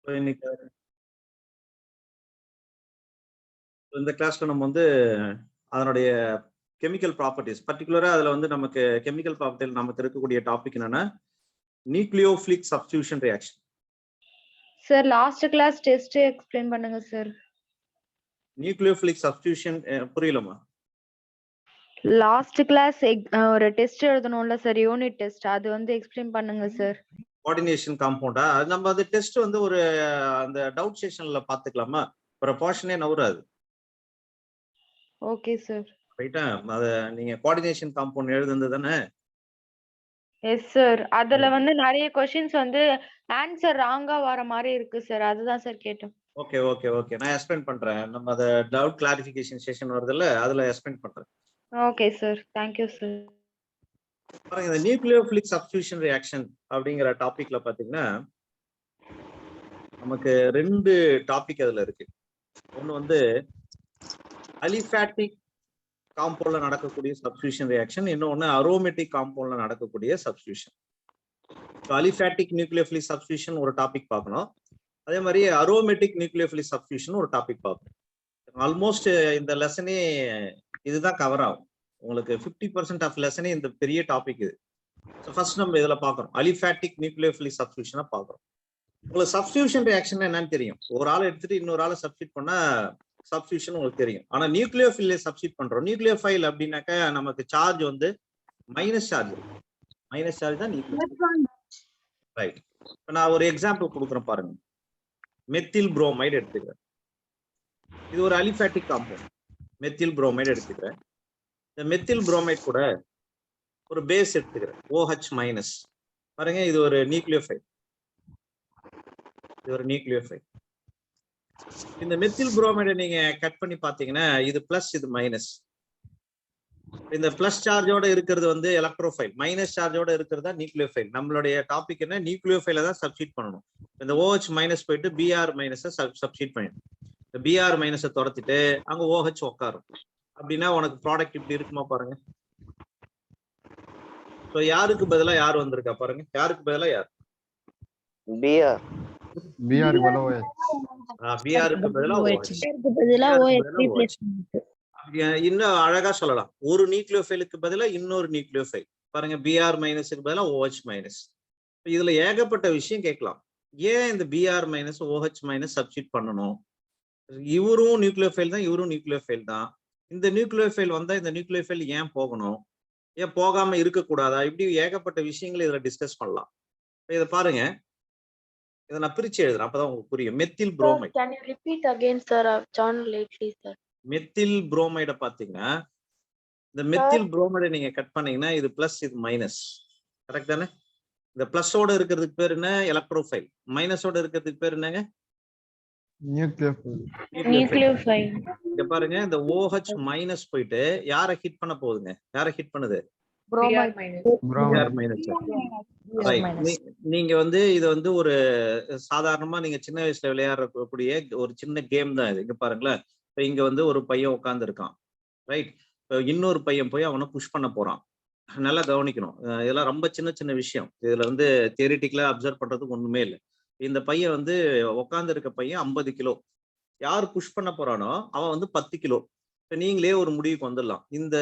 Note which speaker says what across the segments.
Speaker 1: இன்னைக்கு இந்த கிளாஸ்ல நம்ம வந்து அதனுடைய கெமிக்கல் ப்ராப்பர்ட்டிஸ் பர்டிகுலரா அதுல வந்து நமக்கு கெமிக்கல் ப்ராப்பர்ட்டியில் நமக்கு இருக்கக்கூடிய டாபிக் என்னன்னா nucleophilic substitution reaction.
Speaker 2: Sir last class test explain பண்ணுங்க சார்.
Speaker 1: நியூக்ளியோஃபிலிக் சப்ஸ்டிடியூஷன் புரியலமா?
Speaker 2: லாஸ்ட் கிளாஸ் ஒரு டெஸ்ட் எழுதணும்ல சார், யூனிட் டெஸ்ட், அது வந்து எக்ஸ்பிளைன் பண்ணுங்க சார்.
Speaker 1: கோஆர்டினேஷன் காம்பவுண்டா? நம்ம அது டெஸ்ட் வந்து ஒரு அந்த டவுட் செஷன்ல பாத்துக்கலாமா? ஒரு போர்ஷனே நவுறாது.
Speaker 2: Okay sir.
Speaker 1: ரைட்டா? அத நீங்க கோஆர்டினேஷன் காம்பவுண்ட் எழுதுனது தானே?
Speaker 2: Yes sir. அதுல வந்து நிறைய क्वेश्चंस வந்து ஆன்சர் ராங்கா வர மாதிரி இருக்கு சார், அதுதான் சார் கேட்டோம்.
Speaker 1: ஓகே ஓகே ஓகே, நான் எக்ஸ்பிளைன் பண்றேன். நம்ம அத டவுட் கிளாரிஃபிகேஷன் செஷன் வருதுல்ல, அதுல எக்ஸ்பிளைன் பண்றேன்.
Speaker 2: Okay sir, thank you sir.
Speaker 1: பாருங்க, இந்த நியூக்ளியோஃபிலிக் சப்ஸ்டிடியூஷன் ரியாக்ஷன் அப்படிங்கிற டாபிக்ல பாத்தீங்கன்னா நமக்கு ரெண்டு டாபிக் அதுல இருக்கு. ஒன்னு வந்து அலிஃபாட்டிக் காம்பவுண்ட்ல நடக்கக்கூடிய சப்ஸ்டிடியூஷன் ரியாக்ஷன், இன்னொன்னு அரோமேட்டிக் காம்பவுண்ட்ல நடக்கக்கூடிய சப்ஸ்டிடியூஷன். அலிஃபாட்டிக் நியூக்ளியோஃபிலிக் சப்ஸ்டிடியூஷன் ஒரு டாபிக் பார்க்கணும். அதே மாதிரி அரோமேட்டிக் நியூக்ளியோஃபிலிக் சப்ஸ்டிடியூஷன் ஒரு டாபிக் பார்க்கணும். ஆல்மோஸ்ட் இந்த லெசனே இதுதான் கவர் ஆகும். உங்களுக்கு 50% ஆஃப் லெசனே இந்த பெரிய டாபிக் இது. ஸோ ஃபர்ஸ்ட் நம்ம இதுல பார்க்கறோம், அலிஃபாட்டிக் நியூக்ளியோஃபிலிக் சப்ஸ்டிடியூஷனை பார்க்கறோம். உங்களுக்கு சப்ஸ்டிடியூஷன் ரியாக்ஷன் என்னன்னு தெரியும். ஒரு ஆளை எடுத்துட்டு இன்னொரு ஆளை சப்ஸ்டிட் பண்ணா சப்ஸ்டிடியூஷன் உங்களுக்கு தெரியும். ஆனா நியூக்ளியோஃபிலை சப்ஸ்டிட் பண்றோம். நியூக்ளியோஃபைல் அப்படின்னாக்க நமக்கு சார்ஜ் வந்து மைனஸ் சார்ஜ் தான் நியூக்ளியோஃபைல். ரைட். இப்போ நான் ஒரு எக்ஸாம்பிள் கொடுக்குறேன் பாருங்க. மெத்தில் புரோமைடு எடுத்துக்கிறேன். இது ஒரு அலிஃபாட்டிக் காம்பவுண்ட். மெத்தில் புரோமைடு எடுத்துக்கிறேன். இந்த மெத்தில் புரோமைடு கூட ஒரு பேஸ் எடுத்துக்கிறேன், OH மைனஸ். பாருங்க, இது ஒரு நியூக்ளியோஃபைல். இது ஒரு நியூக்ளியோஃபைல். இந்த மெத்தில் புரோமைடை நீங்க கட் பண்ணி பாத்தீங்கன்னா இது பிளஸ், இது மைனஸ். இந்த பிளஸ் சார்ஜோட இருக்கிறது வந்து எலக்ட்ரோஃபைல், மைனஸ் சார்ஜோட இருக்கிறது தான் நியூக்ளியோஃபைல். நம்மளுடைய டாபிக் என்ன, நியூக்ளியோஃபைல தான் சப்ஸ்டிட் பண்ணணும். இந்த OH மைனஸ் போயிட்டு Br மைனஸ் சப்ஸ்டிட் பண்ணிடும். இந்த Br மைனஸை துரத்திட்டு அங்க OH உட்காரும். அப்படின்னா உனக்கு ப்ராடக்ட் இப்படி இருக்குமா பாருங்க. ஸோ யாருக்கு பதிலா யார் வந்திருக்கா பாருங்க. யாருக்கு பதிலா யார்?
Speaker 3: Br.
Speaker 1: Br க்கு பதிலா OH. இன்னும் அழகா சொல்லலாம், ஒரு நியூக்ளியோஃபைலுக்கு பதிலா இன்னொரு நியூக்ளியோஃபைல். பாருங்க, Br மைனஸுக்கு பதிலா OH மைனஸ். இதுல ஏகப்பட்ட விஷயம் கேட்கலாம். ஏன் இந்த Br minus OH minus substitute பண்ணணும்? இவரும் நியூக்ளியோஃபைல் தான், இவரும் நியூக்ளியோஃபைல் தான். இந்த நியூக்ளியோஃபைல் வந்தா இந்த நியூக்ளியோஃபைல் ஏன் போகணும், ஏன் போகாம இருக்கக்கூடாதா? இப்படி ஏகப்பட்ட விஷயங்களை இதுல டிஸ்கஸ் பண்ணலாம். இதை பாருங்க, இதை நான் பிரிச்சு எழுதுறேன், அப்பதான் உங்களுக்கு புரியும். Methyl bromide.
Speaker 4: Can you repeat again, sir? I've joined lately, sir.
Speaker 1: Methyl புரோமைட பாத்தீங்கன்னா, இந்த மெத்தில் புரோமைடை நீங்க கட் பண்ணீங்கன்னா இது பிளஸ், இது மைனஸ். கரெக்ட் தானே? இந்த பிளஸோட இருக்கிறதுக்கு பேர் என்ன, எலக்ட்ரோஃபைல். மைனஸோட இருக்கிறதுக்கு பேர் என்னங்க, நியூக்ளியோஃபைல். இங்க பாருங்க, இந்த OH மைனஸ் போயிட்டு யாரை ஹிட் பண்ண போகுதுங்க, யாரை ஹிட் பண்ணுது?
Speaker 2: Bromide
Speaker 1: minus. நீங்க வந்து இது வந்து ஒரு சாதாரணமா நீங்க சின்ன வயசுல விளையாடக்கூடிய ஒரு சின்ன கேம் தான் இது. இங்க பாருங்களேன், இப்ப இங்க வந்து ஒரு பையன் உட்கார்ந்து இருக்கான், ரைட். இன்னொரு பையன் போய் அவனை புஷ் பண்ண போறான். நல்லா கவனிக்கணும், இதெல்லாம் ரொம்ப சின்ன சின்ன விஷயம். இதுல வந்து தியரிட்டிக்கலா அப்சர்வ் பண்றதுக்கு ஒண்ணுமே இல்லை. இந்த பையன் வந்து உட்கார்ந்து இருக்க பையன் 50 கிலோ. யார் புஷ் பண்ண போறானோ அவன் வந்து 10 கிலோ. நீங்களே ஒரு முடிவுக்கு வந்துடலாம், இந்த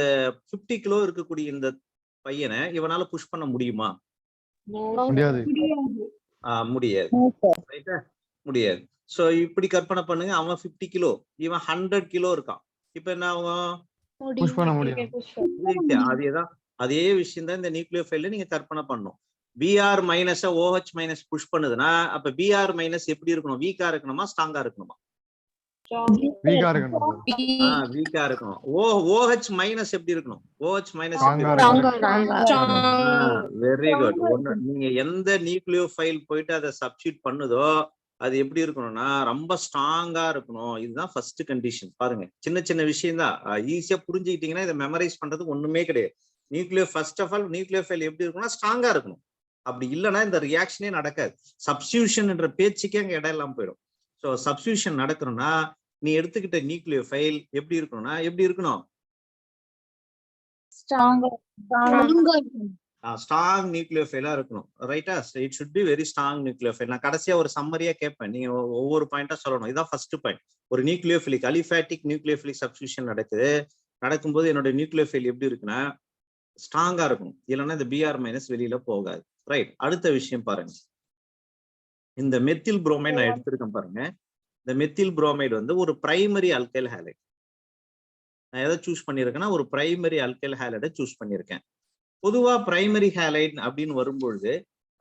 Speaker 1: 50 கிலோ இருக்கக்கூடிய இந்த பையனை இவனால புஷ் பண்ண முடியுமா? முடியாது. முடியாது. சோ இப்படி கற்பனை பண்ணுங்க, அவன் 50 கிலோ, இவன் 100 கிலோ இருக்கான். இப்ப என்ன ஆகும்? புஷ் பண்ண முடியும். அதேதான், அதே விஷயம் தான் இந்த நியூக்ளியோஃபைல்ல நீங்க கற்பனை பண்ணணும். Br minus OH minus push பண்ணுதுன்னா அப்ப Br மைனஸ் எப்படி இருக்கணும், வீக்கா இருக்கணுமா, ஸ்ட்ராங்கா இருக்கணுமா? வீக்கா இருக்கணும். OH மைனஸ் எப்படி இருக்கணும், OH மைனஸ் வெரி குட். நீங்க எந்த நியூக்ளியோஃபைல் போயிட்டு அதை சப்ஸ்டிட் பண்ணுதோ அது எப்படி இருக்கணும்னா ரொம்ப ஸ்ட்ராங்கா இருக்கணும். இதுதான் ஃபர்ஸ்ட் கண்டிஷன். பாருங்க, சின்ன சின்ன விஷயம் தான், ஈஸியா புரிஞ்சுக்கிட்டீங்கன்னா இதை மெமரைஸ் பண்றதுக்கு ஒண்ணுமே கிடையாது. ஃபர்ஸ்ட் ஆஃப் ஆல் நியூக்ளியோஃபைல் எப்படி இருக்கணும்னா ஸ்ட்ராங்கா இருக்கணும். அப்படி இல்லைன்னா இந்த ரியாக்ஷனே நடக்காது. சப்ஸ்டிடியூஷன் என்ற பேச்சுக்கே அங்க இடம் இல்லாம போயிடும். ஸோ சப்ஸ்டிடியூஷன் நடக்கணும்னா நீ எடுத்துக்கிட்ட நியூக்ளியோஃபைல் எப்படி இருக்கணும்னா எப்படி இருக்கணும், ஸ்ட்ராங் நியூக்ளியோஃபைலா இருக்கணும், ரைட்டா? It should be very strong nucleophile. நான் கடைசியா ஒரு சம்மரியா கேட்பேன், நீங்க ஒவ்வொரு பாயிண்டா சொல்லணும். இதான் ஃபர்ஸ்ட் பாயிண்ட். ஒரு நியூக்ளியோஃபிலிக் அலிஃபேட்டிக் நியூக்ளியோஃபிலிக் சப்ஸ்டிடியூஷன் நடக்கும்போது என்னோட நியூக்ளியோஃபைல் எப்படி இருக்குன்னா ஸ்ட்ராங்கா இருக்கும், இல்லைன்னா இந்த பிஆர் மைனஸ் வெளியில போகாது, ரைட்? அடுத்த விஷயம் பாருங்க, இந்த மெத்தில் புரோமைடு நான் எடுத்திருக்கேன் பாருங்க. இந்த மெத்தில் புரோமைடு வந்து ஒரு பிரைமரி அல்கைல் ஹேலைட். நான் எதை சூஸ் பண்ணியிருக்கேன்னா ஒரு பிரைமரி அல்கைல் ஹேலைடை சூஸ் பண்ணியிருக்கேன். பொதுவா பிரைமரி ஹேலைட் அப்படின்னு வரும்பொழுது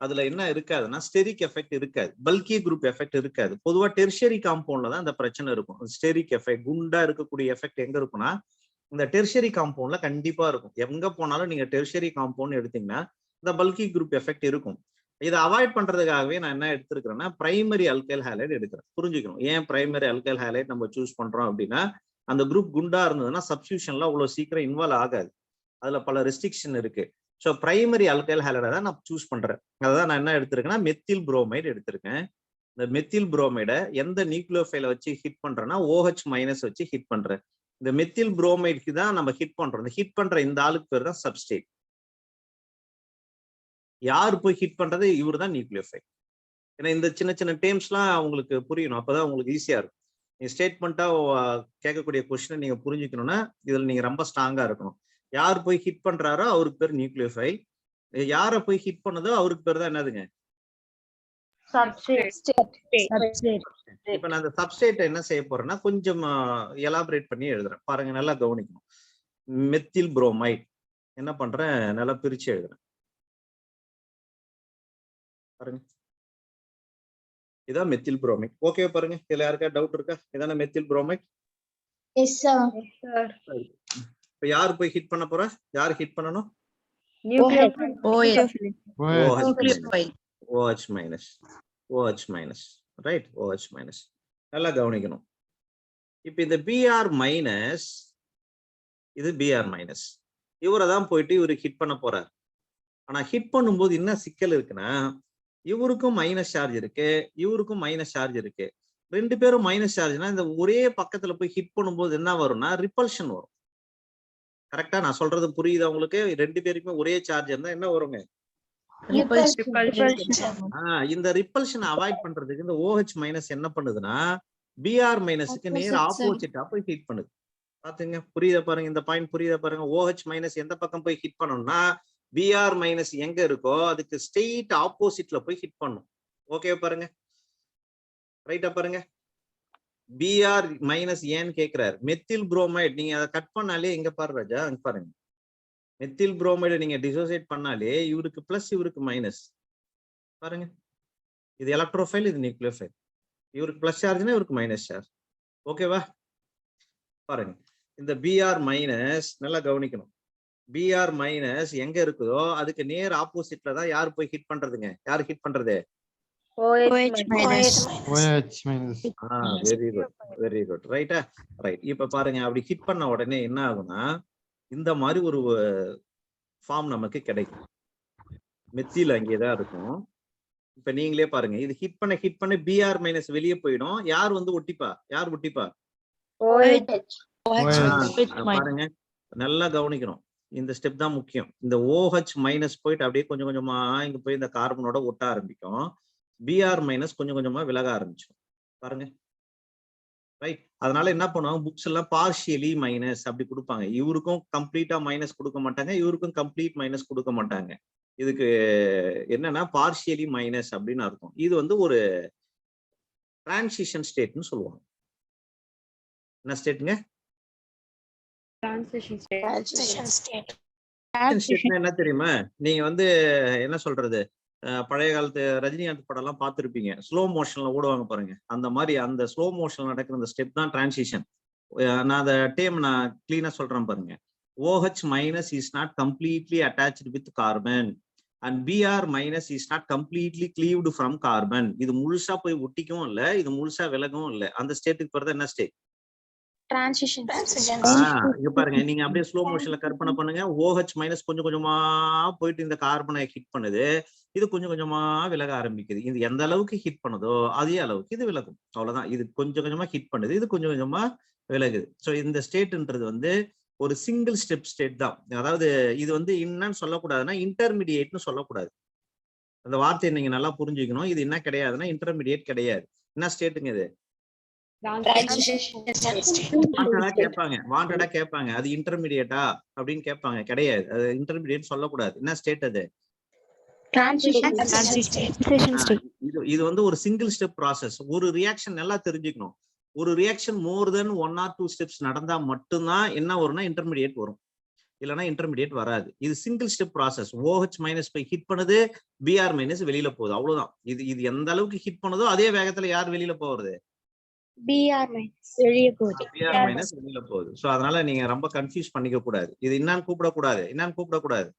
Speaker 1: அதுல என்ன இருக்காதுன்னா ஸ்டெரிக் எஃபெக்ட் இருக்காது, பல்கி குரூப் எஃபெக்ட் இருக்காது. பொதுவா டெர்ஷரி காம்பவுண்ட்ல தான் அந்த பிரச்சனை இருக்கும். ஸ்டெரிக் எஃபெக்ட், குண்டா இருக்கக்கூடிய எஃபெக்ட் எங்க இருக்குன்னா இந்த டெர்ஷரி காம்பவுண்ட்ல கண்டிப்பா இருக்கும். எங்க போனாலும் நீங்க டெர்ஷரி காம்பவுண்ட் எடுத்தீங்கன்னா இந்த பல்கி குரூப் எஃபெக்ட் இருக்கும். இதை அவாய்ட் பண்றதுக்காகவே நான் என்ன எடுத்திருக்கிறேன்னா பிரைமரி அல்கைல் ஹேலைட் எடுக்கிறேன். புரிஞ்சுக்கணும் ஏன் பிரைமரி அல்கைல் ஹேலைட் நம்ம சூஸ் பண்றோம் அப்படின்னா அந்த குரூப் குண்டா இருந்ததுன்னா சப்ஸ்டிடியூஷன்ல அவ்வளவு சீக்கிரம் இன்வால்வ் ஆகாது, அதுல பல ரெஸ்ட்ரிக்ஷன் இருக்கு. ஸோ பிரைமரி அல்கைல் ஹேலைடை தான் நான் சூஸ் பண்றேன். அதான் நான் என்ன எடுத்திருக்கேன்னா மெத்தில் புரோமைடு எடுத்திருக்கேன். இந்த மெத்தில் புரோமைடை எந்த நியூக்ளியோஃபைலை வச்சு ஹிட் பண்றேன்னா OH மைனஸ் வச்சு ஹிட் பண்றேன். இந்த மெத்தில் புரோமைடுக்கு தான் நம்ம ஹிட் பண்றோம். இந்த ஹிட் பண்ற இந்த ஆளுக்கு பேர் தான் சப்ஸ்டேட். யார் போய் ஹிட் பண்றது? இவர் தான் நியூக்ளியோஃபைல். ஏன்னா இந்த சின்ன சின்ன டேர்ம்ஸ்லாம் உங்களுக்கு புரியணும், அப்பதான் உங்களுக்கு ஈஸியா இருக்கும். நீங்க ஸ்டேட்மெண்ட்டா கேட்கக்கூடிய கொஸ்டினை நீங்க புரிஞ்சுக்கணும்னா இதுல நீங்க ரொம்ப ஸ்ட்ராங்கா இருக்கணும். யார் போய் ஹிட் பண்றாரோ அவருக்கு பேர் நியூக்ளியோஃபைல், யாரை போய் ஹிட் பண்ணதோ அவருக்கு பேர் தான் என்னதுங்க? இப்ப நான் அந்த சப்ஸ்டேட் என்ன செய்ய போறேன்னா கொஞ்சம் எலாபரேட் பண்ணி எழுதுறேன் பாருங்க, நல்லா கவனிக்கணும். மெத்தில் புரோமைட் என்ன பண்றேன், நல்லா பிரிச்சு எழுதுறேன் பாருங்க. இதான் மெத்தில் புரோமைட். ஓகே பாருங்க, இதுல யாருக்கா டவுட் இருக்கா? இதான மெத்தில் புரோமைட்.
Speaker 4: Yes, sir.
Speaker 1: இப்ப யார் போய் ஹிட் பண்ண போறா? யார் ஹிட் பண்ணணும்? OH minus, OH minus, right? OH minus. நல்லா கவனிக்கணும். இப்ப இந்த Br மைனஸ், இது Br மைனஸ், இவரை தான் போயிட்டு இவரு ஹிட் பண்ண போறார். ஆனா ஹிட் பண்ணும்போது என்ன சிக்கல் இருக்குன்னா இவருக்கும் மைனஸ் சார்ஜ் இருக்கு, இவருக்கும் மைனஸ் சார்ஜ் இருக்கு. ரெண்டு பேரும் மைனஸ் சார்ஜ்னா இந்த ஒரே பக்கத்துல போய் ஹிட் பண்ணும்போது என்ன வரும்னா ரிப்பல்ஷன் வரும். கரெக்டா நான் சொல்றது புரியுதா உங்களுக்கு? ரெண்டு பேருக்குமே ஒரே சார்ஜ் இருந்தா என்ன வருங்க? இந்த ரிப்பல்ஷன் அவாய்ட் பண்றதுக்கு இந்த OH மைனஸ் என்ன பண்ணுதுன்னா Br மைனஸுக்கு நேர் ஆப்போசிட்டா போய் ஹிட் பண்ணுது. பாத்துங்க, புரியுதா பாருங்க, இந்த பாயிண்ட் புரியுதா பாருங்க. OH மைனஸ் எந்த பக்கம் போய் ஹிட் பண்ணணும்னா Br மைனஸ் எங்க இருக்கோ அதுக்கு ஸ்ட்ரெயிட் ஆப்போசிட்ல போய் ஹிட் பண்ணும். ஓகே பாருங்க, ரைட்டா பாருங்க. Br மைனஸ் ஏன்னு கேக்குறாரு. மெத்தில் புரோமைடு நீங்க அதை கட் பண்ணாலே எங்க பாரு ராஜா, அங்க பாருங்க. மெத்தில் புரோமைடு நீங்க டிசோசியேட் பண்ணாலே இவருக்கு பிளஸ் இவருக்கு மைனஸ் பாருங்க. இது எலக்ட்ரோஃபைல், இது நியூக்ளியோஃபைல். இவருக்கு பிளஸ் சார்ஜ்னா இவருக்கு மைனஸ் சார்ஜ். ஓகேவா பாருங்க. இந்த Br மைனஸ் நல்லா கவனிக்கணும். Br மைனஸ் எங்க இருக்குதோ அதுக்கு நேர் ஆப்போசிட்ல தான் யார் போய் ஹிட் பண்றதுங்க? யார் ஹிட் பண்றது?
Speaker 2: OH minus.
Speaker 1: Very good, very good, ரைட்டா? ரைட். இப்ப பாருங்க, அப்படி ஹிட் பண்ண உடனே என்ன ஆகும்னா இந்த மாதிரி ஒரு ஃபார்ம் நமக்கு கிடைக்கும். மெத்தில் அங்கேதான் இருக்கும். இப்ப நீங்களே பாருங்க, இது ஹிட் பண்ண Br மைனஸ் வெளியே போயிடும். யார் வந்து ஒட்டிப்பா? யார் ஒட்டிப்பா? பாருங்க, நல்லா கவனிக்கணும். இந்த ஸ்டெப் தான் முக்கியம். இந்த OH மைனஸ் போயிட்டு அப்படியே கொஞ்சம் கொஞ்சமா இங்க போய் இந்த கார்பனோட ஒட்ட ஆரம்பிக்கும். Br மைனஸ் கொஞ்சம் கொஞ்சமா விலக ஆரம்பிச்சிடும் பாருங்க, ரைட்? அதனால என்ன பண்ணுவாங்க, புக்ஸ் எல்லாம் பார்ஷியலி மைனஸ் அப்படி கொடுப்பாங்க. இவருக்கும் கம்ப்ளீட்டா மைனஸ் கொடுக்க மாட்டாங்க, இவருக்கும் கம்ப்ளீட் மைனஸ் கொடுக்க மாட்டாங்க. இதுக்கு என்னன்னா பார்ஷியலி மைனஸ் அப்படின்னு அர்த்தம். இது வந்து ஒரு டிரான்சிஷன் ஸ்டேட்னு சொல்லுவாங்க. என்ன ஸ்டேட்டுங்க? என்ன தெரியுமா? நீங்க வந்து என்ன சொல்றது, பழைய காலத்து ரஜினிகாந்த் படம் எல்லாம் பார்த்திருப்பீங்க, ஸ்லோ மோஷன்ல ஓடுவாங்க பாருங்க. அந்த மாதிரி அந்த ஸ்லோ மோஷன்ல நடக்கிற அந்த ஸ்டெப் தான் டிரான்சிஷன். நான் அந்த டேம் நான் கிளீனா சொல்றேன் பாருங்க. OH minus is not completely attached with carbon and Br minus is not completely cleaved from carbon. இது முழுசா போய் ஒட்டிக்கவும் இல்ல, இது முழுசா விலகவும் இல்ல. அந்த ஸ்டேட்டுக்கு பிறகு என்ன ஸ்டேட்?
Speaker 4: Transition.
Speaker 1: இங்க பாருங்க, நீங்க அப்படியே ஸ்லோ மோஷன்ல கற்பனை பண்ணுங்க. OH மைனஸ் கொஞ்சம் கொஞ்சமா போயிட்டு இந்த கார்பனை ஹிட் பண்ணுது, இது கொஞ்சம் கொஞ்சமா விலக ஆரம்பிக்குது. இது எந்த அளவுக்கு ஹிட் பண்ணுதோ அதே அளவுக்கு இது விலகும், அவ்வளவுதான். இது கொஞ்சம் கொஞ்சமா ஹிட் பண்ணுது, இது கொஞ்சம் கொஞ்சமா விலகுது. ஸோ இந்த ஸ்டேட்ன்றது வந்து ஒரு சிங்கிள் ஸ்டெப் ஸ்டேட் தான். அதாவது இது வந்து என்னன்னு சொல்லக்கூடாதுன்னா இன்டர்மீடியேட்னு சொல்லக்கூடாது. அந்த வார்த்தையை நீங்க நல்லா புரிஞ்சுக்கணும். இது என்ன கிடையாதுன்னா இன்டர்மீடியேட் கிடையாது. என்ன ஸ்டேட்டுங்க இது? வாண்டடா கேட்பாங்க அது இன்டர்மீடியேட்டா அப்படின்னு கேட்பாங்க. கிடையாது, அது இன்டர்மீடியேட் சொல்லக்கூடாது. என்ன ஸ்டேட் அது? இது வந்து ஒரு சிங்கிள் ஸ்டெப் ப்ராசஸ். ஒரு ரியாக்ஷன் நல்லா தெரிஞ்சுக்கணும். ஒரு reaction more then 1 or 2 steps நடந்தா மட்டும்தான் என்ன வரும்னா இன்டர்மீடியேட் வரும், இல்லைன்னா இன்டர்மீடியேட் வராது. இது single step process. OH minus போய் ஹிட் பண்ணுது, Br மைனஸ் வெளியில போகுது, அவ்வளவுதான். இது எந்த அளவுக்கு ஹிட் பண்ணுதோ அதே வேகத்துல யார் வெளியில போறது?
Speaker 4: Br minus வெளியே போகுது.
Speaker 1: Br மைனஸ் வெளியில போகுது. சோ அதனால நீங்க ரொம்ப கன்ஃபியூஸ் பண்ணிக்க கூடாது. இது என்னன்னு கூப்பிடக்கூடாது, என்னன்னு கூப்பிடக்கூடாது,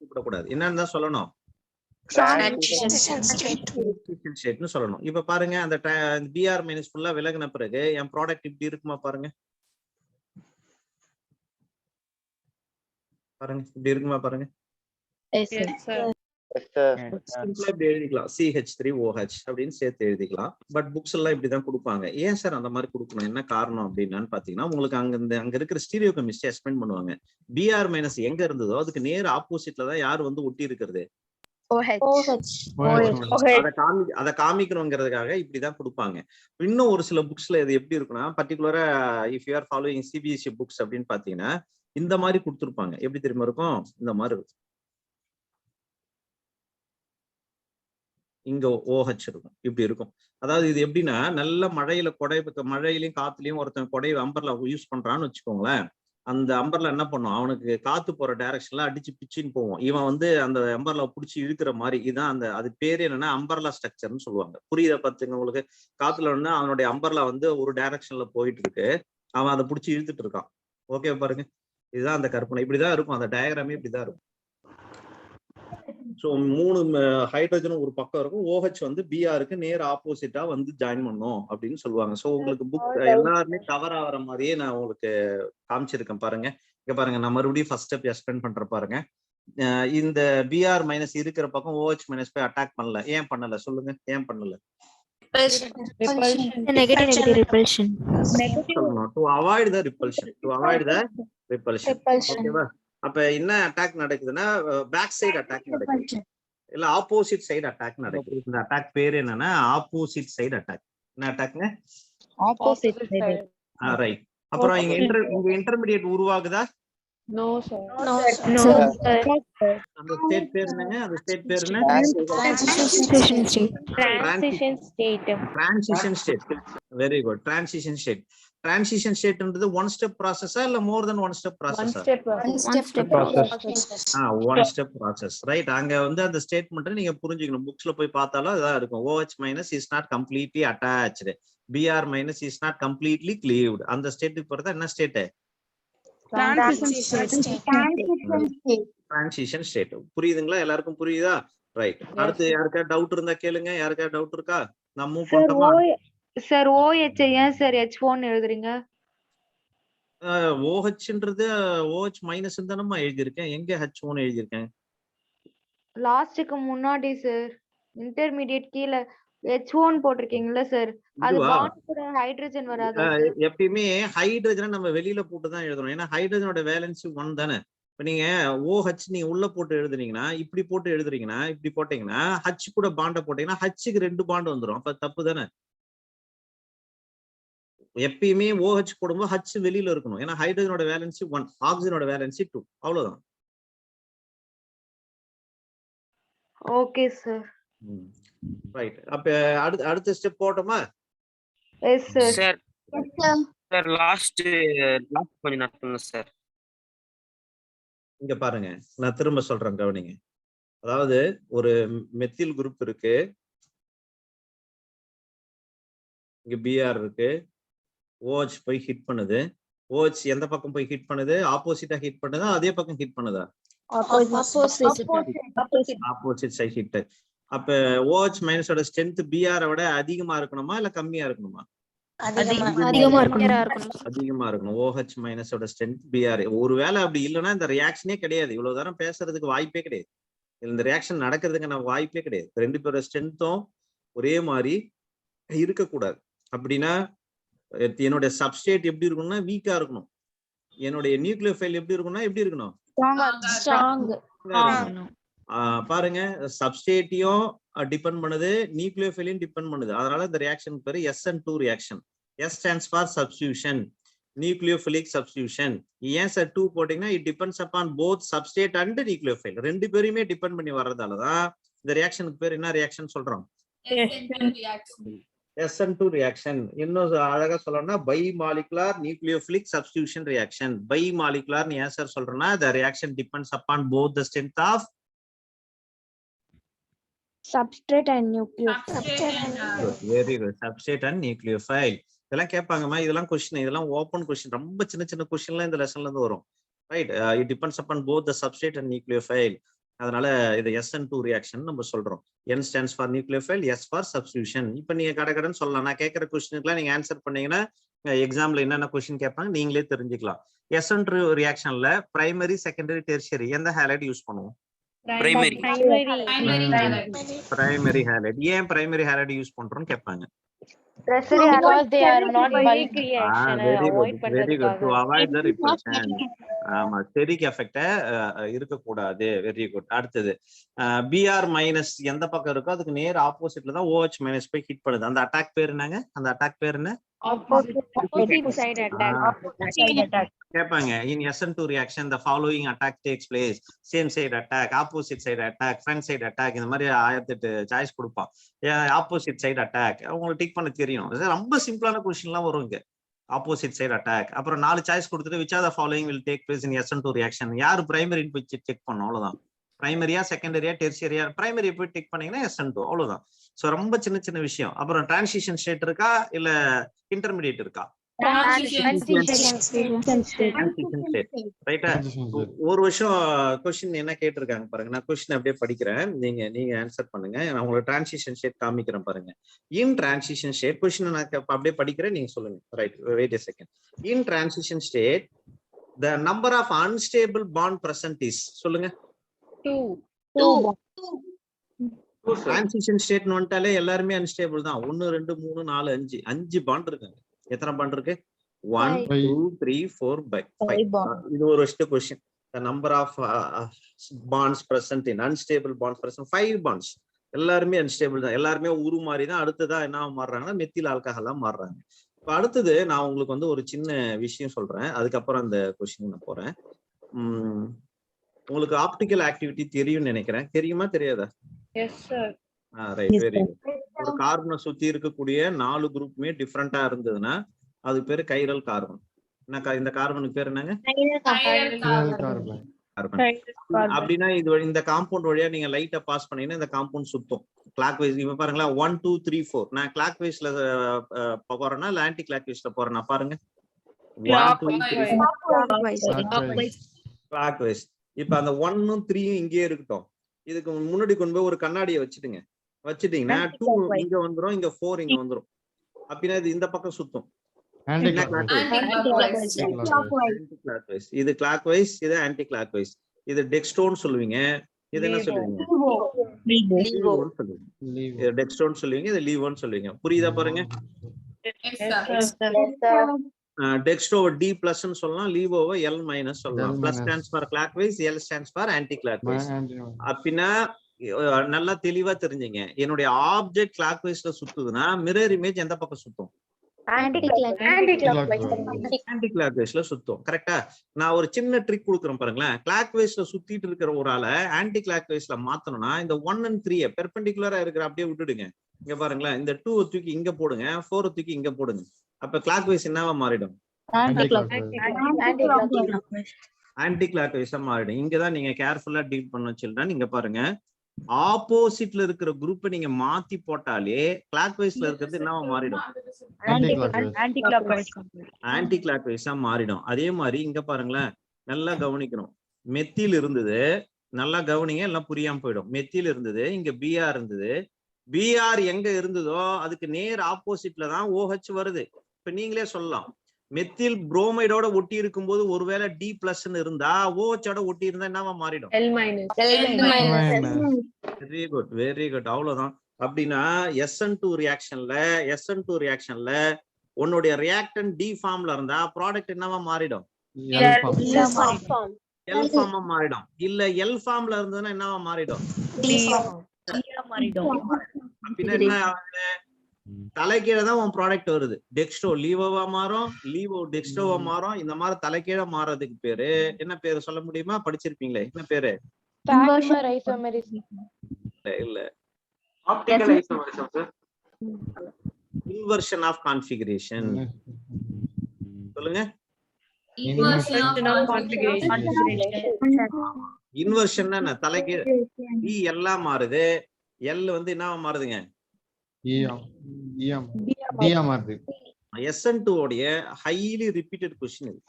Speaker 1: கூப்பிடக்கூடாது. என்னன்னு தான் சொல்லணும், ஸ்டேட்னு சொல்லணும். இப்ப பாருங்க, அந்த Br மைனஸ் ஃபுல்லா விலகின பிறகு என் ப்ராடக்ட் இப்படி இருக்குமா பாருங்க. பாருங்க இப்படி இருக்குமா பாருங்க. இப்படி எழுதிக்கலாம் CH3OH அப்படின்னு சேர்த்து எழுதிக்கலாம். பட் புக்ஸ் எல்லாம் இப்படிதான் கொடுப்பாங்க. ஏன் சார் அந்த மாதிரி கொடுக்கணும், என்ன காரணம் அப்படின்னான்னு பாத்தீங்கன்னா, உங்களுக்கு அங்க இருக்கிற ஸ்டீரியோ கெமிஸ்ட்ரி எக்ஸ்பிளைன் பண்ணுவாங்க. Br மைனஸ் எங்க இருந்ததோ அதுக்கு நேர் ஆப்போசிட்ல தான் யார் வந்து ஒட்டி இருக்கிறது, அதை காமிக்கணுங்கிறதுக்காக இப்படிதான் கொடுப்பாங்க. இன்னும் ஒரு சில புக்ஸ்ல இது எப்படி இருக்குன்னா, பர்டிகுலரா if you are following CBSE books அப்படின்னு பாத்தீங்கன்னா இந்த மாதிரி கொடுத்துருப்பாங்க. எப்படி தெரியுமா இருக்கும், இந்த மாதிரி இருக்கும். இங்க OH இருக்கும், இப்படி இருக்கும். அதாவது இது எப்படின்னா, நல்ல மழையிலயும் காத்துலயும் ஒருத்தன் கொடை அம்பர்லா யூஸ் பண்றான்னு வச்சுக்கோங்களேன். அந்த அம்பர்லா என்ன பண்ணும், அவனுக்கு காத்து போற டைரக்ஷன்ல அடிச்சு பிச்சின்னு போவோம். இவன் வந்து அந்த அம்பர்லா பிடிச்சி இழுக்கிற மாதிரி. இதுதான் அது பேரு என்னன்னா அம்பர்லா ஸ்ட்ரக்சர்னு சொல்லுவாங்க. புரியுதா பாத்துங்க உங்களுக்கு? காத்துல வந்து அவனுடைய அம்பர்லா வந்து ஒரு டைரக்ஷன்ல போயிட்டு இருக்கு, அவன் அதை பிடிச்சி இழுத்துட்டு இருக்கான். ஓகே பாருங்க, இதுதான் அந்த கற்பனை. இப்படிதான் இருக்கும், அந்த டயக்ராமே இப்படிதான் இருக்கும். ஸோ 3 ஹைட்ரஜனும் ஒரு பக்கம் இருக்கும். OH வந்து Br நேர் ஆப்போசிட்டா வந்து ஜாயின் பண்ணும் அப்படின்னு சொல்லுவாங்க. ஸோ உங்களுக்கு புக் எல்லாருமே கவர் ஆகிற மாதிரியே நான் உங்களுக்கு காமிச்சிருக்கேன் பாருங்க. இங்க பாருங்க, நான் மறுபடியும் ஃபர்ஸ்ட் ஸ்டெப் எக்ஸ்பிளைன் பண்ற பாருங்க. இந்த Br மைனஸ் இருக்கிற பக்கம் OH மைனஸ் போய் அட்டாக் பண்ணல. ஏன் பண்ணல சொல்லுங்க, ஏன் பண்ணல? To avoid the repulsion. ஓகேவா? அப்ப என்ன அட்டாக் நடக்குதுன்னா பேக் சைடு அட்டாக் நடக்குது, இல்ல ஆப்போசிட் சைடு அட்டாக் நடக்குது. இந்த அட்டாக் பேர் என்னன்னா ஆப்போசிட் சைடு அட்டாக். என்ன அட்டாக்ங்க?
Speaker 2: Opposite side.
Speaker 1: ரைட். அப்புறம் இங்க இன்டர்மீடியேட் உருவாகுதா?
Speaker 2: No sir.
Speaker 1: அந்த ஸ்டேட் பேர் என்னங்க? அந்த ஸ்டேட் பேர் என்ன? Transition state. Very good. Transition state. Transition stateன்றது ஒன் ஸ்டெப் ப்ராசஸா இல்ல மோர் தென் ஒன் ஸ்டெப் ப்ராசஸா? One step process. ரைட். அங்க வந்து அந்த ஸ்டேட்மெண்ட் நீங்க புரிஞ்சுக்கணும். புக்ஸ்ல போய் பார்த்தாலும் அதான் இருக்கும். OH minus is not completely attached, Br minus is not completely cleaved. அந்த ஸ்டேட்டுக்கு போறதா என்ன ஸ்டேட்? Transition state. புரியுதுங்களா? எல்லாருக்கும் புரியுதா? ரைட். அடுத்து யாருக்கா டவுட் இருந்தா கேளுங்க. யாருக்கா டவுட் இருக்கா? நான் மூவ் பண்ணட்டுமா?
Speaker 2: சார் OH ஏன் சார் H1 எழுதுறீங்க?
Speaker 1: OHன்றது OH மைனஸ் தானமா எழுதியிருக்கேன். எங்க H1 எழுதியிருக்கேன்?
Speaker 2: லாஸ்ட்க்கு முன்னாடி சார், இன்டர்மீடியேட் கீழ H1 போட்டிருக்கீங்கல்ல சார், அது பாண்ட் கூட ஹைட்ரஜன் வராதா?
Speaker 1: எப்பயுமே ஹைட்ரஜனை நம்ம வெளியில போட்டு தான் எழுதணும். ஏன்னா ஹைட்ரஜனோட வேலன்சி 1 தானே. இப்ப நீங்க OH நீங்க உள்ள போட்டு எழுதுறீங்கன்னா, இப்படி போட்டு எழுதுறீங்கன்னா, இப்படி போட்டீங்கன்னா H கூட பாண்ட போட்டீங்கன்னா Hக்கு 2 பாண்ட் வந்துடும். அப்ப தப்பு தானே. எப்பயுமே OH போடும்போது H வெளியில இருக்கணும். ஏன்னா ஹைட்ரஜனோட வேலன்சி 1, ஆக்சிஜனோட வேலன்சி 2, அவ்வளவுதான்.
Speaker 2: Okay sir.
Speaker 1: ரைட். அப்ப அடுத்த ஸ்டெப் போட்டோமா?
Speaker 2: Yes sir.
Speaker 3: சார் லாஸ்ட் கொஞ்சம் நடத்துங்க சார்.
Speaker 1: இங்க பாருங்க, நான் திரும்ப சொல்றேன், கவனிங்க. அதாவது ஒரு மெத்தில் குரூப் இருக்கு, இங்க Br இருக்கு, OH போய் ஹிட் பண்ணுது. OH எந்த பக்கம் போய் ஹிட் பண்ணுது? ஆப்போசிட்டா ஹிட் பண்ணுதா, அதே பக்கம் ஹிட் பண்ணுதா? Opposite side hit. அப்ப OH மைனஸோட ஸ்ட்ரென்த் Br விட அதிகமா இருக்கணுமா இல்ல கம்மியா இருக்கணுமா? அதிகமா இருக்கணும். OH மைனஸோட ஸ்ட்ரென்த் Br. ஒருவேளை அப்படி இல்லைன்னா இந்த ரியாக்ஷனே கிடையாது. இவ்வளவு தூரம் பேசுறதுக்கு வாய்ப்பே கிடையாது. இந்த ரியாக்ஷன் நடக்கிறதுக்கு நம்ம வாய்ப்பே கிடையாது. 2 பேரோட ஸ்ட்ரென்த்தும் ஒரே மாதிரி இருக்கக்கூடாது. அப்படின்னா என்னுடைய சப்ஸ்ட்ரேட் எப்படி இருக்கணும்னா வீக்கா இருக்கணும். என்னுடைய நியூக்ளியோஃபைல் எப்படி இருக்கணும்னா எப்படி இருக்கணும்?
Speaker 4: ஸ்ட்ராங்.
Speaker 1: பாருங்க, சப்ஸ்ட்ரேட்டையும் டிபெண்ட் பண்ணுது, நியூக்ளியோஃபைலையும் டிபெண்ட் பண்ணுது. அதனால இந்த ரியாக்ஷன் பேரு SN2 reaction. S stands for substitution, nucleophilic substitution. ஏன் சார் 2 போட்டீங்கன்னா it depends upon both substrate and nucleophile. ரெண்டு பேருமே டிபெண்ட் பண்ணி வர்றதால தான் இந்த ரியாக்ஷனுக்கு பேர் என்ன ரியாக்ஷன் சொல்றோம்? SN2 reaction. இன்னும் அழகா சொல்லணும்னா bimolecular nucleophilic substitution reaction. Bimolecular நீ ஏன் சார் சொல்றேன்னா the reaction depends upon both the strength of
Speaker 4: Substrate and nucleophile.
Speaker 1: very good substrate and nucleophile. இதெல்லாம் கேட்பாங்கம்மா, இதெல்லாம் கொஸ்டின், இதெல்லாம் ஓப்பன் கொஸ்டின், ரொம்ப சின்ன சின்ன கொஸ்டின்லாம் இந்த லெசன்ல இருந்து வரும். Right, it depends upon both the substrate and nucleophile. அதனால இது SN2 ரியாக்ஷன் நம்ம சொல்றோம். N stands for nucleophile, S for substitution. இப்போ நீங்க கடகடன்னு சொல்லலாம். நான் கேட்கிற கொஸ்டினுக்குலாம் நீங்க ஆன்சர் பண்ணீங்கன்னா எக்ஸாம்ல என்னென்ன கொஸ்டின் கேட்பாங்க நீங்களே தெரிஞ்சுக்கலாம். SN2 ரியாக்ஷன்ல பிரைமரி, செகண்டரி, டெர்ஷியரி எந்த ஹாலைட் யூஸ் பண்ணுவோம்?
Speaker 3: பிரைமரி.
Speaker 1: Primary allied. ஏன் பிரைமரி ஹாலைட் யூஸ் பண்றோம்னு கேட்பாங்க.
Speaker 5: Because they are not bulk reaction.
Speaker 1: Very good. To avoid the repulsion. ஆமா, ஸ்டெரிக் எஃபெக்ட் இருக்க கூடாது. Very good. அடுத்தது Br மைனஸ் எந்த பக்கம் இருக்கோ அதுக்கு நேர் ஆப்போசிட்ல தான் OH மைனஸ் போய் ஹிட் பண்ணுது. அந்த அட்டாக் பேர் என்னங்க? அந்த அட்டாக் பேர் என்ன?
Speaker 2: Opposite side attack.
Speaker 1: கேட்பாங்க. In SN2 reaction the following attack takes place. Same side attack, opposite side attack, front side attack. இந்த மாதிரி 1008 சாய்ஸ் கொடுப்பான். ஆப்போசிட் சைடு அட்டாக் உங்களுக்கு டிக் பண்ண தெரியும். ரொம்ப சிம்பிளான கொஸ்டின்லாம் வரும் இங்க. Opposite side attack. அப்புறம் 4 சாய்ஸ் கொடுத்துட்டு which are the following will take place in SN2 reaction. யார் பிரைமரின்னு போய் செக் பண்ணோம், அவ்வளவுதான். பிரைமரியா, செகண்டரியா, டெர்ஷியரியா? பிரைமரி போய் டிக் பண்ணீங்கன்னா SN2, அவ்வளவுதான். சோ ரொம்ப சின்ன சின்ன விஷயம். அப்புறம் டிரான்சிஷன் ஸ்டேட் இருக்கா இல்ல இன்டர்மீடியட் இருக்கா? ஒரு வருஷம் கொஸ்டின் என்ன கேட்டிருக்காங்க பாருங்க. நான் கொஸ்டின் அப்படியே படிக்கிறேன், நீங்க ஆன்சர் பண்ணுங்க. நான் உங்களுக்கு டிரான்சிஷன் ஸ்டேட் காமிக்கிறேன் பாருங்க. இன் டிரான்சிஷன் ஸ்டேட் கொஸ்டின் நான் அப்படியே படிக்கிறேன், நீங்க சொல்லுங்க. Right, wait a second. In transition state the number of unstable bond present is சொல்லுங்க.
Speaker 4: 2.
Speaker 1: டிரான்சிஷன் ஸ்டேட் வந்துட்டாலே எல்லாருமே அன்ஸ்டேபிள் தான். 1 2 3 4 5 பாண்ட் இருக்காங்க. எத்தனை பாண்ட் இருக்கு? 1 2 3 4 5. இது ஒரு first question. the number of bonds present in unstable bonds present 5 bonds. எல்லாருமே அன்ஸ்டேபிள் தான். எல்லாருமே உருமாறி தான் அடுத்ததா என்ன மாறுறாங்கன்னா மெத்தில் ஆல்கஹாலா மாறுறாங்க. இப்ப அடுத்தது நான் உங்களுக்கு வந்து ஒரு சின்ன விஷயம் சொல்றேன், அதுக்கப்புறம் அந்த क्वेश्चन நான் போறேன். உங்களுக்கு ஆப்டிகல் ஆக்டிவிட்டி தெரியும்னு நினைக்கிறேன். தெரியுமா தெரியாதா?
Speaker 5: Yes sir.
Speaker 1: Right, very good. ஒரு கார்பனை சுத்தி இருக்கக்கூடிய 4 குரூப்புமே டிஃபரெண்டா இருந்ததுன்னா அது பேரு கைரல் கார்பன். இந்த கார்பனுக்கு பேர் என்னங்க? கார்பன். அப்படின்னா இது இந்த காம்பவுண்ட் வழியா நீங்க லைட்டா பாஸ் பண்ணீங்கன்னா இந்த காம்பவுண்ட் சுத்தும் கிளாக் வைஸ். இப்ப பாருங்களா, 1 2 3 4. நான் கிளாக் வைஸ்ல போறேன்னா இல்ல ஆன்டி கிளாக் வைஸ்ல போறேன்னா பாருங்க. 1 2 3 கிளாக் வைஸ். இப்ப அந்த 1ம் 3ம் இங்கேயே இருக்கட்டும். இதுக்கு முன்னாடி கொண்டு போய் ஒரு கண்ணாடியை வச்சுட்டீங்கன்னா 2 இங்க வந்துரும், இங்க 4 இங்க வந்துரும். அப்படின்னா இது இந்த பக்கம் சுத்தும். இது கிளாக் வைஸ், இது ஆன்டி கிளாக் வைஸ். இது டெக்ஸ்டோன் சொல்லுவீங்க, இது என்ன சொல்லுவீங்க? டெக்ஸ்டோன் சொல்லுவீங்க, இது லீவோன்னு சொல்லுவீங்க. புரியுதா பாருங்க? டெக்ஸ்டோவை D பிளஸ் சொல்லலாம், லீவோவை L மைனஸ் சொல்லலாம். Plus stands for clockwise, L stands for anticlockwise. அப்படின்னா நல்லா தெளிவா தெரிஞ்சுங்க. என்னுடைய ஆப்ஜெக்ட் கிளாக் வைஸ்ல சுத்துதுன்னா மிரர் இமேஜ் எந்த பக்கம் சுத்தும்? ஆன்டி கிளாக் வைஸ்ல சுத்தும். கரெக்டா? நான் ஒரு சின்ன ட்ரிக் கொடுக்குறேன் பாருங்களேன். கிளாக் வைஸ்ல சுத்திட்டு இருக்கிற ஒரு ஆளை ஆன்டி கிளாக் வைஸ்ல மாத்தணும்னா இந்த 1 and 3 பெர்பெண்டிகுலரா இருக்கிற அப்படியே விட்டுடுங்க. இங்க பாருங்களேன், இந்த 2 தூக்கி இங்க போடுங்க, 4 தூக்கி இங்க போடுங்க. அப்ப கிளாக் வைஸ் என்னவா மாறிடும்? ஆன்டி கிளாக் வைஸா மாறிடும். இங்கதான் நீங்க கேர்ஃபுல்லா டீல் பண்ண சில்ட்ரன். இங்க பாருங்க, ஆப்போசிட்ல இருக்கிற குரூப்பை நீங்க மாத்தி போட்டாலே கிளாக் வைஸ்ல இருக்கிறது என்னவா மாறிடும்? ஆன்டி கிளாக் வைஸா மாறிடும். அதே மாதிரி இங்க பாருங்களேன், நல்லா கவனிக்கணும். மெத்தில் இருந்தது, நல்லா கவனிங்க, எல்லாம் புரியாம போயிடும். மெத்தில் இருந்தது, இங்க Br இருந்தது. Br எங்க இருந்ததோ அதுக்கு நேர் ஆப்போசிட்ல தான் OH வருது. இப்ப நீங்களே சொல்லலாம், மெத்தில் புரோமைடோட ஒட்டி இருக்கும் போது ஒருவேளை D பிளஸ் இருந்தா OH ஓட ஒட்டி இருந்தா என்னவா மாறிடும்?
Speaker 5: L minus.
Speaker 1: Very good, very good. அவ்வளவுதான். அப்படின்னா SN2 ரியாக்ஷன்ல உன்னுடைய ரியாக்டன்ட் டி ஃபார்ம்ல இருந்தா ப்ராடக்ட் என்னவா மாறிடும்? எல் ஃபார்மா மாறிடும். இல்ல எல் ஃபார்ம்ல இருந்ததுன்னா என்னவா மாறிடும்? அப்படின்னா என்ன ஆகுது? தலைகீழ தான் உன் ப்ராடக்ட் வருது. டெக்ஸ்டோ லீவோவா மாறும், லீவோ டெக்ஸ்டோவா மாறும். இந்த மாதிரி தலைகீழ மாறதுக்கு பேரு என்ன பேரு சொல்ல முடியுமா? படிச்சிருப்பீங்களே, என்ன பேரு?
Speaker 5: Polymer isomerism.
Speaker 1: இல்ல
Speaker 3: optical isomerism sir.
Speaker 1: Inversion of configuration. சொல்லுங்க. இன்வர்ஷன் என்ன? தலைகீழ டி எல்லாம் மாறுது, எல் வந்து என்னவா மாறுதுங்க? SN2 உடைய ஹைலி ரிப்பீட்டட் கொஸ்டின் இது.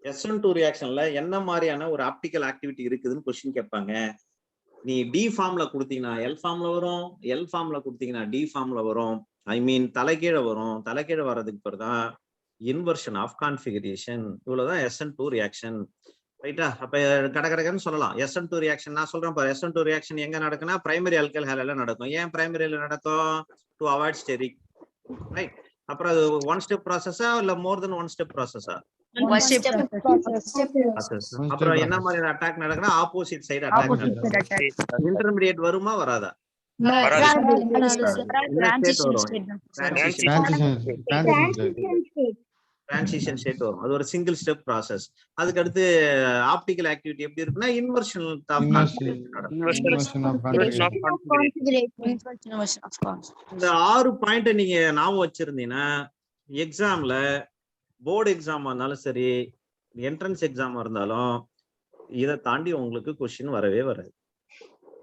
Speaker 1: SN2 ரியாக்ஷன்ல என்ன மாதிரியான ஒரு ஆப்டிகல் ஆக்டிவிட்டி இருக்குதுன்னு கொஸ்டின் கேட்பாங்க. நீ டி ஃபார்ம்ல கொடுத்தீங்கன்னா எல் ஃபார்ம்ல வரும், எல் ஃபார்ம்ல கொடுத்தீங்கன்னா டி ஃபார்ம்ல வரும். ஐ மீன் தலைகீழ வரும். தலைகீழ வர்றதுக்கு பேர் தான் இன்வர்ஷன் ஆஃப் கான்ஃபிகரேஷன். இவ்வளவுதான் SN2 ரியாக்ஷன். ரைட்டா? அப்ப கடகடகன்னு சொல்லலாம். SN2 ரியாக்ஷன் நான் சொல்றேன் பாரு. SN2 ரியாக்ஷன் எங்க நடக்குன்னா பிரைமரி ஆல்கைல் ஹாலைல நடக்கும். ஏன் பிரைமரியில நடக்கும்? To avoid steric. ரைட். அப்புறம் அது ஒன் ஸ்டெப் ப்ராசஸா இல்ல மோர் தென் ஒன் ஸ்டெப் ப்ராசஸா? அப்புறம் என்ன மாதிரி அட்டாக் நடக்குன்னா ஆப்போசிட் சைடு அட்டாக் நடக்கும். இன்டர்மீடியேட் வருமா வராதா? டிரான்சிஷன் ஸ்டேட் வரும். அது ஒரு சிங்கிள் ஸ்டெப் ப்ராசஸ். அதுக்கு அடுத்து ஆப்டிகல் ஆக்டிவிட்டி எப்படி இருக்குன்னா இன்வர்ஷன் இந்த 6 பாயிண்ட் நீங்க ஞாபகம் வச்சிருந்தீங்கன்னா எக்ஸாம்ல போர்டு எக்ஸாம் இருந்தாலும் சரி, என்ட்ரன்ஸ் எக்ஸாம் இருந்தாலும் இதை தாண்டி உங்களுக்கு கொஸ்டின் வரவே வராது.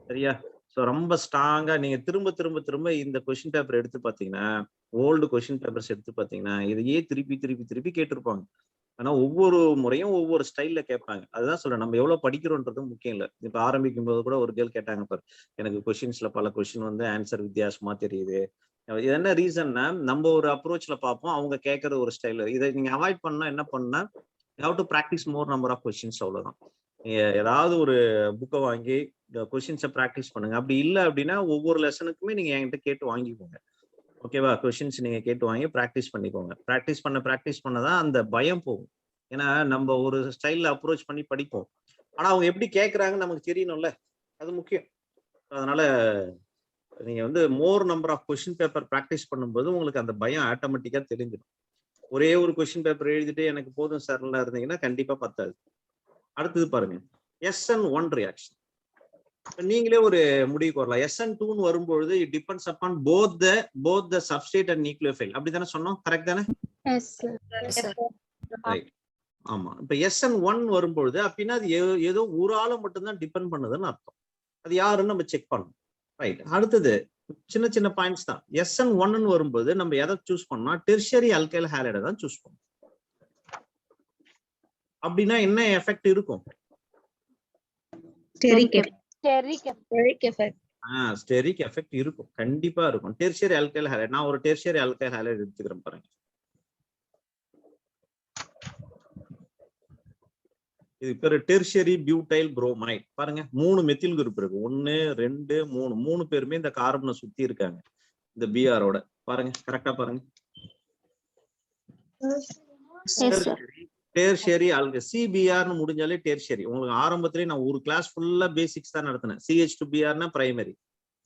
Speaker 1: சரியா? ஸோ ரொம்ப ஸ்ட்ராங்கா நீங்க திரும்ப திரும்ப திரும்ப இந்த கொஸ்டின் பேப்பர் எடுத்து பார்த்தீங்கன்னா, ஓல்டு கொஸ்டின் பேப்பர்ஸ் எடுத்து பார்த்தீங்கன்னா இதையே திருப்பி திருப்பி திருப்பி கேட்டிருப்பாங்க. ஆனா ஒவ்வொரு முறையும் ஒவ்வொரு ஸ்டைல்ல கேட்பாங்க. அதுதான் சொல்றேன், நம்ம எவ்வளவு படிக்கிறோன்றது முக்கியம் இல்லை. இப்ப ஆரம்பிக்கும் போது கூட ஒரு கேள் கேட்டாங்க பாரு, எனக்கு கொஸ்டின்ஸ்ல பல கொஸ்டின் வந்து ஆன்சர் வித்தியாசமா தெரியுது. இது என்ன ரீசன்னா நம்ம ஒரு அப்ரோச்ல பார்ப்போம், அவங்க கேட்கற ஒரு ஸ்டைல். இதை நீங்க அவாய்ட் பண்ணா என்ன பண்ணா, how to practise more number of questions. அவ்வளவுதான். ஏதாவது ஒரு புக்கை வாங்கி கொஸ்டின்ஸை ப்ராக்டிஸ் பண்ணுங்க. அப்படி இல்லை அப்படின்னா ஒவ்வொரு லெசனுக்குமே நீங்க என்கிட்ட கேட்டு வாங்கிக்கோங்க. ஓகேவா? கொஸ்டின்ஸ் நீங்க கேட்டு வாங்கி ப்ராக்டிஸ் பண்ணிக்கோங்க. ப்ராக்டிஸ் பண்ணதான் அந்த பயம் போகும். ஏன்னா நம்ம ஒரு ஸ்டைல்ல அப்ரோச் பண்ணி படிப்போம், ஆனா அவங்க எப்படி கேட்கறாங்கன்னு நமக்கு தெரியணும்ல, அது முக்கியம். அதனால நீங்க வந்து more number of question paper practice பண்ணும்போது உங்களுக்கு அந்த பயம் ஆட்டோமேட்டிக்கா தெரிஞ்சிடும். ஒரே ஒரு கொஸ்டின் பேப்பர் எழுதிட்டு எனக்கு போதும் சார்லாம் இருந்தீங்கன்னா கண்டிப்பா பத்தாது. அடுத்தது பாருங்க, SN1 ரியாக்ஷன். நீங்களே ஒரு முடிவுக்கு வரலாம். SN2 வரும்பொழுது it depends upon both the substrate and nucleophile. அப்படிதானே சொன்னோம்? கரெக்ட் தானே? ரைட். ஆமா. இப்ப SN1 வரும்பொழுது அப்படின்னா அது ஏதோ ஒரு ஆளை மட்டும்தான் டிபெண்ட் பண்ணுதுன்னு அர்த்தம். அது யாருன்னு நம்ம செக் பண்ணணும். ரைட். அடுத்தது சின்ன சின்ன பாயிண்ட்ஸ் தான். SN1 வரும்போது நம்ம எதை சூஸ் பண்ணோம்னா டெர்ஷியரி அல்கைல் ஹாலைடை தான் சூஸ் பண்ணணும். அப்படின்னா என்ன எஃபெக்ட் இருக்கும்? ஸ்டெரிக் எஃபெக்ட் இருக்கும், கண்டிப்பா இருக்கும். Tertiary alkyl allied. நான் ஒரு டெர்ஷியரி அல்கைல் ஹாலைட் எடுத்துக்கிறேன் பாருங்க. இது பேரு டெர்ஷியரி பியூட்டைல் புரோமைட். பாருங்க, 3 மெத்தில் குரூப் இருக்கு. 1 2 3 3 பேருமே இந்த கார்பனை சுத்தி இருக்காங்க இந்த பிஆரோட. பாருங்க, கரெக்டா பாருங்க. டெர்ஷியரி ஆல்கஹால் சிபிஆர்னு முடிஞ்சாலே டெர்ஷியரி. உங்களுக்கு ஆரம்பத்திலேயே நான் ஒரு கிளாஸ் ஃபுல்லா பேசிக்ஸ் தான் நடத்தினேன். CH2Brனா பிரைமரி,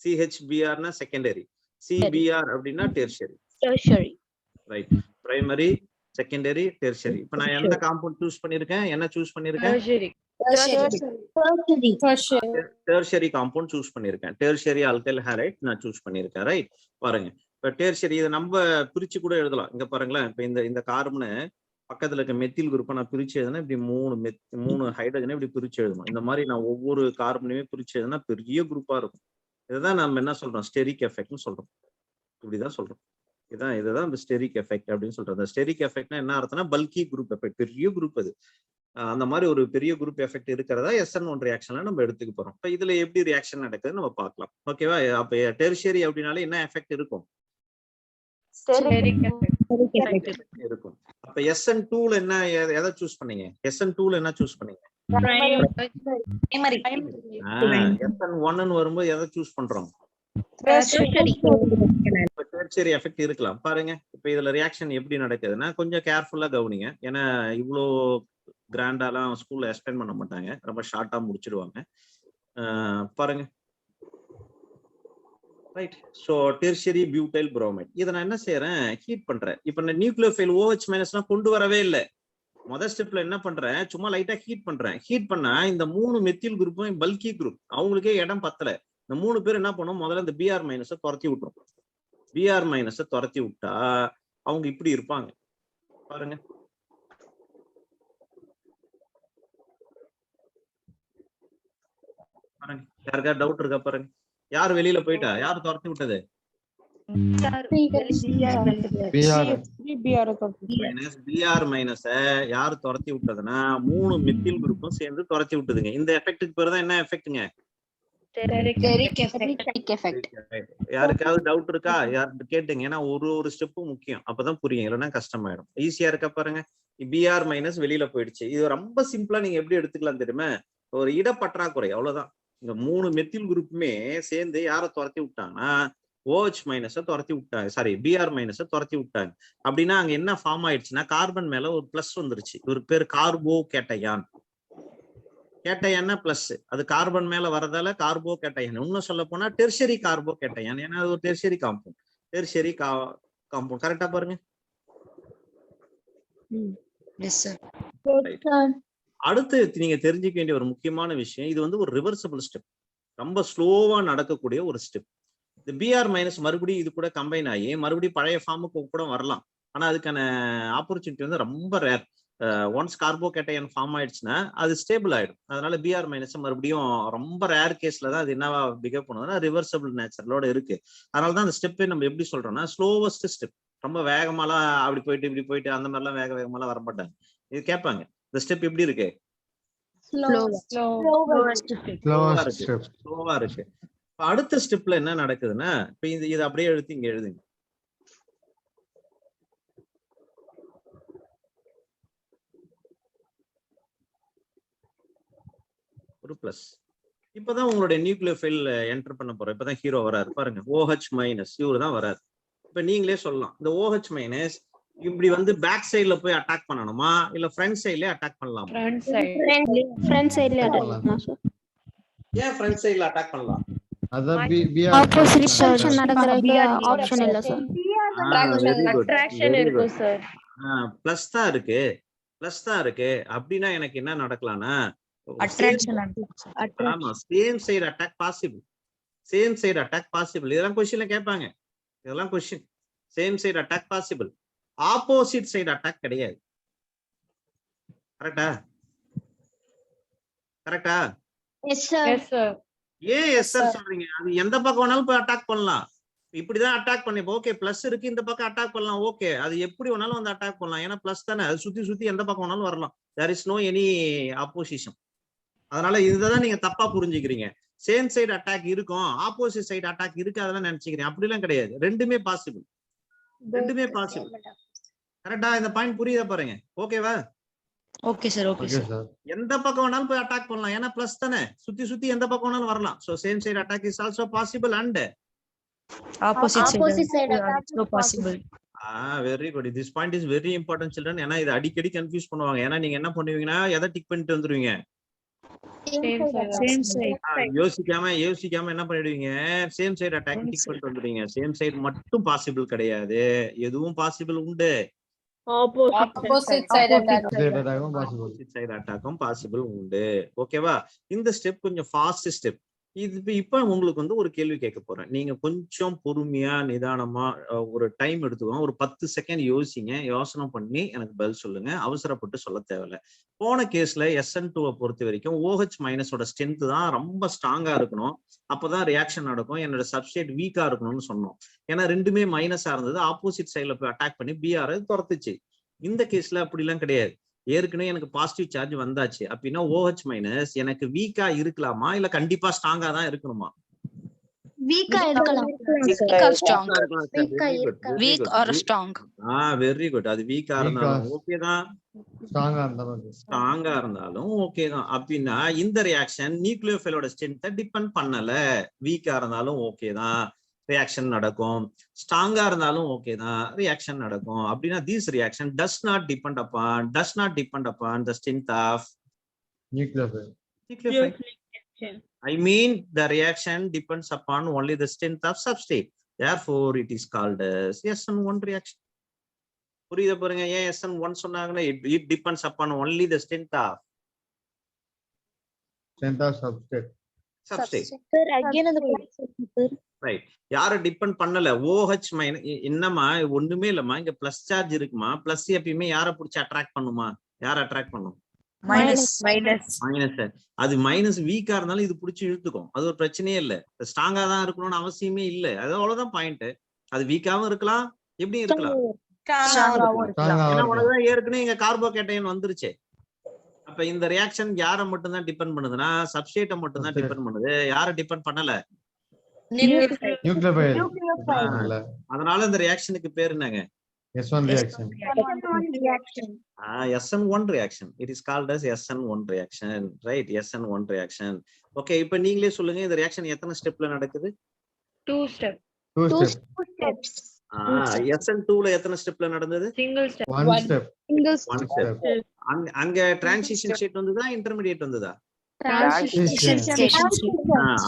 Speaker 1: CHBrனா செகண்டரி, CBr அப்படின்னா tertiary. Right. Primary, secondary, tertiary. இப்ப நான் எந்த காம்பவுண்ட் சூஸ் பண்ணிருக்கேன்? என்ன சூஸ் பண்ணிருக்கேன்? டெர்ஷியரி காம்பவுண்ட் சூஸ் பண்ணிருக்கேன். டெர்ஷியரி ஆல்கைல் ஹாலைட் நான் சூஸ் பண்ணிருக்கேன். ரைட். பாருங்க, இப்ப டெர்ஷியரி இதை நம்ம பிரிச்சு கூட எழுதலாம். இங்க பாருங்களேன், இப்ப இந்த கார்பனை பக்கத்துல இருக்க மெத்தில் குரூப்பை நான் பிரிச்சு எழுதுனா இப்படி 3 ஹைட்ரஜனை இப்படி பிரிச்சு எழுதணும். இந்த மாதிரி நான் ஒவ்வொரு கார்பனையுமே பிரிச்சு எழுதுனா பெரிய குரூப்பா இருக்கும். இதுதான் நம்ம என்ன சொல்றோம்? ஸ்டெரிக் எஃபெக்ட்னு சொல்றோம். இப்படிதான் சொல்றோம். இதுதான் இந்த ஸ்டெரிக் எஃபெக்ட் அப்படின்னு சொல்றோம். இந்த ஸ்டெரிக் எஃபெக்ட்னா என்ன அர்த்தம்னா பல்கி குரூப் எஃபெக்ட், பெரிய குரூப். அது அந்த மாதிரி ஒரு பெரிய குரூப் எஃபெக்ட் இருக்கிறதா SN1 ரியாக்ஷன்ல நம்ம எடுத்துக்க போறோம். இப்ப இதுல எப்படி ரியாக்ஷன் நடக்குதுன்னு நம்ம பார்க்கலாம். ஓகேவா? அப்ப டெர்ஷியரி அப்படின்னாலே என்ன எஃபெக்ட் இருக்கும்? இருக்கும். அப்ப SN2ல என்ன எதை சூஸ் பண்ணீங்க? SN2ல என்ன சூஸ் பண்ணீங்க? SN1 வரும்போது எதை சூஸ் பண்றோம்? டெர்ஷியரி எஃபெக்ட் இருக்கலாம். பாருங்க, இப்ப இதுல ரியாக்ஷன் எப்படி நடக்குதுன்னா கொஞ்சம் கேர்ஃபுல்லா கவனிங்க. ஏன்னா இவ்வளோ கிராண்டாலாம் ஸ்கூல்ல எக்ஸ்பிளைன் பண்ண மாட்டாங்க, ரொம்ப ஷார்ட்டா முடிச்சிடுவாங்க. பாருங்க. Right. So tertiary butyl bromide இதை நான் என்ன செய்யறேன், ஹீட் பண்றேன். இப்ப நான் நியூக்ளியோஃபைல் OH மைனஸ்லாம் கொண்டு வரவே இல்லை. முதல் ஸ்டெப்ல என்ன பண்றேன், சும்மா லைட்டா ஹீட் பண்றேன். ஹீட் பண்ணா இந்த 3 மெத்தில் குரூப்பும் பல்கி குரூப், அவங்களுக்கே இடம் பத்தல. இந்த 3 பேர் என்ன பண்ணும், முதல்ல இந்த Br மைனஸை துரத்தி விட்டுரும். Br மைனஸை துரத்தி விட்டா அவங்க இப்படி இருப்பாங்க பாருங்க. பாருங்க, யாருக்கா டவுட் இருக்கா பாருங்க. யார் வெளியில போயிட்டா, யார் துரத்தி விட்டது? Br மைனஸ யாரு துரத்தி விட்டதுன்னா 3 மெத்தில் குரூப்பும் சேர்ந்து துரத்தி விட்டுதுங்க. இந்த எஃபெக்ட்டுக்கு பேர் தான் என்ன எஃபெக்ட்டுங்க? யாருக்காவது டவுட் இருக்கா? யாரு கேட்டுங்க. ஏன்னா ஒரு ஸ்டெப்பும் முக்கியம், அப்பதான் புரியும், இல்லைன்னா கஷ்டமாயிடும். ஈஸியா இருக்கா பாருங்க. Br மைனஸ் வெளியில போயிடுச்சு. இது ரொம்ப சிம்பிளா நீங்க எப்படி எடுத்துக்கலாம் தெரியுமா, ஒரு இடப்பற்றாக்குறை, அவ்வளவுதான். இந்த 3 மெத்தில் குரூப்புமே சேர்ந்து யாரை துரத்தி விட்டாங்கன்னா OH மைனஸை துரத்தி விட்டாங்க, சாரி Br மைனஸை துரத்தி விட்டாங்க. அப்படின்னா அங்க என்ன ஃபார்ம் ஆயிடுச்சுன்னா கார்பன் மேல ஒரு பிளஸ் வந்துருச்சு. ஒரு பேர் கார்போ கேட்டையான். கேட்டையான்னா பிளஸ், அது கார்பன் மேல வரதால கார்போ கேட்டையான். இன்னும் சொல்ல போனா டெர்ஷரி கார்போ கேட்டையான், ஏன்னா அது ஒரு டெர்ஷரி காம்பவுண்ட். டெர்ஷரி காம்பவுண்ட் கரெக்டா பாருங்க. அடுத்து நீங்க தெரிஞ்சுக்க வேண்டிய ஒரு முக்கியமான விஷயம், இது வந்து ஒரு ரிவர்சபிள் ஸ்டெப், ரொம்ப ஸ்லோவா நடக்கக்கூடிய ஒரு ஸ்டெப். இந்த Br மைனஸ் மறுபடியும் இது கூட கம்பைன் ஆகி மறுபடியும் பழைய ஃபார்முக்கு கூட வரலாம். ஆனா அதுக்கான ஆப்பர்ச்சுனிட்டி வந்து ரொம்ப ரேர். ஒன்ஸ் கார்போகேட்டையன் ஃபார்ம் ஆயிடுச்சுன்னா அது ஸ்டேபிள் ஆயிடும். அதனால Br மைனஸ் மறுபடியும் ரொம்ப ரேர் கேஸ்ல தான் அது என்னவா பிஹேவ் பண்ணுதுன்னா ரிவர்சபிள் நேச்சரோட இருக்கு. அதனாலதான் அந்த ஸ்டெப்பை நம்ம எப்படி சொல்றோம்னா ஸ்லோவஸ்ட் ஸ்டெப். ரொம்ப வேகமாலாம் அப்படி போயிட்டு இப்படி போயிட்டு அந்த மாதிரிலாம் வேகமாலாம் வர மாட்டாங்க. இது கேட்பாங்க, இந்த ஸ்டெப் எப்படி இருக்கு? ஸ்லோவா இருக்கு. அடுத்த ஸ்டெப்ல என்ன நடக்குதுன்னா, இப்ப இது அப்படியே எழுதி இங்க எழுதுங்க. ஒரு பிளஸ். இப்பதான் உங்களுடைய நியூக்ளியோஃபைல் என்டர் பண்ண போறோம். இப்பதான் ஹீரோ வராரு பாருங்க, OH மைனஸ் இவரு தான் வராரு. இப்ப நீங்களே சொல்லலாம், இந்த OH மைனஸ் இப்படி வந்து பேக் சைடுல போய் அட்டாக் பண்ணணுமா இல்ல ஃப்ரண்ட் சைடுலயே அட்டாக் பண்ணலாமா?
Speaker 4: ஃப்ரண்ட் சைடுல அட்டாக் பண்ணலாம் சார்.
Speaker 1: ஏன் ஃப்ரண்ட் சைடுல அட்டாக் பண்ணலாம்?
Speaker 4: ஆப்போசிட் ரிசல்ட் நடக்கறதுக்கு ஆப்ஷன் இல்ல சார்.
Speaker 5: அட்ராக்ஷன் இருக்கும் சார்.
Speaker 1: பிளஸ் தான் இருக்கு, பிளஸ் தான் இருக்கு. அப்படின்னா எனக்கு என்ன நடக்கலாம்னா ஆமா same side attack possible, same side attack possible. இதெல்லாம் கொஸ்டின்ல கேட்பாங்க, இதெல்லாம் question. Same side attack possible, opposite side attack கிடையாது. கரெக்டா? கரெக்டா?
Speaker 4: Yes sir.
Speaker 1: ஏன் எஸ் சார் சொல்றீங்க? அது எந்த பக்கம் வேணாலும் போய் அட்டாக் பண்ணலாம். இப்படிதான் அட்டாக் பண்ணி ஓகே, பிளஸ் இருக்கு, இந்த பக்கம் அட்டாக் பண்ணலாம். ஓகே, அது எப்படி வேணாலும் வந்து அட்டாக் பண்ணலாம், ஏன்னா பிளஸ் தானே. அது சுத்தி சுத்தி எந்த பக்கம் வேணாலும் வரலாம். There is no any opposition. அதனால இதுதான் நீங்க தப்பா புரிஞ்சுக்கிறீங்க. சேம் சைடு அட்டாக் இருக்கும், ஆப்போசிட் சைடு அட்டாக் இருக்கு, அதெல்லாம் நினைச்சுக்கிறீங்க. அப்படிலாம் கிடையாது, ரெண்டுமே பாசிபிள், ரெண்டுமே பாசிபிள். கரெக்டா? இந்த பாயிண்ட் புரியுதா பாருங்க. ஓகேவா?
Speaker 6: Okay sir. Okay sir.
Speaker 1: எந்த பக்கம் வேணாலும் போய் அட்டாக் பண்ணலாம், ஏன்னா பிளஸ் தானே. சுத்தி சுத்தி எந்த பக்கம் வேணாலும் வரலாம். So same side attack is also possible and
Speaker 6: opposite side also possible.
Speaker 1: Very good. This point is very important children. ஏன்னா இது அடிக்கடி கன்ஃபியூஸ் பண்ணுவாங்க. ஏன்னா நீங்க என்ன பண்ணுவீங்கன்னா எதை டிக் பண்ணிட்டு வந்துருவீங்க, யோசிக்காம என்ன பண்ணிடுவீங்க, சேம் சைடு அட்டாக் டிக் பண்ணிட்டு வந்துடுவீங்க. சேம் சைடு மட்டும் பாசிபிள் கிடையாது, எதுவும் பாசிபிள் உண்டு.
Speaker 5: ஆப்போசிட் சைடு
Speaker 1: அட்டாக்கும் பாசிபிள் உண்டு. ஓகேவா? இந்த ஸ்டெப் கொஞ்சம் ஃபாஸ்ட் ஸ்டெப். இப்ப உங்களுக்கு வந்து ஒரு கேள்வி கேட்க போறேன். நீங்க கொஞ்சம் பொறுமையா நிதானமா ஒரு டைம் எடுத்துக்கோங்க. ஒரு 10 செகண்ட் யோசிங்க, யோசனை பண்ணி எனக்கு பதில் சொல்லுங்க. அவசரப்பட்டு சொல்ல தேவையில்ல. போன கேஸ்ல SN2 பொறுத்த வரைக்கும் OH மைனஸோட ஸ்ட்ரென்த் தான் ரொம்ப ஸ்ட்ராங்கா இருக்கணும், அப்பதான் ரியாக்ஷன் நடக்கும். என்னோட சப்ஸ்ட்ரேட் வீக்கா இருக்கணும்னு சொன்னோம். ஏன்னா ரெண்டுமே மைனஸா இருந்தது, ஆப்போசிட் சைட்ல போய் அட்டாக் பண்ணி Br துரத்துச்சு. இந்த கேஸ்ல அப்படி எல்லாம் கிடையாது. ஏற்கனவே எனக்கு பாசிட்டிவ் சார்ஜ் வந்தாச்சு அப்படின்னா OH மைனஸ் எனக்கு வீக்கா இருக்கலாமா இல்ல கண்டிப்பா ஸ்ட்ராங்கா தான் இருக்கணுமா?
Speaker 4: வீக்கா இருக்கலாம்.
Speaker 6: Week are strong.
Speaker 1: Very good. அது வீக்கா இருந்தாலும் ஓகே தான், ஸ்ட்ராங்கா இருந்தாலும் ஓகே தான். அப்படின்னா இந்த ரியாக்ஷன் நியூக்ளியோஃபைலோட ஸ்ட்ரென்த்தை டிபெண்ட் பண்ணல. வீக்கா இருந்தாலும் ஓகே தான், ரியாக்ஷன் நடக்கும். ஸ்ட்ராங்கா இருந்தாலும் ஓகே தான், ரியாக்ஷன் நடக்கும். அப்படின்னா this reaction does not depend upon the strength of nucleophile. I mean the reaction depends upon only the strength of substrate. Therefore, it is called as SN1 reaction. புரியுதா பாருங்க, ஏன் SN1 சொன்னாங்கன்னா it depends upon only the strength of substrate.
Speaker 4: Sir, again அந்த sir.
Speaker 1: Right. யார depend பண்ணல, OH minus. என்னமா ஒண்ணுமே இல்லம்மா, இங்க பிளஸ் சார்ஜ் இருக்குமா. பிளஸ் எப்பயுமே யாரை பிடிச்சி அட்ராக்ட் பண்ணுமா, யார அட்ராக்ட் பண்ணும்?
Speaker 6: Minus.
Speaker 1: மைனஸ். அது மைனஸ் வீக்கா இருந்தாலும் இது பிடிச்சி இழுத்துக்கும், அது ஒரு பிரச்சனையே இல்ல. ஸ்ட்ராங்கா தான் இருக்கணும்னு அவசியமே இல்ல, அது அவ்வளவுதான் பாயிண்ட். அது வீக்காவும் இருக்கலாம், எப்படி இருக்கலாம், உனக்குதான் ஏற்கனவே இங்க கார்போகேட்டையன் வந்துருச்சு. அப்ப இந்த ரியாக்ஷன் யாரை மட்டும் தான் டிபெண்ட் பண்ணுதுன்னா சப்ஸ்ட்ரேட்டை மட்டும் தான் டிபெண்ட் பண்ணுது, யாரை டிபெண்ட் பண்ணல,
Speaker 7: nucleophile.
Speaker 1: அதனால இந்த ரியாக்ஷனுக்கு பேர் என்னங்க?
Speaker 7: S1 reaction.
Speaker 1: SN1 reaction. It is called as SN1 reaction, right? SN1 reaction. Okay, இப்போ நீங்களே சொல்லுங்க, இந்த ரியாக்ஷன் எத்தனை ஸ்டெப்ல நடக்குது?
Speaker 5: 2 steps.
Speaker 1: SN2 ல எத்தனை ஸ்டெப்ல நடந்தது?
Speaker 5: Single step.
Speaker 7: One step.
Speaker 1: அங்க டிரான்சிஷன் ஸ்டேட் வந்ததா, இன்டர்மீடியேட் வந்ததா?
Speaker 4: Transition.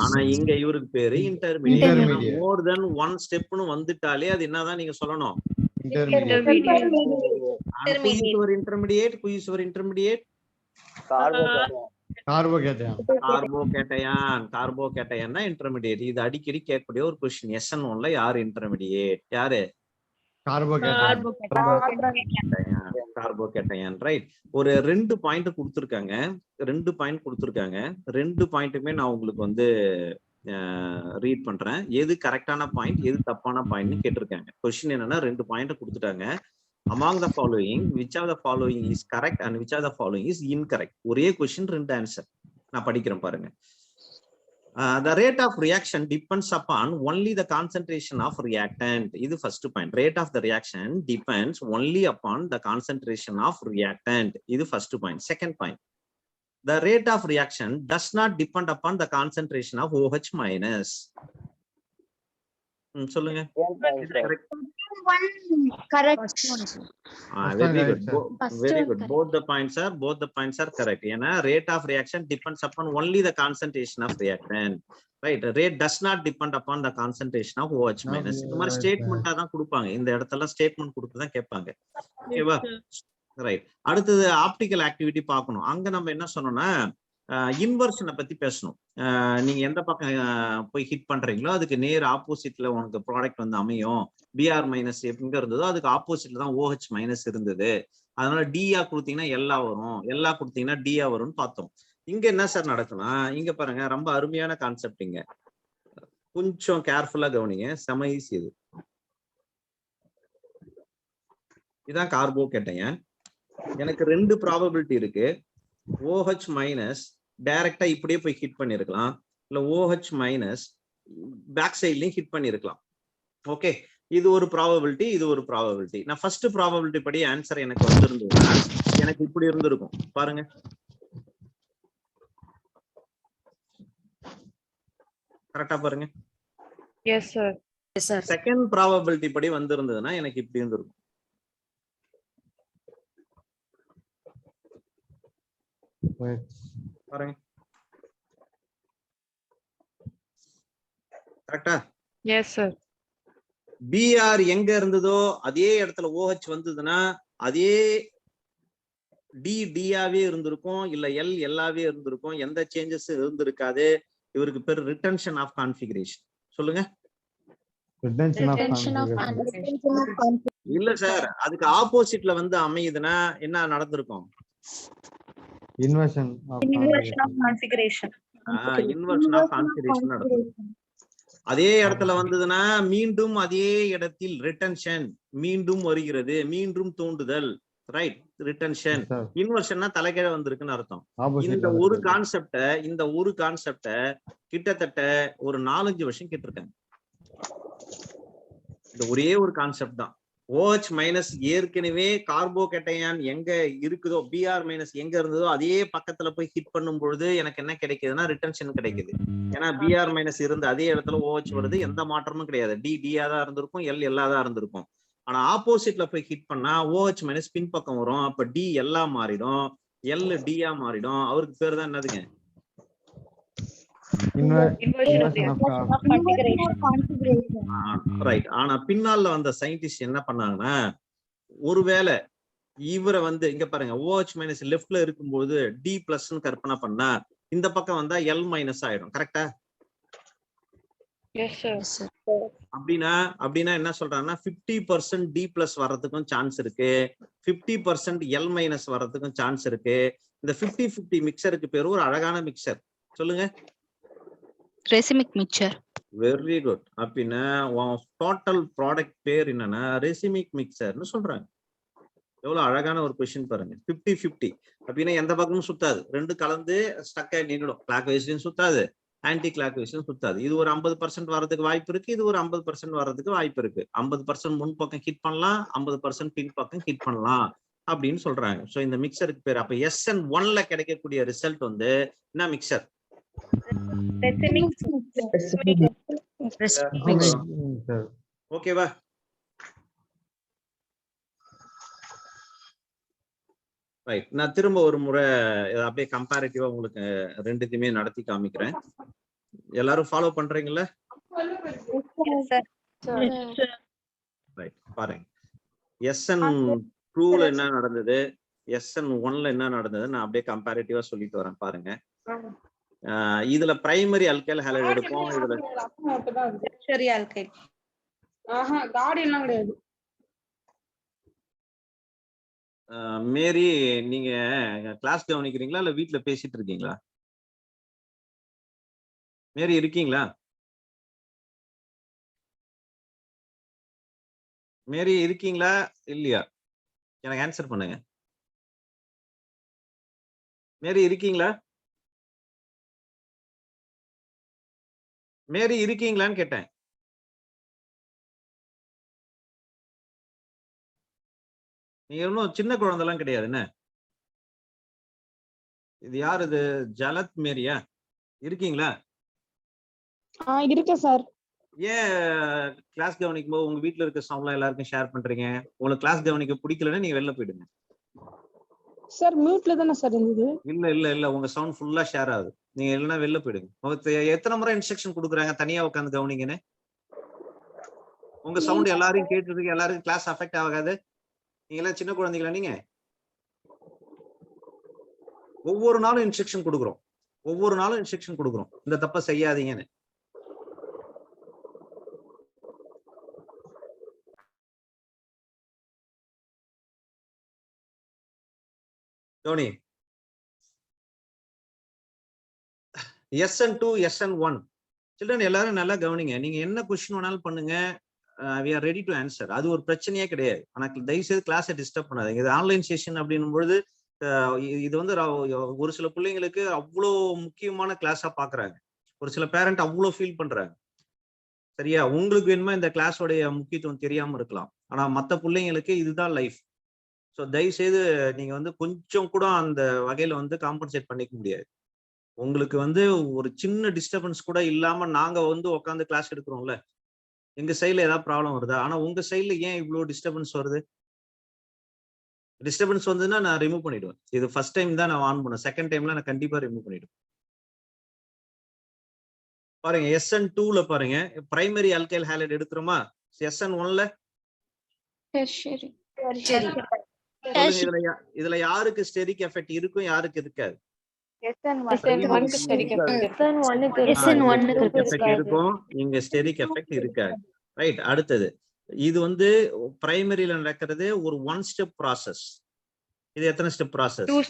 Speaker 1: ஆனா இங்க இவருக்கு பேரு இன்டர்மீடியேட். மோர் தென் ஒன் ஸ்டெப்னு வந்துட்டாலே அது என்னதான் நீங்க சொல்லணும்?
Speaker 7: Intermediate.
Speaker 1: இன்டர்மீடியேட் கார்போகேட்டையான் தான் இன்டர்மீடியேட். இது அடிக்கடி கேட்கக்கூடிய ஒரு கொஸ்டின். SN1 ல யாரு இன்டர்மீடியேட்? யாரு? கார்போகேட்டையான், ரைட். ஒரு 2 பாயிண்ட் கொடுத்துருக்காங்க, 2 பாயிண்ட்டுமே நான் உங்களுக்கு வந்து ரீட் பண்றேன். எது கரெக்டான பாயிண்ட், எது தப்பான பாயிண்ட்னு கேட்டிருக்காங்க. கொஸ்டின் என்னன்னா 2 பாயிண்ட் கொடுத்துட்டாங்க. among the following which of the following is correct and which of the following is incorrect. ஒரே கொஸ்டின் 2 ஆன்சர். நான் படிக்கிறேன் பாருங்க. The rate of reaction depends upon only the concentration of reactant. இது first point. Rate of the reaction depends only upon the concentration of reactant. இது first point. Second point. The rate of reaction does not depend upon the concentration of OH minus. சொல்லுங்க.
Speaker 4: Correct.
Speaker 1: Very good. Both the points are correct. ஏன்னா rate of reaction depends upon only the concentration of reactant. Right. Rate does not depend upon the concentration of OH minus. இந்த மாதிரி ஸ்டேட்மெண்டா தான் கொடுப்பாங்க. இந்த இடத்துல statement கொடுத்து தான் கேட்பாங்க. ஓகேவா? ரைட். அடுத்தது ஆப்டிகல் ஆக்டிவிட்டி பார்க்கணும். அங்க நம்ம என்ன சொன்னோம்னா இன்வர்ஷனை பத்தி பேசணும். நீங்க எந்த பக்கம் போய் ஹிட் பண்றீங்களோ அதுக்கு நேர் ஆப்போசிட்ல உனக்கு ப்ராடக்ட் வந்து அமையும். பிஆர் மைனஸ் எங்க இருந்ததோ அதுக்கு ஆப்போசிட்ல தான் OH மைனஸ் இருந்தது. அதனால டிஆ கொடுத்தீங்கன்னா எல்லா வரும், எல்லா கொடுத்தீங்கன்னா டிஆ வரும்னு பார்த்தோம். இங்க என்ன சார் நடக்கும்னா, இங்க பாருங்க, ரொம்ப அருமையான கான்செப்ட். இங்க கொஞ்சம் கேர்ஃபுல்லா கவனிங்க, செம ஈஸி. இதுதான் கார்போகேட்டையன். எனக்கு 2 ப்ராபபிலிட்டி இருக்கு. OH மைனஸ் டைரக்டா இப்படியே போய் ஹிட் பண்ணிருக்கலாம், இல்ல OH மைனஸ் பேக் சைட்லயும் ஹிட் பண்ணிருக்கலாம். ஓகே, இது ஒரு ப்ராபபிலிட்டி, இது ஒரு ப்ராபபிலிட்டி. நான் ஃபர்ஸ்ட் ப்ராபபிலிட்டி படி ஆன்சர் எனக்கு வந்திருந்ததுன்னா எனக்கு இப்படி இருந்திருக்கும். பாருங்க, கரெக்டா பாருங்க.
Speaker 5: Yes sir.
Speaker 1: செகண்ட் ப்ராபபிலிட்டி படி வந்திருந்ததுன்னா எனக்கு இப்படி இருந்திருக்கும். பாருங்க, கரெக்டா?
Speaker 5: Yes sir.
Speaker 1: பிஆர் எங்க இருந்ததோ அதே இடத்துல OH வந்ததுன்னா அதே டிஆவே இருந்திருக்கும், இல்ல எல்லாவே இருந்திருக்கும். எந்த சேஞ்சஸ் இருந்திருக்காது. இவருக்கு பேர் ரிட்டன்ஷன் ஆஃப் கான்ஃபிகரேஷன். சொல்லுங்க. இல்ல சார், அதுக்கு ஆப்போசிட்ல வந்து அமையுதுன்னா என்ன நடந்திருக்கும்?
Speaker 7: Inversion of
Speaker 5: Configuration.
Speaker 1: Inversion of configuration நடக்கும். அதே இடத்துல வந்ததுன்னா மீண்டும் அதே இடத்தில் ரிட்டன்ஷன் மீண்டும் வருகிறது, மீண்டும் தூண்டுதல். Right, retention. இன்வர்ஷன்னா தலைகீழ வந்திருக்குன்னு அர்த்தம். இந்த ஒரு கான்செப்ட கிட்டத்தட்ட ஒரு 4-5 வருஷம் கேட்டிருக்காங்க. இந்த ஒரே ஒரு கான்செப்ட் தான் OH மைனஸ் ஏற்கனவே கார்போகேட்டையான் எங்க இருக்குதோ, Br மைனஸ் எங்க இருந்ததோ அதே பக்கத்துல போய் ஹிட் பண்ணும் பொழுது எனக்கு என்ன கிடைக்குதுன்னா ரிட்டன்ஷன் கிடைக்குது. ஏன்னா Br மைனஸ் இருந்த அதே இடத்துல OH வருது, எந்த மாற்றமும் கிடையாது. டியா தான் இருந்திருக்கும், எல்லா தான் இருந்திருக்கும். ஆனா ஆப்போசிட்ல போய் ஹிட் பண்ணா OH மைனஸ் பின்பக்கம் வரும். அப்ப டி எல்லா மாறிடும், டியா மாறிடும். அவருக்கு பேர் தான் என்னதுங்க? ரைட். ஆனா பின்னால வந்த சயின்டிஸ்ட் என்ன பண்ணாங்கன்னா, ஒருவேளை இவரை வந்து இங்க பாருங்க OH மைனஸ் லெஃப்ட்ல இருக்கும்போது டி பிளஸ் கற்பனை பண்ணா இந்த பக்கம் வந்தா எல் மைனஸ் ஆயிடும். கரெக்டா? அப்படின்னா என்ன சொல்றாங்கன்னா 50% டி பிளஸ் வர்றதுக்கும் சான்ஸ் இருக்கு, 50% எல் மைனஸ் வர்றதுக்கும் சான்ஸ் இருக்கு. இந்த 50-50 மிக்சருக்கு பேரு ஒரு அழகான மிக்சர். சொல்லுங்க.
Speaker 6: ரெசிமிக் மிக்சர்.
Speaker 1: Very good. அப்படின்னா டோட்டல் ப்ராடக்ட் பேர் என்னன்னா ரெசிமிக் மிக்சர்னு சொல்றாங்க. எவ்வளவு அழகான ஒரு கொஸ்டின் பாருங்க. 50-50 அப்படின்னா எந்த பக்கமும் சுத்தாது, ரெண்டு கலந்து ஸ்டக் ஆகி நின்றுடும். கிளாக் வைஸ்லயும் சுத்தாது, ஆன்டி கிளாக் வைஸ்லயும் சுத்தாது. இது ஒரு 50% வர்றதுக்கு வாய்ப்பு இருக்கு, இது ஒரு 50% வர்றதுக்கு வாய்ப்பு இருக்கு. 50% முன் பக்கம் ஹிட் பண்ணலாம், 50% பின் பக்கம் ஹிட் பண்ணலாம் அப்படின்னு சொல்றாங்க. சோ இந்த மிக்சருக்கு பேர் அப்ப SN1ல கிடைக்கக்கூடிய ரிசல்ட் வந்து என்ன மிக்சர்? ஓகேவா? ரைட். நான் திரும்ப ஒரு முறை அப்படியே கம்பேரிட்டிவா உங்களுக்கு ரெண்டுத்தையுமே நடத்தி காமிக்கிறேன். எல்லாரும் ஃபாலோ பண்றீங்களா? ரைட். பாருங்க SN2ல என்ன நடந்தது, SN1ல என்ன நடந்தது, நான் அப்படியே கம்பேரிட்டிவா சொல்லிட்டு வரேன். பாருங்க. இதுல பிரைமரி அல்கைல் ஹாலைடு எடுப்போம். இதுல
Speaker 5: டெர்ஷியரி அல்கைல். கார்டியன்லாம் கிடையாது.
Speaker 1: மேரி, நீங்க கிளாஸ் கவனிக்கிறீங்களா இல்ல வீட்ல பேசிட்டு இருக்கீங்களா? மேரி இருக்கீங்களா? மேரி இருக்கீங்களா இல்லையா? எனக்கு ஆன்சர் பண்ணுங்க. மேரி இருக்கீங்களா? மேரி இருக்கீங்களான்னு கேட்டேன். நீங்க இன்னும் சின்ன குழந்தைலாம் கிடையாது என்ன? இது யார்? இது ஜலத் மேரியா? இருக்கீங்களா?
Speaker 4: இருக்கேன் சார்.
Speaker 1: ஏன் கிளாஸ் கவனிக்கும் போது உங்க வீட்டுல இருக்க சவுண்ட்லாம் எல்லாருக்கும் ஷேர் பண்றீங்க? உங்களுக்கு கிளாஸ் கவனிக்க பிடிக்கலன்னா நீங்க வெளில போயிடுங்க.
Speaker 4: சார் மியூட்ல தானே சார் இருந்தது.
Speaker 1: இல்ல உங்க சவுண்ட் ஃபுல்லா ஷேர் ஆகுது. நீங்க இல்லைன்னா வெளில போயிடுங்க. எத்தனை முறை இன்ஸ்ட்ரக்ஷன் கொடுக்குறாங்க தனியா உட்காந்து கவனிங்கன்னு? உங்க சவுண்ட் எல்லாரையும் கேட்டுருக்கு, எல்லாருக்கும் கிளாஸ் அஃபெக்ட் ஆகாது. நீங்க எல்லாம் சின்ன குழந்தைங்களா? நீங்க ஒவ்வொரு நாளும் இன்ஸ்ட்ரக்ஷன் கொடுக்குறோம், இந்த தப்பை செய்யாதீங்கன்னு. டோனி, SN2 SN1 சில்ட்ரன் எல்லாரும் நல்லா கவனிங்க. நீங்க என்ன கொஸ்டின் வேணாலும் பண்ணுங்க, we are ready to answer. அது ஒரு பிரச்சனையே கிடையாது. ஆனா தயவு செய்து கிளாஸை டிஸ்டர்ப் பண்ணாதீங்க. இது ஆன்லைன் செஷன் அப்படின்னும் பொழுது இது வந்து ஒரு சில பிள்ளைங்களுக்கு அவ்வளோ முக்கியமான கிளாஸா பாக்குறாங்க. ஒரு சில பேரண்ட் அவ்வளோ ஃபீல் பண்றாங்க. சரியா? உங்களுக்கு வேணுமா இந்த கிளாஸோடைய முக்கியத்துவம் தெரியாம இருக்கலாம், ஆனா மற்ற பிள்ளைங்களுக்கு இதுதான் லைஃப். ஸோ தயவு செய்து நீங்க வந்து கொஞ்சம் கூட அந்த வகையில வந்து காம்பன்சேட் பண்ணிக்க முடியாது. உங்களுக்கு வந்து ஒரு சின்ன டிஸ்டர்பன்ஸ் கூட இல்லாம நாங்க வந்து உட்காந்து கிளாஸ் எடுக்கிறோம்ல, எங்க சைட்ல ஏதாவது ப்ராப்ளம் வருதா? ஆனா உங்க சைட்ல ஏன் இவ்வளவு டிஸ்டர்பன்ஸ் வருது? டிஸ்டர்பன்ஸ் வந்ததுன்னா நான் ரிமூவ் பண்ணிடுவேன். இது ஃபர்ஸ்ட் டைம் தான் நான் ஆன் பண்ணேன், செகண்ட் டைம்ல நான் கண்டிப்பா ரிமூவ் பண்ணிடுவேன். பாருங்க SN2ல பாருங்க பிரைமரி அல்கைல் ஹாலைடு எடுக்கிறோமா? SN1ல இதுல யாருக்கு ஸ்டெரிக் எஃபெக்ட் இருக்கும், யாருக்கு இருக்காது? இருக்கும், இங்க ஸ்டெரிக் எஃபெக்ட் இருக்காது. ரைட். அடுத்தது இது வந்து பிரைமரியில நடக்கிறது ஒரு 1 ஸ்டெப் ப்ராசஸ். இது எத்தனை step process? 2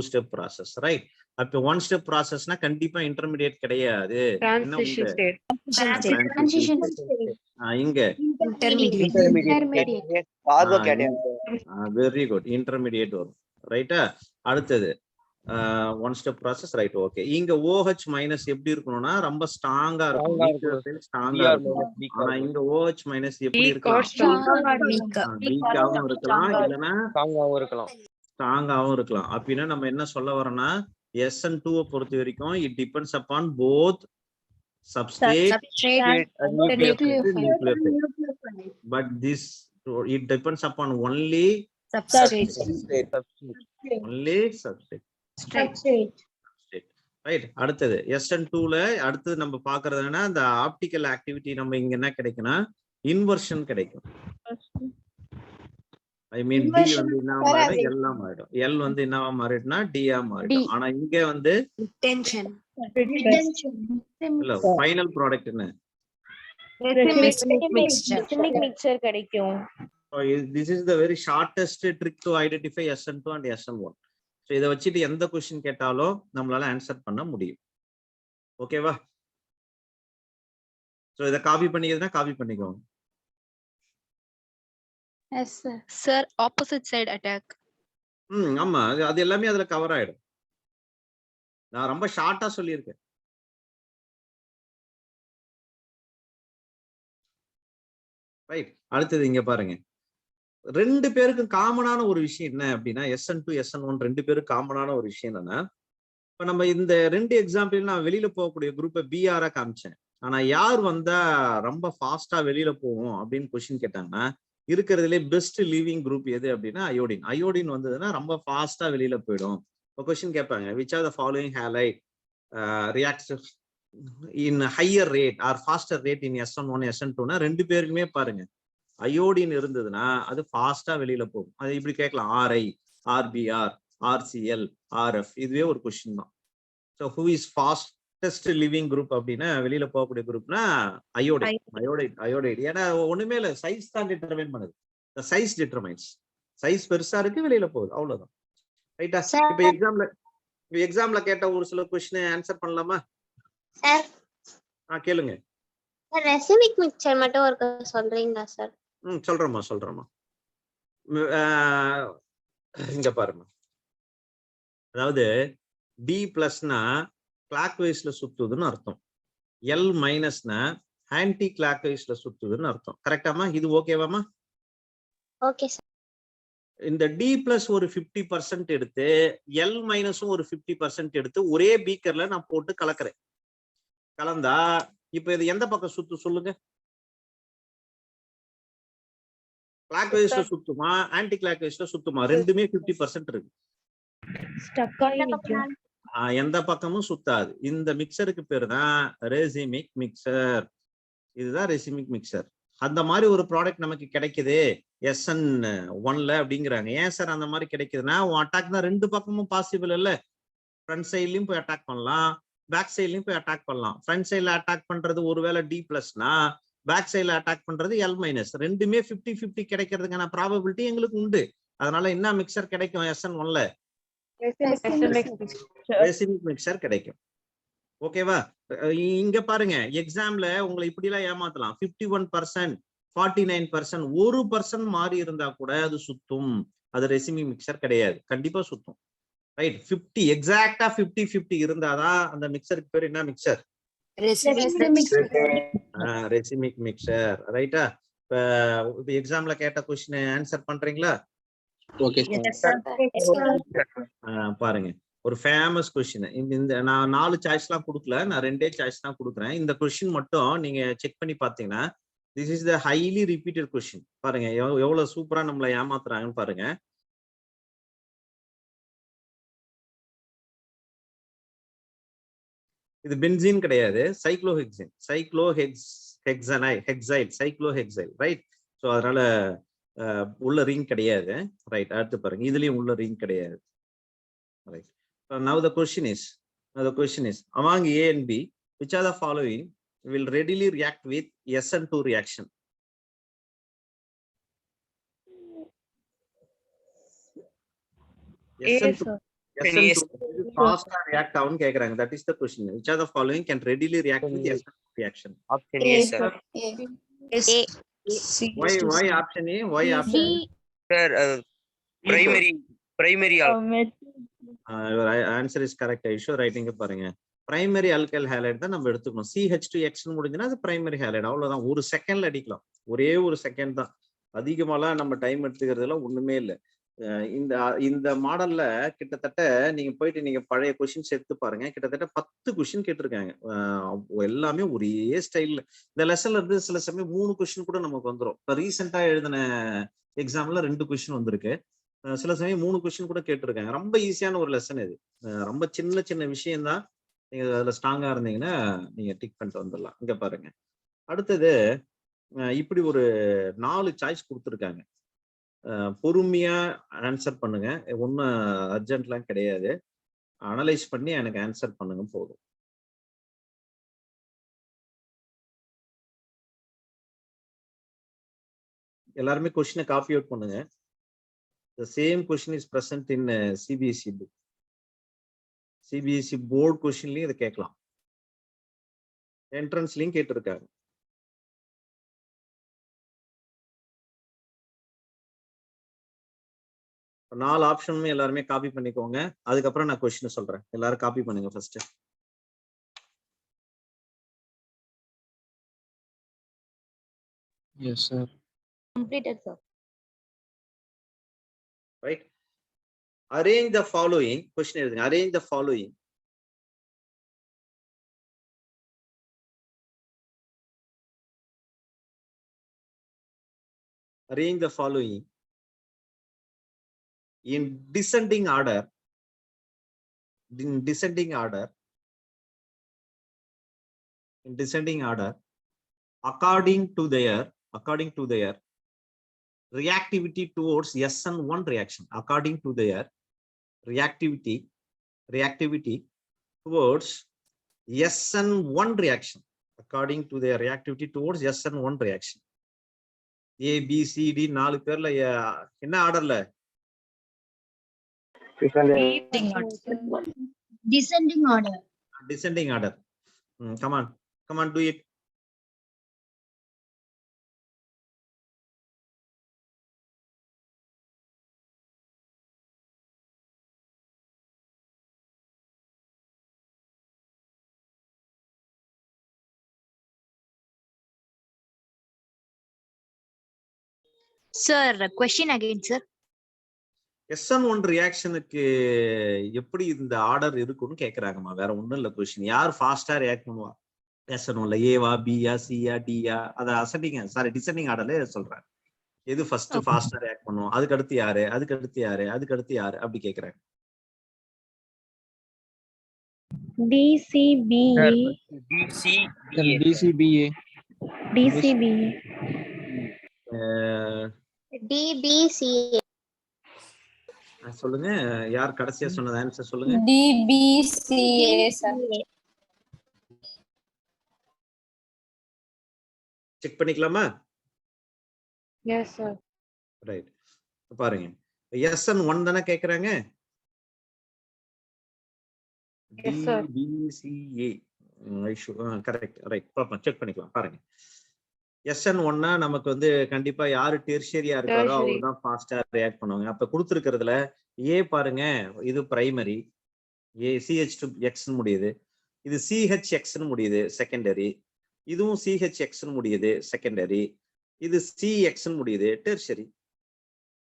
Speaker 1: step process. Right. அப்ப 1 ஸ்டெப் ப்ராசஸ்னா கண்டிப்பா இன்டர்மீடியேட் கிடையாது. இங்க வெரி குட், இன்டர்மீடியேட் வரும். ரைட்டா? அடுத்தது one step process right okay. இங்க OH மைனஸ் எப்படி இருக்கணும்னா ரொம்ப ஸ்ட்ராங்கா இருக்கும், ஸ்ட்ராங்கா இருக்கும். ஆனா இங்க OH மைனஸ் எப்படி இருக்கலாம், வீக்காவும் இருக்கலாம் இல்லைன்னா ஸ்ட்ராங்காவும் இருக்கலாம். அப்படின்னா நம்ம என்ன சொல்ல வரோம்னா SN2 பொறுத்த வரைக்கும் it depends upon both substrate and nucleophile, but this it depends upon only only substrate. Right. அடுத்தது SN2ல அடுத்தது நம்ம பாக்குறது என்னன்னா இந்த ஆப்டிக்கல் ஆக்டிவிட்டி நம்ம இங்க என்ன கிடைக்கும்னா இன்வர்ஷன் கிடைக்கும். ஐ மீன் டி வந்து என்ன மாறிடும், எல் மாறிடும். எல் வந்து என்னவா மாறிடும்னா டியா மாறிடும். ஆனா இங்க வந்து இல்ல ஃபைனல் ப்ராடக்ட் என்ன
Speaker 5: mixture கிடைக்கும்.
Speaker 1: This is the very shortest trick to identify SN2 and SN1. So இத வச்சிட்டு எந்த क्वेश्चन கேட்டாலும் நம்மளால ஆன்சர் பண்ண முடியும். ஓகேவா? சோ இத காப்பி பண்ணிக்கிறதுனா காப்பி பண்ணிக்கோங்க.
Speaker 4: Yes sir.
Speaker 6: Sir, opposite side attack.
Speaker 1: ஆமா அது எல்லாமே அதுல கவர் ஆயிடும். நான் ரொம்ப ஷார்ட்டா சொல்லியிருக்கேன். ரைட். அடுத்தது இங்க பாருங்க, ரெண்டு பேருக்கு காமனான ஒரு விஷயம் என்ன அப்படின்னா SN2 SN1 ரெண்டு பேருக்கு காமனான ஒரு விஷயம் என்னன்னா, இப்ப நம்ம இந்த ரெண்டு எக்ஸாம்பிள் நான் வெளியில போகக்கூடிய குரூப்பை BR காமிச்சேன். ஆனா யார் வந்தா ரொம்ப ஃபாஸ்டா வெளியில போகும் அப்படின்னு கொஸ்டின் கேட்டாங்கன்னா இருக்கிறதுலே பெஸ்ட் லீவிங் குரூப் எது அப்படின்னா அயோடின். அயோடின் வந்ததுன்னா ரொம்ப ஃபாஸ்டா வெளியில போயிடும். இப்போ கொஸ்டின் கேட்பாங்க, which are the following halide reacts in higher rate or faster rate in SN1 SN2 னா ரெண்டு பேருக்குமே பாருங்க அயோடின் இருந்ததுன்னா அது ஃபாஸ்டா வெளியில போகும். அது இப்படி கேட்கலாம், RI, RBR, RCl, RF. இதுவே ஒரு கொஸ்டின் தான். So who is fastest living group அப்படின்னா வெளியில போகக்கூடிய குரூப்னா அயோடைட். ஏன்னா ஒண்ணுமே இல்லை, சைஸ் தான் டிட்டர்மைன் பண்ணுது. Size determines. சைஸ் பெருசா இருக்கு வெளியில போகுது, அவ்வளவுதான். ரைட்டா? இப்ப எக்ஸாம்ல கேட்ட ஒரு சில கொஸ்டின் ஆன்சர் பண்ணலாமா? கேளுங்க.
Speaker 4: ரெசிமிக் மிக்சர் மட்டும் ஒரு சொல்றீங்களா சார்?
Speaker 1: சொல்றேம்மா. இங்க பாருங்க, அதாவது D பிளஸ்னா கிளாக் வைஸ்ல சுத்துதுன்னு அர்த்தம், L மைனஸ்னா ஆன்டி கிளாக் வைஸ்ல சுத்துதுன்னு அர்த்தம். கரெக்டாமா? இது ஓகேவாமா?
Speaker 4: Okay sir.
Speaker 1: இந்த D பிளஸ் ஒரு 50% எடுத்து L மைனஸும் ஒரு 50% எடுத்து ஒரே பீக்கர்ல நான் போட்டு கலக்கிறேன். கலந்தா இப்ப இது எந்த பக்கம் சுத்து சொல்லுங்க? கிளாக் வைஸ்ல சுத்துமா ஆன்டி கிளாக் வைஸ்ல சுத்துமா? ரெண்டுமே 50% இருக்கு. எந்த பக்கமும் சுத்தாது. இந்த மிக்சருக்கு பேரு தான் ரெசிமிக் மிக்சர். இதுதான் ரெசிமிக் மிக்சர். அந்த மாதிரி ஒரு ப்ராடக்ட் நமக்கு கிடைக்குது SN1ல அப்படிங்கிறாங்க. ஏன் சார் அந்த மாதிரி கிடைக்குதுன்னா அட்டாக் தான் ரெண்டு பக்கமும் பாசிபிள் இல்ல. ஃப்ரண்ட் சைட்லயும் போய் அட்டாக் பண்ணலாம், பேக் சைட்லயும் போய் அட்டாக் பண்ணலாம். ஃப்ரண்ட் சைட்ல அட்டாக் பண்றது ஒருவேளை D பிளஸ்னா பேக் சைட்ல அட்டாக் பண்றது L மைனஸ். ரெண்டுமே 50-50 கிடைக்கிறதுக்கான ப்ராபபிலிட்டி எங்களுக்கு உண்டு. அதனால என்ன மிக்சர் கிடைக்கும் SN1ல? ரெசிமிக் மிக்சர் கிடைக்கும். ஓகேவா? இங்க பாருங்க, எக்ஸாம்ல உங்களை இப்படி எல்லாம் ஏமாத்தலாம். 51%, 49%, 1% மாறி இருந்தா கூட அது சுத்தும். அது ரெசிமிக் மிக்சர் கிடையாது, கண்டிப்பா சுத்தும். ரைட்? 50 எக்ஸாக்டா 50-50 இருந்தாதான் அந்த மிக்சருக்கு பேர் என்ன மிக்சர்? ரெசிமிக் மிக்சர். ரைட்டா? இப்ப எக்ஸாம்ல கேட்ட क्वेश्चन ஆன்சர் பண்றீங்களா?
Speaker 3: Okay sir.
Speaker 1: பாருங்க, ஒரு ஃபேமஸ் क्वेश्चन. இந்த நான் 4 சாய்ஸ்லாம் கொடுக்கல, நான் 2 சாய்ஸ் தான் கொடுக்குறேன். இந்த क्वेश्चन மட்டும் நீங்க செக் பண்ணி பாத்தீங்கன்னா this is the highly repeated question. பாருங்க எவ்வளவு சூப்பரா நம்மள ஏமாத்துறாங்கன்னு பாருங்க. இது பென்சீன் கிடையாது, சைக்ளோஹெக்சைல். சைக்ளோஹெக்சைல். ரைட்? ஸோ அதனால உள்ள ரிங் கிடையாது. ரைட்? அடுத்து பாருங்க, இதுலயும் உள்ள ரிங் கிடையாது. Right? Now the question is among A and B, which are the following will readily react with SN2 reaction? SN2 fast react ஆகும் கேக்குறாங்க. That is the question. Which are the following can readily react with SN2 reaction?
Speaker 3: Option A sir.
Speaker 1: Why option A? Why option A?
Speaker 3: Sir, primary
Speaker 1: answer is correct ஐஷோ. Right. இங்க பாருங்க, primary alkyl halide தான் நம்ம எடுத்துக்கணும். CH2X முடிஞ்சுன்னா அது primary halide. அவ்வளவுதான், ஒரு செகண்ட்ல அடிக்கலாம். ஒரே ஒரு செகண்ட் தான், அதிகமாலாம் நம்ம டைம் எடுத்துக்கிறதுலாம் ஒண்ணுமே இல்லை. இந்த இந்த மாடல்ல கிட்டத்தட்ட நீங்க போயிட்டு நீங்க பழைய கொஸ்டின்ஸ் எடுத்து பாருங்க, கிட்டத்தட்ட 10 கொஸ்டின் கேட்டிருக்காங்க. எல்லாமே ஒரே ஸ்டைல்ல. இந்த லெசன்ல இருந்து சில சமயம் 3 கொஸ்டின் கூட நமக்கு வந்துடும். இப்போ ரீசெண்டா எழுதின எக்ஸாம்ல 2 கொஸ்டின் வந்திருக்கு. சில சமயம் 3 கொஸ்டின் கூட கேட்டிருக்காங்க. ரொம்ப ஈஸியான ஒரு லெசன் இது. ரொம்ப சின்ன சின்ன விஷயம் தான். நீங்க அதுல ஸ்ட்ராங்கா இருந்தீங்கன்னா நீங்க டிக் பண்ணிட்டு வந்துடலாம். இங்க பாருங்க, அடுத்தது இப்படி ஒரு 4 சாய்ஸ் கொடுத்துருக்காங்க. பொறுமையா ஆன்சர் பண்ணுங்க, ஒன்றும் அர்ஜென்ட்லாம் கிடையாது. அனலைஸ் பண்ணி எனக்கு ஆன்சர் பண்ணுங்க போதும். எல்லாருமே கொஸ்டினை காப்பி அவுட் பண்ணுங்க. The same question is present in CBSE book. CBSE board கொஸ்டின்லயும் இதை கேட்கலாம், என்ட்ரன்ஸ்லயும் கேட்டிருக்காங்க. நாலு ஆப்ஷனுமே எல்லாருமே காப்பி பண்ணிக்கோங்க. அதுக்கப்புறம் நான் கொஸ்டின் சொல்றேன். எல்லாரும் காப்பி பண்ணுங்க first.
Speaker 3: Yes, sir.
Speaker 2: Completed, sir.
Speaker 1: Right. Arrange the following. Question எழுதுங்க. Arrange the following. Arrange the following in descending order. In descending order. In descending order. According to their reactivity towards SN1 reaction. According to their reactivity towards SN1 reaction. According to their reactivity towards SN1 reaction. A, B, C, D 4 பேர்ல என்ன ஆர்டர்ல?
Speaker 4: Descending order.
Speaker 1: Descending order. Come on, do it.
Speaker 6: Sir, question again, sir.
Speaker 1: SN1 ரியாக்ஷனுக்கு எப்படி இந்த order இருக்குன்னு கேக்குறாங்கம்மா. வேற ஒண்ணும் இல்ல question. யார் ஃபாஸ்டா ரியாக்ட் பண்ணுவா SN1ல? ஏவா, பியா, சியா, டியா? அத டிசெண்டிங் ஆர்டர்ல சொல்றேன். எது ஃபர்ஸ்ட் ஃபாஸ்டா ரியாக்ட் பண்ணுவோம், அதுக்கு அடுத்து யாரு, அதுக்கு அடுத்து யாரு, அதுக்கு அடுத்து யாரு, அப்படி கேக்குறாங்க.
Speaker 5: DCBA.
Speaker 3: DCBA.
Speaker 4: DBCA.
Speaker 1: சொல்லுங்க, யார் கடைசியா சொன்னது ஆன்சர் சொல்லுங்க.
Speaker 5: DBCA, sir.
Speaker 1: செக் பண்ணிக்கலாமா?
Speaker 2: Yes, sir.
Speaker 1: ரைட். பாருங்க, SN1 தானே கேக்குறாங்க.
Speaker 2: Yes, sir.
Speaker 1: DBCA. Correct. Right. பாப்போம், செக் பண்ணிக்கலாம். பாருங்க, SN1 நமக்கு வந்து கண்டிப்பா யாரு டெர்ஷியரியா இருக்காரோ
Speaker 2: Tertiary.
Speaker 1: அவர் தான் ஃபாஸ்டா ரியாக்ட் பண்ணுவாங்க. அப்ப கொடுத்திருக்கிறதுல ஏ பாருங்க, இது பிரைமரி, ஏ CH2X முடியுது. இது CHX முடியுது, செகண்டரி. இதுவும் CHX முடியுது, செகண்டரி. இது CX முடியுது, டெர்ஷியரி.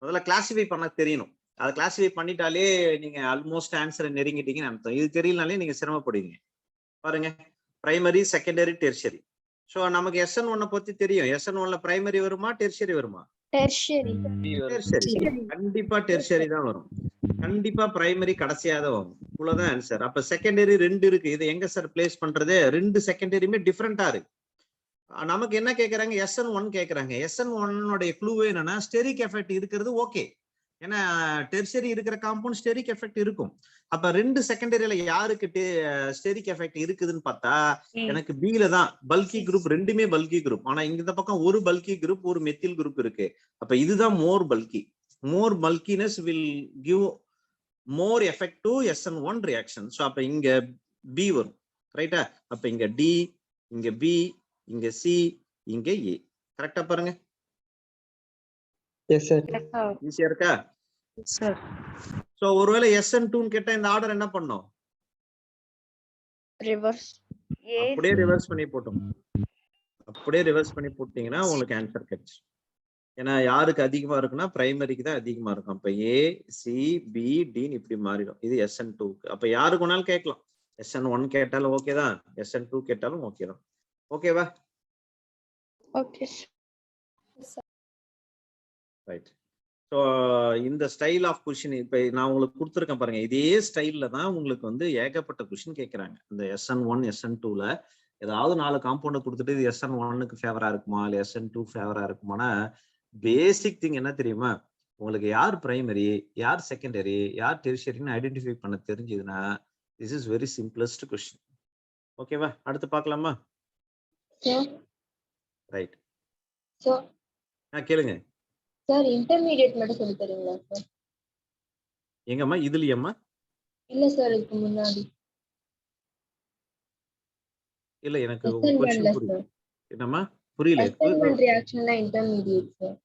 Speaker 1: முதல்ல கிளாசிஃபை பண்ண தெரியணும். அதை கிளாசிஃபை பண்ணிட்டாலே நீங்க ஆல்மோஸ்ட் ஆன்சரை நெருங்கிட்டீங்கன்னு அர்த்தம். இது தெரியலனாலே நீங்க சிரமப்படுவீங்க. பாருங்க, பிரைமரி, செகண்டரி, டெர்ஷியரி. சோ நமக்கு SN1 பத்தி தெரியும். SN1ல பிரைமரி வருமா, டெர்ஷியரி வருமா?
Speaker 4: Tertiary.
Speaker 1: டெர்ஷியரி. கண்டிப்பா டெர்ஷியரி தான் வரும். கண்டிப்பா பிரைமரி கடைசியா தான் வரும். இவ்வளவுதான் ஆன்சர். அப்ப செகண்டரி 2 இருக்கு. இது எங்க சார் பிளேஸ் பண்றது? 2 செகண்டரியுமே டிஃபரெண்டா இருக்கு. நமக்கு என்ன கேக்குறாங்க? SN1 கேக்குறாங்க. SN1 உடைய க்ளூவே என்னன்னா ஸ்டெரிக் எஃபெக்ட் இருக்கிறது ஓகே. ஏன்னா டெர்ஷியரி இருக்கிற காம்பவுண்ட் ஸ்டெரிக் எஃபெக்ட் இருக்கும். அப்ப 2 செகண்டரியில யாருக்கு ஸ்டெரிக் எஃபெக்ட் இருக்குதுன்னு பார்த்தா எனக்கு பில தான். பல்கி குரூப், ரெண்டுமே பல்கி குரூப். ஆனா இந்த பக்கம் ஒரு பல்கி குரூப், ஒரு மெத்தில் குரூப் இருக்கு. அப்ப இதுதான் more bulky. More bulkiness will give more effect to SN1 reaction. So அப்ப இங்க பி வரும். ரைட்டா? அப்ப இங்க டி, இங்க பி, இங்க சி, இங்க ஏ. கரெக்டா பாருங்க.
Speaker 3: Yes, sir.
Speaker 2: Yes, sir.
Speaker 1: ஈஸியா இருக்கா?
Speaker 2: Yes, sir.
Speaker 1: சோ ஒருவேளை SN2 கேட்டா இந்த ஆர்டர் என்ன பண்ணும்?
Speaker 5: Reverse.
Speaker 1: அப்படியே ரிவர்ஸ் பண்ணி போட்டோம். அப்படியே ரிவர்ஸ் பண்ணி போட்டீங்கன்னா உங்களுக்கு ஆன்சர் கிடைச்சிடும். ஏன்னா யாருக்கு அதிகமா இருக்குன்னா பிரைமரிக்கு தான் அதிகமா இருக்கும். அப்ப A, C, B, D இப்படி மாறிடும். இது SN2. அப்ப யாருக்கு வேணாலும் கேட்கலாம். SN1 கேட்டாலும் ஓகே தான், SN2 கேட்டாலும் ஓகே தான். ஓகேவா?
Speaker 5: Okay.
Speaker 1: ரைட். ஸோ இந்த ஸ்டைல் ஆஃப் கொஷின் இப்ப நான் உங்களுக்கு கொடுத்துருக்கேன் பாருங்க. இதே ஸ்டைல்ல தான் உங்களுக்கு வந்து ஏகப்பட்ட கொஷின் கேட்கறாங்க. இந்த SN1 SN2ல ஏதாவது 4 காம்பவுண்ட் கொடுத்துட்டு இது SN1க்கு ஃபேவரா இருக்குமா இல்ல SN2 ஃபேவரா இருக்குமானா பேசிக் திங் என்ன தெரியுமா? உங்களுக்கு யார் பிரைமரி, யார் செகண்டரி, யார் டெரிஷரின்னு ஐடென்டிஃபை பண்ண தெரிஞ்சதுன்னா this is very simplest question. ஓகேவா? அடுத்து பார்க்கலாமா? ரைட். கேளுங்க
Speaker 5: சார் இன்டர்மீடியட் மட்டும் சொல்லி தரீங்களா சார்?
Speaker 1: எங்கம்மா இதுலயம்மா?
Speaker 5: இல்ல சார் இதுக்கு முன்னாடி
Speaker 1: இல்ல எனக்கு கொஸ்டின் புரியல. என்னம்மா புரியல?
Speaker 5: ரியாக்ஷன்ல இன்டர்மீடியட் சார்.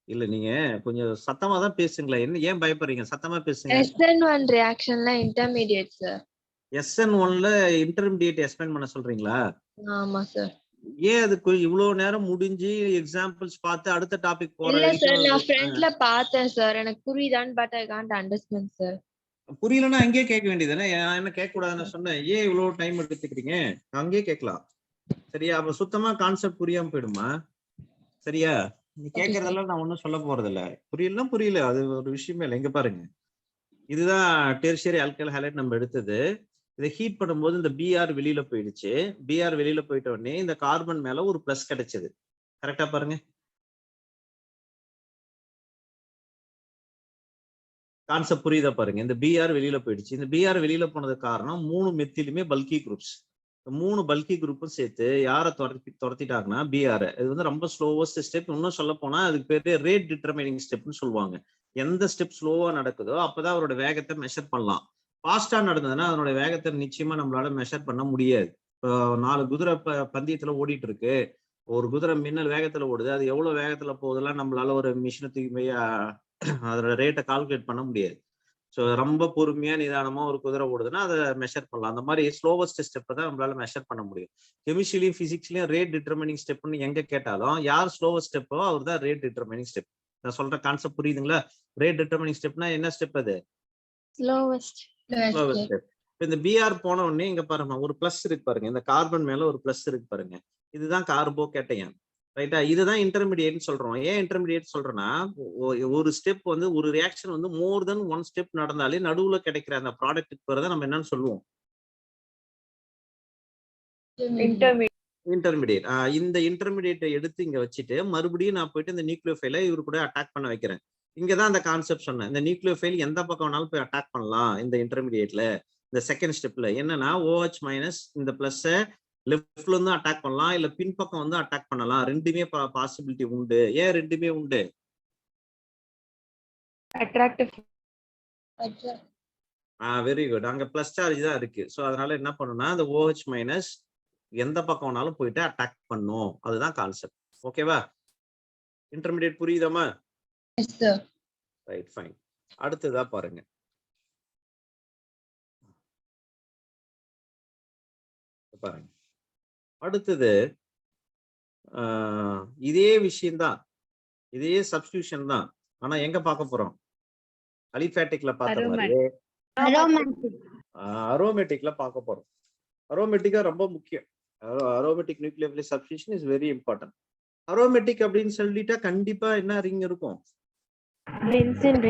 Speaker 1: இல்ல நீங்க கொஞ்சம் சத்தமா தான் பேசுங்களேன். என்ன ஏன் பயப்படுறீங்க? சத்தமா பேசுங்க.
Speaker 5: SN1 ரியாக்ஷன்ல இன்டர்மீடியட் சார்.
Speaker 1: SN1ல இன்டர்மீடியட் எக்ஸ்பிளைன் பண்ண சொல்றீங்களா?
Speaker 5: ஆமா சார்.
Speaker 1: ஏன் அதுக்கு இவ்வளவு நேரம் முடிஞ்சு எக்ஸாம்பிள்ஸ் பார்த்து அடுத்த டாபிக் போற
Speaker 5: இல்ல சார் நான் ஃப்ரண்ட்ல பார்த்தேன் சார். எனக்கு புரியுதான்னு but I can't understand sir.
Speaker 1: புரியலன்னா அங்கேயே கேட்க வேண்டியதுதானே. என்ன கேட்க கூடாதுன்னு சொன்னேன். ஏன் இவ்வளவு டைம் எடுத்துக்கிறீங்க? அங்கேயே கேட்கலாம். சரியா? அப்ப சுத்தமா கான்செப்ட் புரியாம போயிடுமா? சரியா? நீ கேட்கறதெல்லாம் நான் ஒன்னும் சொல்ல போறது இல்ல. புரியல அது ஒரு விஷயமே இல்லை. இங்க பாருங்க, இதுதான் டெர்ஷியரி ஆல்கைல் ஹைலைட் நம்ம எடுத்தது. இதை ஹீட் பண்ணும்போது இந்த Br வெளியில போயிடுச்சு. Br வெளியில போயிட்ட உடனே இந்த கார்பன் மேல ஒரு பிளஸ் கிடைச்சது. கரெக்டா பாருங்க. கான்செப்ட் புரியுதா பாருங்க. இந்த Br வெளியில போயிடுச்சு. இந்த Br வெளியில போனதுக்கு காரணம் 3 மெத்திலுமே பல்கி குரூப்ஸ். 3 பல்கி குரூப்பும் சேர்த்து யாரை துரத்திட்டாங்கன்னா Br. இது வந்து ரொம்ப ஸ்லோவஸ்ட் ஸ்டெப். இன்னும் சொல்ல போனா அதுக்கு பேரு ரேட் டிட்டர்மினிங் ஸ்டெப்னு சொல்லுவாங்க. எந்த ஸ்டெப் ஸ்லோவா நடக்குதோ அப்பதான் அவரோட வேகத்தை மெஷர் பண்ணலாம். ஃபாஸ்டா நடந்ததுன்னா அதனோட வேகத்தை நிச்சயமா நம்மளால மெஷர் பண்ண முடியாது. இப்போ 4 குதிரை பந்தயத்துல ஓடிட்டு இருக்கு. ஒரு குதிரை மின்னல் வேகத்துல ஓடுது. அது எவ்வளவு வேகத்துல போகுதுலாம் நம்மளால ஒரு மிஷினத்துக்கு போய் அதோட ரேட்டை கால்குலேட் பண்ண முடியாது. ஸோ ரொம்ப பொறுமையா நிதானமா ஒரு குதிரை ஓடுதுன்னா அதை மெஷர் பண்ணலாம். அந்த மாதிரி ஸ்லோவஸ்ட் ஸ்டெப்பை தான் நம்மளால மெஷர் பண்ண முடியும். கெமிஸ்ட்ரிலையும் பிசிக்ஸ்லயும் ரேட் டிட்டர்மினிங் ஸ்டெப்னு எங்க கேட்டாலும் யார் ஸ்லோவஸ்ட் ஸ்டெப்போ அவர் தான் ரேட் டிட்டர்மினிங் ஸ்டெப். நான் சொல்ற கான்செப்ட் புரியுதுங்களா? ரேட் டிட்டர்மினிங் ஸ்டெப்னா என்ன ஸ்டெப்? அது ஸ்லோவஸ்ட் ஸ்டெப். இந்த Br போன உடனே இங்க பாருங்க ஒரு பிளஸ் இருக்கு பாருங்க. இந்த கார்பன் மேல ஒரு பிளஸ் இருக்கு பாருங்க. இதுதான் கார்போ கேட்டையான். ரைட்டா? இதுதான் இன்டர்மீடியேட் சொல்றோம். ஏன் இன்டர்மீடியேட் சொல்றேன்னா ஒரு ஸ்டெப் வந்து ஒரு ரியாக்ஷன் வந்து மோர் தென் 1 ஸ்டெப் நடந்தாலே நடுவுல கிடைக்கிற அந்த ப்ராடக்ட்டுக்கு பேர் தான் நம்ம என்னன்னு சொல்லுவோம்? இன்டர்மீடியேட். இந்த இன்டர்மீடியேட்டை எடுத்து இங்க வச்சுட்டு மறுபடியும் நான் போயிட்டு இந்த நியூக்ளியோஃபைலை இவரு கூட அட்டாக் பண்ண வைக்கிறேன். இங்கதான் அந்த கான்செப்ட் சொன்னேன். இந்த நியூக்ளியோஃபைல் எந்த பக்கம் வேணாலும் போய் அட்டாக் பண்ணலாம். இந்த இன்டர்மீடியேட்ல இந்த செகண்ட் ஸ்டெப்ல என்னன்னா OH மைனஸ் இந்த பிளஸ் லெஃப்ட்ல இருந்து அட்டாக் பண்ணலாம், இல்ல பின்பக்கம் வந்து அட்டாக் பண்ணலாம். ரெண்டுமே பாசிபிலிட்டி உண்டு. ஏன் ரெண்டுமே உண்டு?
Speaker 5: அட்ராக்டிவ்.
Speaker 1: Very good. அங்க பிளஸ் சார்ஜ் தான் இருக்கு. ஸோ அதனால என்ன பண்ணணும்னா அந்த OH மைனஸ் எந்த பக்கம் வேணாலும் போயிட்டு அட்டாக் பண்ணும். அதுதான் கான்செப்ட். ஓகேவா? இன்டர்மீடியேட் புரியுதாமா?
Speaker 5: Yes sir.
Speaker 1: Right, fine. அடுத்ததா பாருங்க. பாருங்க அடுத்தது இதே விஷயம்தான், இதே சப்ஸ்டிடியூஷன் தான். ஆனா எங்க பார்க்க போறோம்? அலிஃபேட்டிக்ல பார்த்த மாதிரி அரோமேட்டிக்ல பார்க்க போறோம். அரோமேட்டிக்கா ரொம்ப முக்கியம். Aromatic nucleophilic substitution is very important. Aromatic அப்படின்னு சொல்லிட்டா கண்டிப்பா என்ன ரிங் இருக்கும்? பென்சீன்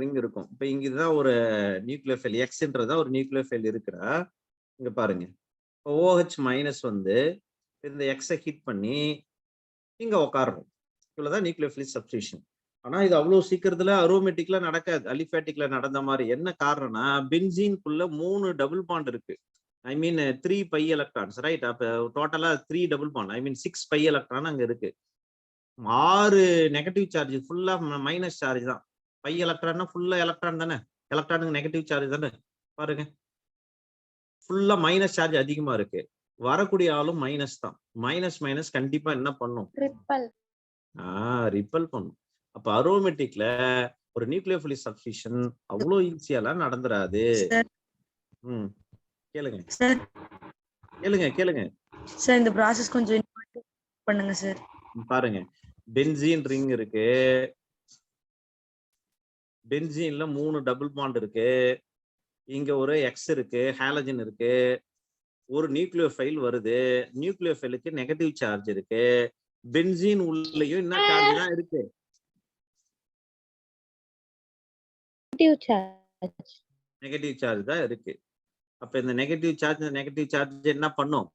Speaker 1: ரிங் இருக்கும். இப்ப இங்க இதுதான் ஒரு நியூக்ளியோஃபைல், எக்ஸ்ன்றதா ஒரு நியூக்ளியோஃபைல் இருக்குறா. இங்க பாருங்க, OH மைனஸ் வந்து இந்த எக்ஸை ஹிட் பண்ணி இங்க உட்காரணும். இவ்வளவுதான் நியூக்ளியோஃபிலிக் சப்ஸ்டிடியூஷன். ஆனா இது அவ்வளவு சீக்கிரத்துல அரோமேட்டிக்ல நடக்காது. அலிஃபேட்டிக்ல நடந்த மாதிரி. என்ன காரணம்னா பென்சீனுக்குள்ள 3 டபுள் பாண்ட் இருக்கு. I mean 3 pi electrons. Right? அப்ப டோட்டலா 3 double bond, I mean 6 pi electron அங்க இருக்கு. 6 நெகட்டிவ் சார்ஜ், ஃபுல்லா மைனஸ் சார்ஜ் தான். பை எலக்ட்ரான்னா ஃபுல்லா எலக்ட்ரான் தானே. எலக்ட்ரானுக்கு நெகட்டிவ் சார்ஜ் தானே. பாருங்க, ஃபுல்லா மைனஸ் சார்ஜ் அதிகமா இருக்கு. வரக்கூடிய ஆளும் மைனஸ் தான். மைனஸ் மைனஸ் கண்டிப்பா என்ன பண்ணும்? ரிப்பல் பண்ணும். அப்ப அரோமேட்டிக்ல ஒரு நியூக்ளியோஃபிலிக் சப்ஸ்டிடியூஷன் அவ்வளோ ஈஸியாலாம் நடந்துராது. கேளுங்க
Speaker 8: சார்.
Speaker 1: கேளுங்க
Speaker 8: சார் இந்த process கொஞ்சம் பண்ணுங்க சார்.
Speaker 1: பாருங்க, பென்சீன் ரிங் இருக்கு, பென்சீன்ல 3 டபுள் பாண்ட் இருக்கு, இங்க ஒரு எக்ஸ் இருக்கு, ஹாலஜன் இருக்கு, ஒரு நியூக்ளியோஃபைல் வருது, நியூக்ளியோஃபைலுக்கு நெகட்டிவ் சார்ஜ் இருக்கு, பென்சீன் உள்ளேயும் என்ன சார்ஜ் தான் இருக்கு, நெகட்டிவ் சார்ஜ் தான் இருக்கு. அப்ப இந்த நெகட்டிவ் சார்ஜ் என்ன பண்ணும்?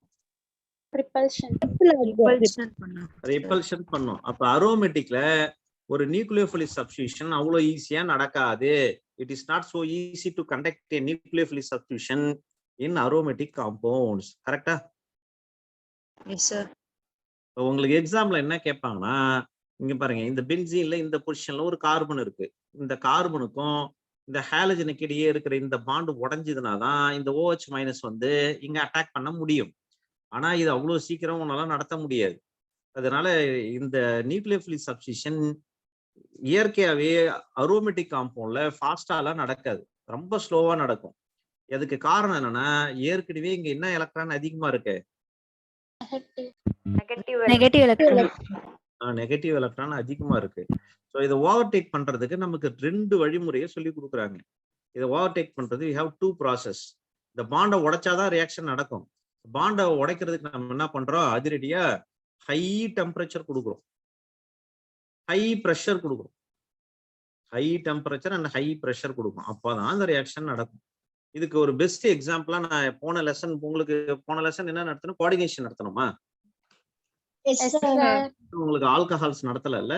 Speaker 1: ரிப்பல்ஷன் பண்ணும். அப்ப அரோமேட்டிக்ல ஒரு நியூக்ளியோஃபிலிக் சப்ஸ்டிடியூஷன் அவ்வளவு ஈஸியா நடக்காது. It is not so easy to conduct a nucleophilic substitution in aromatic compounds. கரெக்டா?
Speaker 8: Yes sir.
Speaker 1: உங்களுக்கு எக்ஸாம்ல என்ன கேட்பாங்கன்னா, இங்க பாருங்க, இந்த பென்சீன்ல இந்த பொசிஷன்ல ஒரு கார்பன் இருக்கு, இந்த கார்பனுக்கும் இந்த ஹாலஜனுக்கு இடையே இருக்கிற இந்த பாண்டு உடைஞ்சதுனாதான் இந்த OH மைனஸ் வந்து இங்க அட்டாக் பண்ண முடியும். ஆனா இது அவ்வளவு சீக்கிரம் உன்னால நடத்த முடியாது. அதனால இந்த நியூக்ளியோஃபிலிக் சப்ஸ்டிடியூஷன் இயற்கையாவே அரோமேட்டிக் காம்பவுண்ட்ல ஃபாஸ்டாலாம் நடக்காது, ரொம்ப ஸ்லோவா நடக்கும். அதுக்கு காரணம் என்னன்னா, ஏற்கனவே இங்க என்ன எலக்ட்ரான் அதிகமா இருக்கு?
Speaker 4: Negative electron.
Speaker 1: நெகட்டிவ் எலக்ட்ரான் அதிகமா இருக்கு. ஸோ இதை ஓவர்டேக் பண்றதுக்கு நமக்கு 2 வழிமுறையை சொல்லி கொடுக்குறாங்க. இதை ஓவர்டேக் பண்றது we have 2 ப்ராசஸ். இந்த பாண்டை உடைச்சாதான் ரியாக்ஷன் நடக்கும். பாண்டை உடைக்கிறதுக்கு நம்ம என்ன பண்றோம்? அதிரடியா ஹை டெம்பரேச்சர் கொடுக்குறோம், ஹை ப்ரெஷர் கொடுக்குறோம், high temperature and high pressure கொடுக்கும். அப்போதான் அந்த ரியாக்ஷன் நடக்கும். இதுக்கு ஒரு பெஸ்ட் எக்ஸாம்பிளா நான் போன லெசன் என்ன நடத்தணும்? கோஆர்டினேஷன் நடத்தணுமா? உங்களுக்கு ஆல்கஹால்ஸ் நடத்தல இல்ல?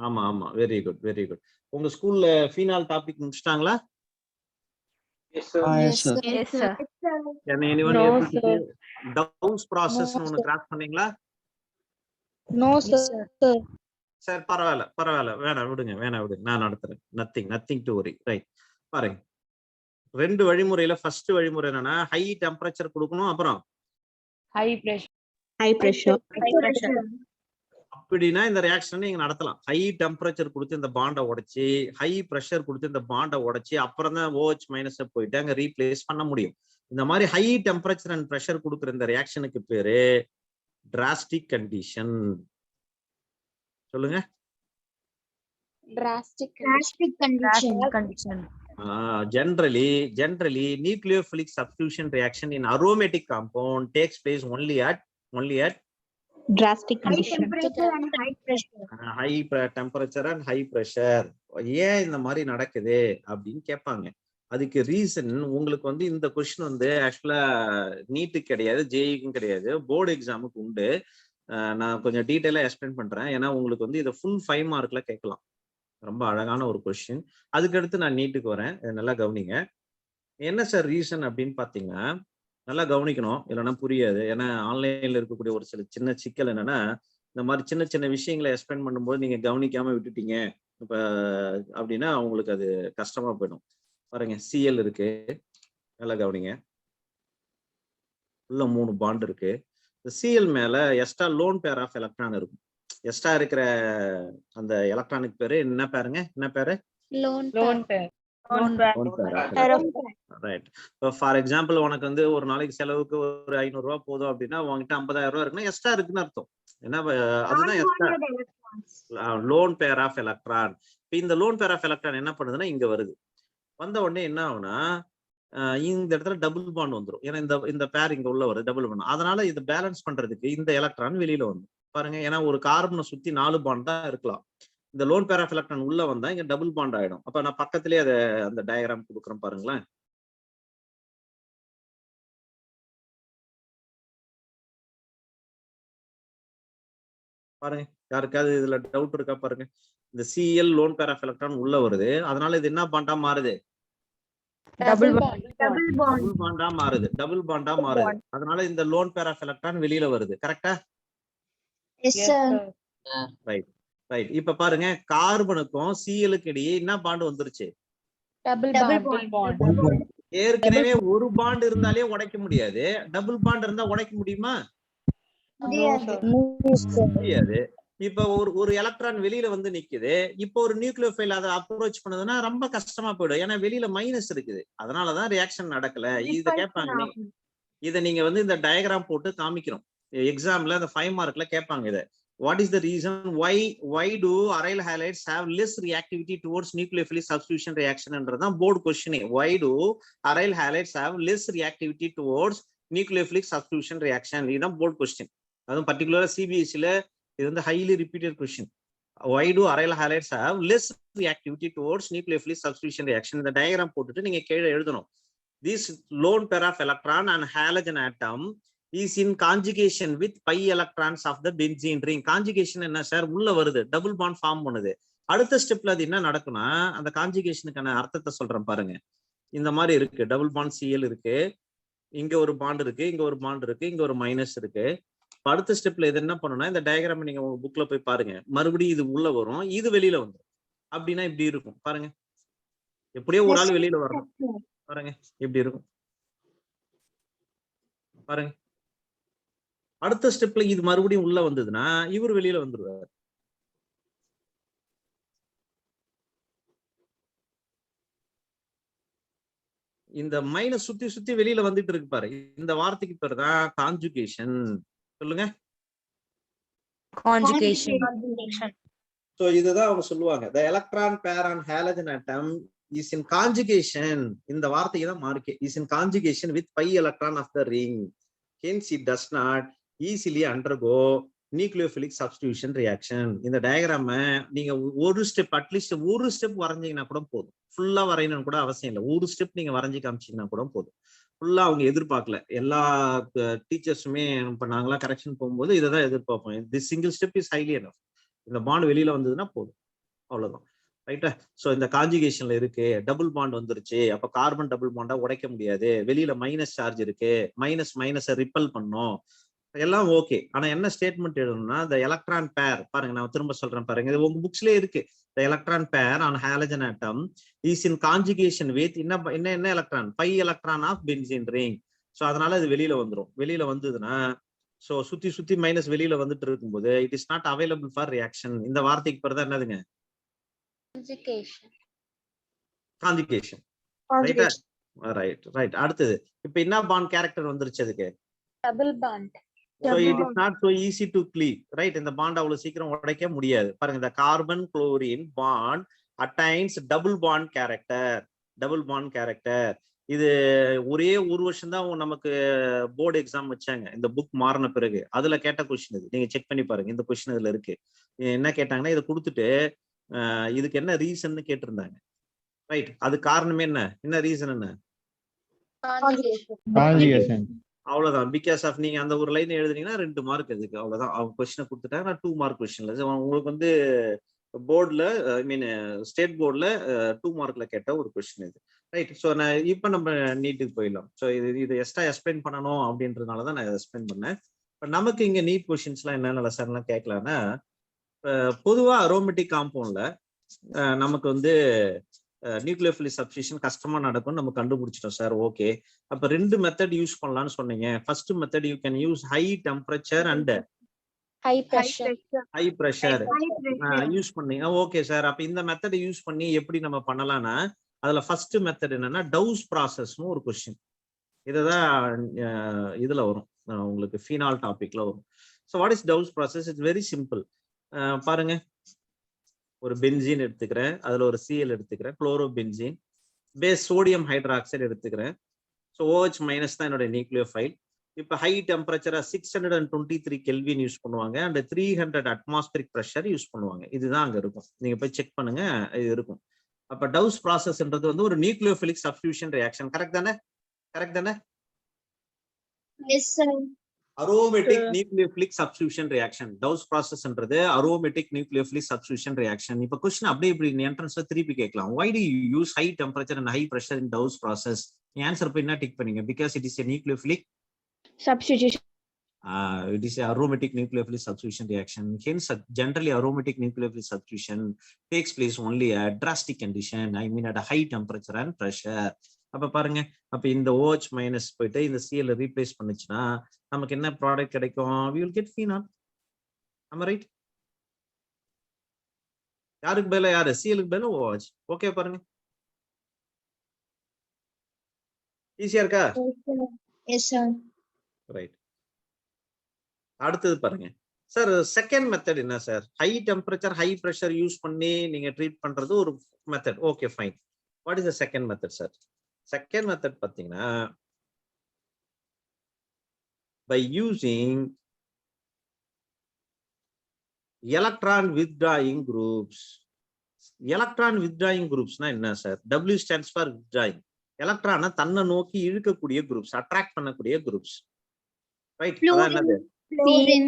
Speaker 1: ஆமா ஆமா, வெரி குட் வெரி குட். உங்க ஸ்கூல்ல ஃபீனால் டாபிக் முடிச்சிட்டாங்களா? டவுன்ஸ் ப்ராசஸ் ஒன்னு கிராஸ் பண்ணீங்களா?
Speaker 8: No sir.
Speaker 1: சரி, பரவாயில்ல, வேணாம் விடுங்க, நான் நடத்துறேன். Nothing to worry. ரைட், பாருங்க, 2 வழிமுறையில ஃபர்ஸ்ட் வழிமுறை என்னன்னா, ஹை டெம்பரேச்சர் கொடுக்கணும், அப்புறம்
Speaker 5: ஹை பிரஷர்.
Speaker 1: அப்படின்னா இந்த ரியாக்ஷன் நீங்க நடத்தலாம். ஹை டெம்பரேச்சர் கொடுத்து இந்த பாண்டை உடைச்சி, ஹை பிரஷர் கொடுத்து இந்த பாண்டை உடைச்சி, அப்புறம் தான் OH மைனஸ் போயிட்டு அங்க ரீப்ளேஸ் பண்ண முடியும். இந்த மாதிரி ஹை டெம்பரேச்சர் அண்ட் பிரஷர் கொடுக்குற இந்த ரியாக்ஷனுக்கு பேரு டிராஸ்டிக் கண்டிஷன். சொல்லுங்க. Generally, nucleophilic substitution reaction in aromatic compound takes place only at
Speaker 4: drastic condition.
Speaker 1: high temperature and high pressure. ஏன் இந்த மாதிரி நடக்குது அப்படின்னு கேட்பாங்க. அதுக்கு ரீசன் உங்களுக்கு வந்து இந்த கொஸ்டின் வந்து ஆக்சுவலா நீட்டுக்கு கிடையாது, ஜேஇக்கும் கிடையாது, போர்டு எக்ஸாமுக்கு உண்டு. நான் கொஞ்சம் டீட்டெயிலா எக்ஸ்பிளைன் பண்றேன். ஏன்னா உங்களுக்கு வந்து இதை ஃபுல் 5 மார்க்ல கேட்கலாம். ரொம்ப அழகான ஒரு கொஸ்டின். அதுக்கடுத்து நான் நீட்டுக்கு வரேன், நல்லா கவனிங்க. என்ன சார் ரீசன் அப்படின்னு பாத்தீங்கன்னா, நல்லா கவனிக்கணும், இல்லைன்னா புரியாது. ஏன்னா ஆன்லைன்ல இருக்கக்கூடிய ஒரு சின்ன சிக்கல் என்னன்னா, இந்த மாதிரி சின்ன விஷயங்களை எக்ஸ்பிளைன் பண்ணும்போது நீங்க கவனிக்காம விட்டுட்டீங்க இப்ப அப்படின்னா உங்களுக்கு அது கஷ்டமா போயிடும். பாருங்க, சிஎல் இருக்கு, நல்லா கவனிங்க. உள்ள 3 பாண்ட் இருக்கு. இந்த சிஎல் மேல extra lone pair of electron இருக்கும். எக்ஸ்ட்ரா இருக்கிற அந்த எலக்ட்ரானிக் பேரு என்ன பேருங்க? என்ன பேரு?
Speaker 5: Lone pair.
Speaker 1: ரைட். இப்போ ஃபார் எக்ஸாம்பிள் உனக்கு வந்து ஒரு நாளைக்கு செலவுக்கு ஒரு 500 ரூபாய் போதும் அப்படின்னா உங்ககிட்ட 50,000 ரூபாய் இருக்குன்னா எக்ஸ்ட்ரா இருக்குன்னு அர்த்தம். என்ன? அதுதான் extra lone pair of electron. இப்போ இந்த லோன் பேர் ஆஃப் எலக்ட்ரான் என்ன பண்ணுதுன்னா இங்க வருது. வந்த உடனே என்ன ஆகுனா, இந்த இடத்துல டபுள் பாண்ட் வந்துடும். ஏன்னா இந்த பேர் இங்க உள்ள வருது, டபுள் பாண்ட். அதனால இதை பேலன்ஸ் பண்றதுக்கு இந்த எலக்ட்ரான் வெளியில வந்து பாருங்க. ஏன்னா ஒரு கார்பனை சுத்தி 4 பாண்ட் தான் இருக்கலாம். இந்த லோன் பேர் ஆஃப் எலக்ட்ரான் உள்ள வந்தா இங்க டபுள் பாண்ட் ஆயிடும். அப்ப நான் பக்கத்திலேயே அந்த டயக்ராம் கொடுக்குறேன் பாருங்களேன். பாருங்க, யாருக்காவது இதுல டவுட் இருக்கா பாருங்க. இந்த CL lone pair of electron உள்ள வருது, அதனால இது என்ன பாண்டா மாறுது? டபுள் பாண்டா மாறுது. அதனால இந்த லோன் பேர் ஆஃப் எலக்ட்ரான் வெளியில வருது. கரெக்டா? ரைட். இப்ப பாருங்க, கார்பனுக்கும் சிஎலுக்கு இடையே என்ன பாண்ட் வந்துருச்சு? ஏற்கனவே ஒரு பாண்ட் இருந்தாலே உடைக்க முடியாது, டபுள் பாண்ட் இருந்தா உடைக்க முடியுமா? முடியாது. இப்ப ஒரு எலக்ட்ரான் வெளியில வந்து நிக்குது. இப்போ ஒரு நியூக்ளியோஃபைல் அதை அப்ரோச் பண்ணுதுன்னா ரொம்ப கஷ்டமா போயிடும். ஏன்னா வெளியில மைனஸ் இருக்குது. அதனாலதான் ரியாக்ஷன் நடக்கல. இத கேட்பாங்க. இதை நீங்க வந்து இந்த டயக்ராம் போட்டு காமிக்கணும். எக்ஸாம்ல இந்த 5 மார்க்ல கேட்பாங்க இதை. What is the reason why do aryl halides have less reactivity towards nucleophilic substitution reaction என்றதான் போர்டு கொஸ்டினே. Why do aryl halides have less reactivity towards nucleophilic substitution reaction? இதுதான் போர்டு கொஸ்டின். அதுவும் பர்டிகுலரா சிபிஎஸ்சில இது வந்து highly repeated question. Why do aryl halides have less reactivity towards nucleophilic substitution reaction? இந்த diagram போட்டுட்டு நீங்க கீழே எழுதணும். This lone pair of electron and halogen atom is in conjugation with pi electrons of the benzene ring. Conjugation என்ன sir? உள்ள வருது, double bond form பண்ணுது. அடுத்த ஸ்டெப்ல அது என்ன நடக்கும்னா, அந்த கான்ஜுகேஷனுக்கான அர்த்தத்தை சொல்றேன் பாருங்க. இந்த மாதிரி இருக்கு, டபுள் பாண்ட் சிஎல் இருக்கு, இங்க ஒரு பாண்ட் இருக்கு, இங்க ஒரு பாண்ட் இருக்கு, இங்க ஒரு மைனஸ் இருக்கு. அடுத்த ஸ்டெப்ல இது என்ன பண்ணணும்னா, இந்த டயக்ராம் நீங்க உங்க புக்ல போய் பாருங்க. மறுபடியும் இது உள்ள வரும், இது வெளியில வந்துடும். அப்படின்னா இப்படி இருக்கும் பாருங்க. எப்படியோ ஒரு ஆள் வெளியில வரணும் பாருங்க, இப்படி இருக்கும் பாருங்க. அடுத்த ஸ்டெப்ல இது மறுபடியும் உள்ள வந்ததுன்னா இவர் வெளியில வந்துருவார். இந்த மைனஸ் சுத்தி சுத்தி வெளியில வந்துட்டு இருக்கு பாரு. இந்த வார்த்தைக்கு பேர் தான் கான்ஜுகேஷன். சொல்லுங்க. சோ இதுதான் அவங்க சொல்லுவாங்க. The electron pair on halogen atom is in conjugation. இந்த வார்த்தைக்கு தான் mark. Is in conjugation with pi electron of the ring. Hence it does not easily undergo nucleophilic substitution reaction. இந்த டயக்ராம நீங்க ஒரு ஸ்டெப், அட்லீஸ்ட் ஒரு step வரைஞ்சீங்கன்னா கூட போதும். ஃபுல்லா வரையணும்னு கூட அவசியம் இல்லை. ஒரு ஸ்டெப் நீங்க வரைஞ்சி காமிச்சீங்கன்னா கூட போதும். ஃபுல்லா அவங்க எதிர்பார்க்கல. எல்லா டீச்சர்ஸுமே இப்ப நாங்களாம் கரெக்ஷன் போகும்போது இதை தான் எதிர்பார்ப்போம். This single step is highly enough. இந்த பாண்ட் வெளியில வந்ததுன்னா போதும், அவ்வளவுதான். ரைட்டா? சோ இந்த கான்ஜுகேஷன்ல இருக்கு, டபுள் பாண்ட் வந்துருச்சு. அப்ப கார்பன் டபுள் பாண்டா உடைக்க முடியாது. வெளியில மைனஸ் சார்ஜ் இருக்கு, மைனஸ் மைனஸை ரிப்பல் பண்ணும், எல்லாம் ஓகே. ஆனா என்ன ஸ்டேட்மெண்ட் எழுதணும்னா, the electron pair பாருங்க, நான் திரும்ப சொல்றேன் பாருங்க, இது உங்க புக்ஸ்லயே இருக்கு. the electron pair on halogen atom is in conjugation with என்ன electron, pi electron of benzene ring. So அதனால இது வெளியில வந்துரும். வெளியில வந்ததுன்னா சோ சுத்தி சுத்தி மைனஸ் வெளியில வந்துட்டு இருக்கும்போது it is not available for reaction. இந்த வார்த்தைக்கு பேர் தான் என்னதுங்க? கான்ஜுகேஷன். ரைட்டா? Right right. அடுத்தது இப்ப என்ன பாண்ட் கேரக்டர் வந்துருச்சு அதுக்கு?
Speaker 5: Double bond.
Speaker 1: So it is not so easy to cleave, right? இந்த பாண்ட் அவ்வளவு சீக்கிரம் உடைக்க முடியாது. பாருங்க, இந்த carbon chlorine bond attains double bond character. Double bond character இது ஒரே ஒரு வருஷம் தான் நமக்கு போர்டு எக்ஸாம் வச்சாங்க. இந்த புக் மாறின பிறகு அதுல கேட்ட கொஸ்டின் இது. நீங்க செக் பண்ணி பாருங்க, இந்த கொஸ்டின் இதுல இருக்கு. என்ன கேட்டாங்கன்னா, இதை கொடுத்துட்டு இதுக்கு என்ன ரீசன் கேட்டிருந்தாங்க. ரைட்? அது காரணமே என்ன ரீசன் என்ன? அவ்வளவுதான். பிகாஸ் ஆஃப் நீங்க அந்த ஒரு லைன் எழுதுனீங்கன்னா 2 மார்க் அதுக்கு, அவ்வளவுதான். அவங்க கொஸ்டினை கொடுத்துட்டாங்க. 2 மார்க் கொஸ்டின்ல உங்களுக்கு வந்து போர்டுல, ஐ மீன் ஸ்டேட் போர்டுல 2 மார்க்ல கேட்ட ஒரு கொஸ்டின் இது. ரைட்? ஸோ நான் இப்ப நம்ம நீட்டுக்கு போயிடலாம். ஸோ இது எக்ஸ்ட்ரா எக்ஸ்பிளைன் பண்ணணும் அப்படின்றதுனாலதான் நான் எக்ஸ்பிளைன் பண்ணேன். இப்போ நமக்கு இங்க நீட் கொஸ்டின்ஸ் எல்லாம் என்னென்ன சார்லாம் கேட்கலான்னா, பொதுவா அரோமேட்டிக் காம்பவுண்ட்ல நமக்கு வந்து நியூக்ளியோஃபிலிக் சப்ஸ்டிஷன் கஷ்டமா நடக்கும் நம்ம கண்டுபிடிச்சிட்டோம் சார். ஓகே, அப்ப 2 மெத்தட் யூஸ் பண்ணலாம்னு சொன்னீங்க. First method you can use high temperature and high pressure use பண்ணீங்க. ஓகே சார், அப்ப இந்த மெத்தட் யூஸ் பண்ணி எப்படி நம்ம பண்ணலாம்னா, அதுல ஃபர்ஸ்ட் மெத்தட் என்னன்னா டவுஸ் ப்ராசஸ்னு ஒரு கொஸ்டின். இதுதான் இதுல வரும், உங்களுக்கு ஃபீனால் டாபிக்ல வரும். So what is Dow's process? It's very simple. பாருங்க, ஒரு பென்சீன் எடுத்துக்கிறேன், அதுல ஒரு சிஎல் எடுத்துக்கிறேன், chloro benzene, base sodium hydroxide எடுத்துக்கிறேன். ஸோ OH மைனஸ் தான் என்னோட நியூக்ளியோஃபைல். இப்போ ஹை டெம்பரேச்சரா 623 கெல்வின் யூஸ் பண்ணுவாங்க அண்ட் 300 அட்மாஸ்பியரிக் ப்ரெஷர் யூஸ் பண்ணுவாங்க. இதுதான் அங்க இருக்கும், நீங்க போய் செக் பண்ணுங்க, இது இருக்கும். அப்ப டவுஸ் ப்ராசஸ்ன்றது வந்து ஒரு நியூக்ளியோஃபிலிக் சப்ஸ்டிடியூஷன் ரியாக்ஷன். கரெக்ட் தானே? கரெக்ட் தானே?
Speaker 5: Yes sir.
Speaker 1: aromatic nucleophilic substitution reaction. Dawes processன்றது aromatic nucleophilic substitution reaction. இப்ப क्वेश्चन அப்படியே இப்படி என்ட்ரன்ஸ்ல திருப்பி கேட்கலாம். Why do you use high temperature and high pressure in Dawes process? Answer போய் என்ன டிக் பண்ணீங்க? Because it is a nucleophilic
Speaker 5: substitution
Speaker 1: It is a aromatic nucleophilic substitution reaction. Hence, generally aromatic nucleophilic substitution takes place only at drastic condition. I mean at a high temperature and pressure. அப்ப பாருங்க, அப்ப இந்த OH minus போயிட்டு இந்த Cl replace பண்ணுச்சுன்னா நமக்கு என்ன product கிடைக்கும்? We will get phenol. Am I right? யாருக்கு பதிலா யாரு? Cl-க்கு பதிலா OH. ஓகே பாருங்க. ஈஸியா இருக்கா?
Speaker 5: Yes sir.
Speaker 1: ரைட். அடுத்தது பாருங்க சார், செகண்ட் மெத்தட் என்ன sir? High temperature high pressure use பண்ணி நீங்க ட்ரீட் பண்றது ஒரு method. Okay fine. What is the second method sir? Second method பாத்தீங்கன்னா by using electron withdrawing groups. Electron withdrawing குரூப்ஸ்னா என்ன sir? W stands for withdrawing. எலக்ட்ரானை தன்னை நோக்கி இழுக்கக்கூடிய குரூப்ஸ், அட்ராக்ட் பண்ணக்கூடிய குரூப்ஸ். ரைட். அதான் என்னது?
Speaker 2: Fluorine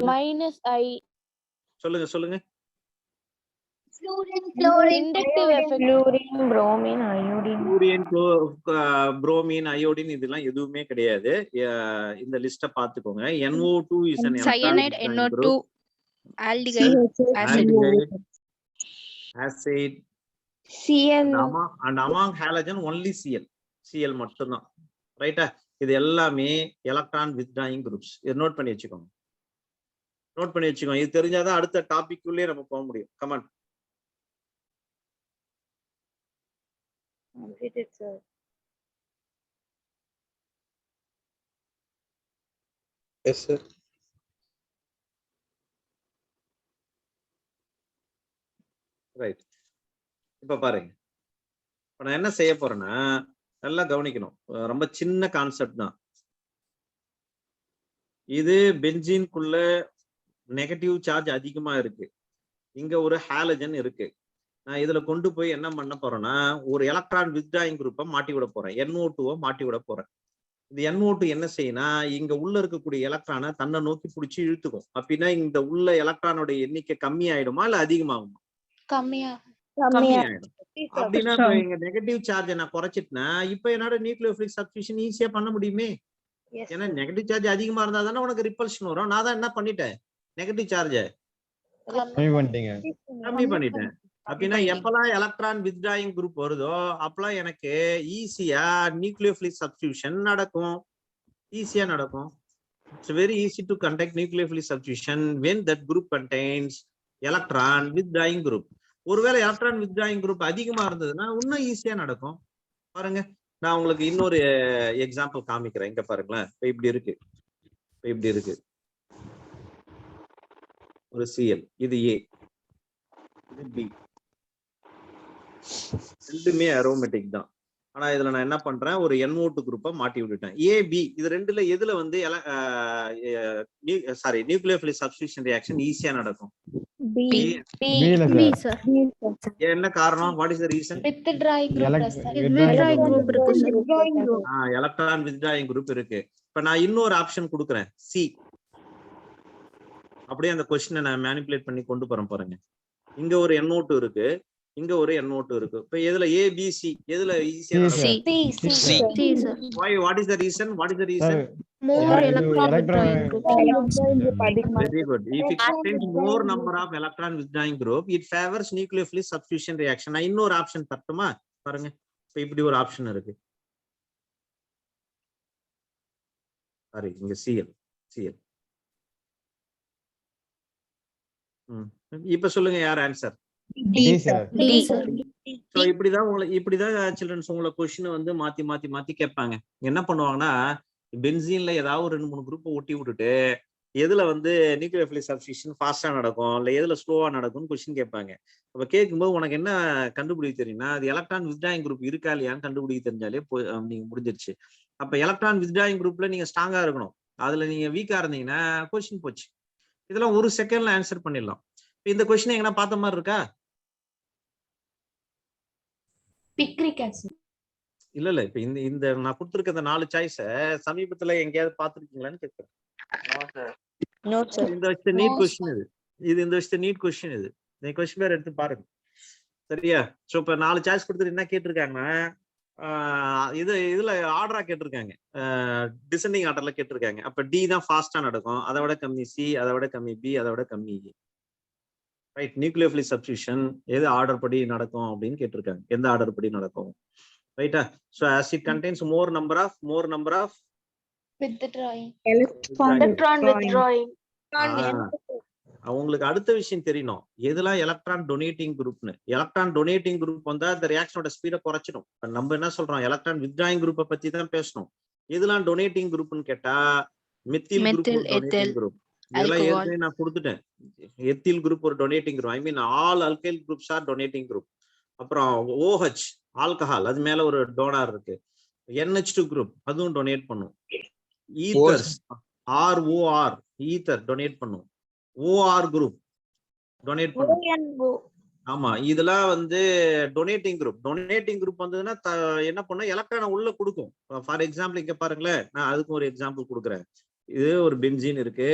Speaker 5: minus I.
Speaker 1: சொல்லுங்க சொல்லுங்க.
Speaker 5: Inductive effect.
Speaker 2: fluorine, bromine, iodine.
Speaker 1: Fluorine, bromine, iodine இதெல்லாம் எதுவுமே கிடையாது. இந்த லிஸ்ட பாத்துக்கோங்க. NO2 is an
Speaker 6: Cyanide, NO2, aldehyde, acid.
Speaker 1: acid
Speaker 2: Cl.
Speaker 1: and among halogen only Cl மட்டும்தான். ரைட்டா? இது எல்லாமே எலக்ட்ரான் வித்ட்ராயிங் குரூப்ஸ். இதை நோட் பண்ணி வச்சுக்கோங்க. நோட் பண்ணி வச்சுக்கோங்க. இது தெரிஞ்சாதான் அடுத்த டாபிக் உள்ளே நம்ம போக முடியும். Come on.
Speaker 2: Completed, sir.
Speaker 3: Yes, sir.
Speaker 1: Right. இப்ப பாருங்க, இப்ப நான் என்ன செய்ய போறேன்னா நல்லா கவனிக்கணும். ரொம்ப சின்ன கான்செப்ட் தான் இது. பென்சீனுக்குள்ள நெகட்டிவ் சார்ஜ் அதிகமா இருக்கு. இங்க ஒரு ஹாலஜன் இருக்கு. நான் இதுல கொண்டு போய் என்ன பண்ண போறேன்னா ஒரு எலக்ட்ரான் வித்ட்ராயிங் குரூப்பை மாட்டி விட போறேன். NO2 மாட்டி விட போறேன். இந்த NO2 என்ன செய்யனா இங்க உள்ள இருக்கக்கூடிய எலக்ட்ரானை தன்னை நோக்கி பிடிச்சி இழுத்துக்கும். அப்படின்னா இந்த உள்ள எலக்ட்ரானோட எண்ணிக்கை கம்மி ஆயிடுமா இல்ல அதிகமாகுமா? கம்மியாயிடும். அப்படின்னா இங்க நெகட்டிவ் சார்ஜ் நான் குறைச்சிட்டேன்னா இப்ப என்னோட நியூக்ளியோஃபிலிக் சப்ஸ்டிடியூஷன் ஈஸியா பண்ண முடியுமே. ஏன்னா நெகட்டிவ் சார்ஜ் அதிகமா இருந்தா தானே உனக்கு ரிப்பல்ஷன் வரும். நான் தான் என்ன பண்ணிட்டேன், நெகட்டிவ் சார்ஜ் கம்மி பண்ணிட்டேன். அப்படின்னா எப்பெல்லாம் எலக்ட்ரான் வித்ட்ராயிங் குரூப் வருதோ அப்பெல்லாம் எனக்கு ஈஸியா நியூக்ளியோஃபிலிக் சப்ஸ்டிடியூஷன் நடக்கும். ஈஸியா நடக்கும். It's very easy to conduct nucleophilic substitution when that group contains electron withdrawing group. ஒருவேளை எலக்ட்ரான் வித்ட்ராயிங் குரூப் அதிகமா இருந்ததுன்னா இன்னும் ஈஸியா நடக்கும். பாருங்க, நான் உங்களுக்கு இன்னொரு எக்ஸாம்பிள் காமிக்கிறேன். இங்க பாருங்களேன். இப்ப இப்படி இருக்கு, இப்ப இப்படி இருக்கு ஒரு Cl. இது A, இது B. ரெண்டுமே அரோமேட்டிக் தான். ஆனா இதுல நான் என்ன பண்றேன், ஒரு NO2 குரூப்பை மாட்டி விட்டுட்டேன். AB இது ரெண்டுல எதுல வந்து நியூக்ளியோஃபிலிக் சப்ஸ்டிடியூஷன் ரியாக்ஷன் ஈஸியா நடக்கும்? என்ன காரணம்? What is the reason? Electron withdrawing group இருக்கு. இப்ப நான் இன்னொரு ஆப்ஷன் கொடுக்குறேன், C. அப்படியே அந்த क्वेश्चனை நான் மேனிபுலேட் பண்ணி கொண்டு போறேன் பாருங்க. இங்க ஒரு NO2 இருக்கு, இங்க ஒரு NO2 இருக்கு. இப்ப எதுல ABC எதுல ஈஸியா நடக்கும்? Why? What is the reason? What is the reason?
Speaker 4: More electron withdrawing group.
Speaker 1: Very good. If it contains more number of electron withdrawing group, it favors nucleophilic substitution reaction. நான் இன்னொரு option தரட்டுமா? பாருங்க, இப்ப இப்படி ஒரு ஆப்ஷன் இருக்கு. Sorry, இங்க Cl. இப்ப சொல்லுங்க யார் ஆன்சர்? இப்படிதான் சில்ட்ரன்ஸ் உங்களை கொஸ்டின் வந்து மாத்தி கேட்பாங்க. என்ன பண்ணுவாங்கன்னா பென்சீன்ல ஏதாவது ஒரு 2-3 குரூப் ஒட்டி விட்டுட்டு எதுல வந்து நியூக்ளியோஃபிலிக் சப்ஸ்டிடியூஷன் ஃபாஸ்டா நடக்கும் இல்ல எதுல ஸ்லோவா நடக்கும்னு கொஸ்டின் கேட்பாங்க. அப்ப கேட்கும்போது உனக்கு என்ன கண்டுபிடிக்க தெரியும்னா அது எலக்ட்ரான் வித்ட்ராயிங் குரூப் இருக்கா இல்லையான்னு கண்டுபிடிக்க தெரிஞ்சாலே நீங்க முடிஞ்சிருச்சு. அப்ப எலக்ட்ரான் வித்ட்ராயிங் குரூப்ல நீங்க ஸ்ட்ராங்கா இருக்கணும். அதுல நீங்க வீக்கா இருந்தீங்கன்னா கொஸ்டின் போச்சு. இதெல்லாம் ஒரு செகண்ட்ல ஆன்சர் பண்ணிடலாம். இந்த கொஸ்டின் எங்கன்னா பார்த்த மாதிரி இருக்கா? இல்ல இப்ப இந்த நான் கொடுத்திருக்க இந்த 4 சாய்ஸ சமீபத்துல எங்கேயாவது பாத்துருக்கீங்களான்னு கேட்கிறேன். இந்த வருஷம் நீட் கொஸ்டின் இது இந்த வருஷம் நீட் கொஸ்டின் இது. இந்த கொஸ்டின் பேர் எடுத்து பாருங்க. சரியா? சோ இப்ப 4 சாய்ஸ் கொடுத்துட்டு என்ன கேட்டிருக்காங்கன்னா இதுல ஆர்டரா கேட்டிருக்காங்க, டிசெண்டிங் ஆர்டர்ல கேட்டிருக்காங்க. அப்ப டி தான் ஃபாஸ்டா நடக்கும், அதை விட கம்மி சி, அதை விட கம்மி பி, அதை விட கம்மி E. ரைட், நியூக்ளியோஃபிலிக் சப்ஸ்டிடியூஷன் எது ஆர்டர் படி நடக்கும் அப்படின்னு கேட்டிருக்காங்க, எந்த ஆர்டர் படி நடக்கும். ரைட்டா? So as it contains more number of
Speaker 6: withdrawing.
Speaker 2: Electron withdrawing.
Speaker 1: உங்களுக்கு அடுத்த விஷயம் தெரியணும், எதெல்லாம் எலக்ட்ரான் டொனேட்டிங் குரூப்னு. எலக்ட்ரான் டொனேட்டிங் குரூப் வந்தா அந்த ரியாக்ஷனோட ஸ்பீடை குறைச்சிடும். நம்ம என்ன சொல்றோம், எலக்ட்ரான் வித்ட்ராயிங் குரூப்பை பத்தி தான் பேசணும். எதெல்லாம் டொனேட்டிங் குரூப்னு கேட்டா, மெத்தில் குரூப் ஒரு டொனேட்டிங் குரூப். இதெல்லாம் ஏற்கனவே நான் கொடுத்துட்டேன். எத்தில் குரூப் ஒரு donating group, I mean all alkyl groups are donating group. அப்புறம் OH ஆல்கஹால், அது மேல ஒரு டோனார் இருக்கு. NH2 குரூப் அதுவும் டொனேட் பண்ணும். ஈத்தர்ஸ் ROR ஈத்தர் டொனேட் பண்ணும். OR குரூப் டொனேட் பண்ணும். ஆமா, இதெல்லாம் வந்து டொனேட்டிங் குரூப். டொனேட்டிங் குரூப் வந்ததுன்னா என்ன பண்ண, எலக்ட்ரானை உள்ள கொடுக்கும். ஃபார் எக்ஸாம்பிள் இங்க பாருங்களேன், நான் அதுக்கு ஒரு எக்ஸாம்பிள் கொடுக்குறேன். இது ஒரு பென்சீன் இருக்கு,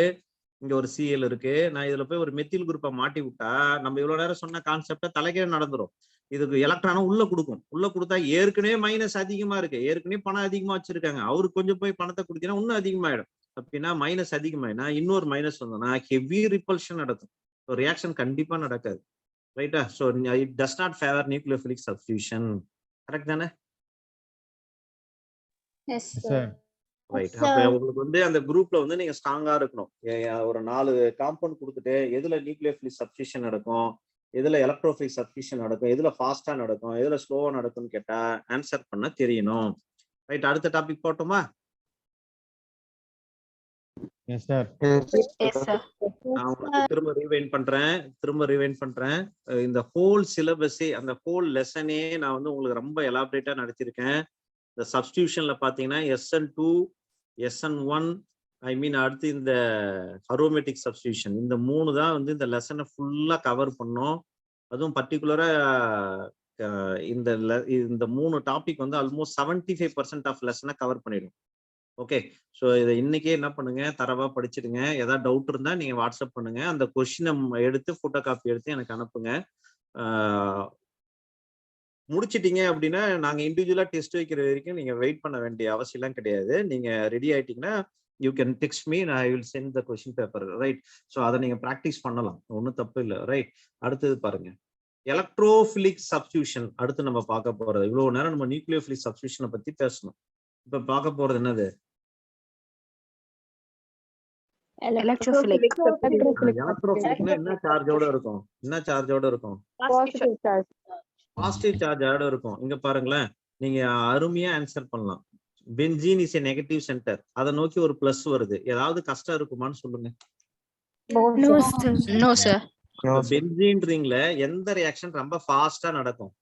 Speaker 1: இங்க ஒரு Cl இருக்கு. நான் இதுல போய் ஒரு மெத்தில் குரூப்பை மாட்டி விட்டா, நம்ம இவ்வளவு நேரம் சொன்ன கான்செப்டை தலைக்கே நடந்துரும். இதுக்கு எலக்ட்ரானை உள்ள கொடுக்கும். உள்ள கொடுத்தா ஏற்கனவே மைனஸ் அதிகமா இருக்கு, ஏற்கனவே பணம் அதிகமா வச்சிருக்காங்க, அவருக்கு கொஞ்சம் போய் பணத்தை கொடுத்தீங்கன்னா இன்னும் அதிகமாயிடும். அப்படின்னா மைனஸ் அதிகமாயினா இன்னொரு மைனஸ் வந்தோம்னா ஹெவி ரிப்பல்ஷன் நடக்கும். ரியாக்ஷன் கண்டிப்பா நடக்காது. ரைட்டா? So it does not favour nucleophilic substitution. Correct தானே?
Speaker 6: Yes,
Speaker 7: sir.
Speaker 1: ரைட். அப்ப உங்களுக்கு வந்து அந்த குரூப்ல வந்து நீங்க ஸ்ட்ராங்கா இருக்கணும். ஒரு 4 காம்பவுண்ட் கொடுத்துட்டு எதுல நியூக்ளியோஃபிலிக் சப்ஸ்டிடியூஷன் நடக்கும், எதுல எலக்ட்ரோஃபிலிக் சப்ஸ்டிடியூஷன் நடக்கும், எதுல ஃபாஸ்டா நடக்கும், எதுல ஸ்லோவா நடக்கும்னு கேட்டா ஆன்சர் பண்ண தெரியணும். ரைட், அடுத்த டாபிக் போட்டோமா?
Speaker 7: Yes, sir.
Speaker 6: yes, sir.
Speaker 1: நான் உங்களுக்கு திரும்ப ரிவைண்ட் பண்றேன். இந்த ஹோல் சிலபஸே, அந்த ஹோல் லெசனே நான் வந்து உங்களுக்கு ரொம்ப எலாபரேட்டா நடத்திருக்கேன். இந்த சப்ஸ்டிடியூஷன்ல பாத்தீங்கன்னா SN2 SN1 ஐ மீன் அடுத்து இந்த அரோமேட்டிக் சப்ஸ்டிடியூஷன், இந்த 3 தான் வந்து இந்த லெசனை ஃபுல்லா கவர் பண்ணோம். அதுவும் பர்டிகுலரா இந்த 3 டாபிக் வந்து ஆல்மோஸ்ட் 75% ஆஃப் லெசனை கவர் பண்ணிடும். ஓகே, ஸோ இதை இன்னைக்கே என்ன பண்ணுங்க, தரவா படிச்சிடுங்க. ஏதாவது டவுட் இருந்தா நீங்க வாட்ஸ்அப் பண்ணுங்க. அந்த கொஸ்டினை எடுத்து போட்டோ காப்பி எடுத்து எனக்கு அனுப்புங்க. முடிச்சிட்டீங்க அப்படின்னா நாங்க இண்டிவிஜுவலா டெஸ்ட் வைக்கிற வரைக்கும் நீங்க வெயிட் பண்ண வேண்டிய அவசியம்லாம் கிடையாது. நீங்க ரெடி ஆயிட்டீங்கன்னா you can text me, I will send the question paper. Right? So அதை நீங்க ப்ராக்டிஸ் பண்ணலாம், ஒன்றும் தப்பு இல்லை. ரைட், அடுத்தது பாருங்க, எலக்ட்ரோஃபிலிக் சப்ஸ்டிடியூஷன் அடுத்து நம்ம பார்க்க போறது. இவ்வளவு நேரம் நம்ம நியூக்ளியோஃபிலிக் சப்ஸ்டிடியூஷனை பத்தி பேசணும். இப்ப பார்க்க போறது என்னது?
Speaker 2: Electrophilic.
Speaker 1: எலக்ட்ரோஃபிலிக்னா என்ன சார்ஜோட இருக்கும்? என்ன சார்ஜோட இருக்கும்?
Speaker 2: Positive charge.
Speaker 1: பாசிட்டிவ் சார்ஜோட இருக்கும். இங்க பாருங்களேன், நீங்க அருமையா ஆன்சர் பண்ணலாம். Benzene is a negative centre, அதை நோக்கி ஒரு பிளஸ் வருது. ஏதாவது கஷ்டம் இருக்குமான்னு சொல்லுங்க.
Speaker 6: No, sir.
Speaker 1: பென்சீன் ரிங்ல எந்த ரியாக்ஷன் ரொம்ப ஃபாஸ்டா நடக்கும்?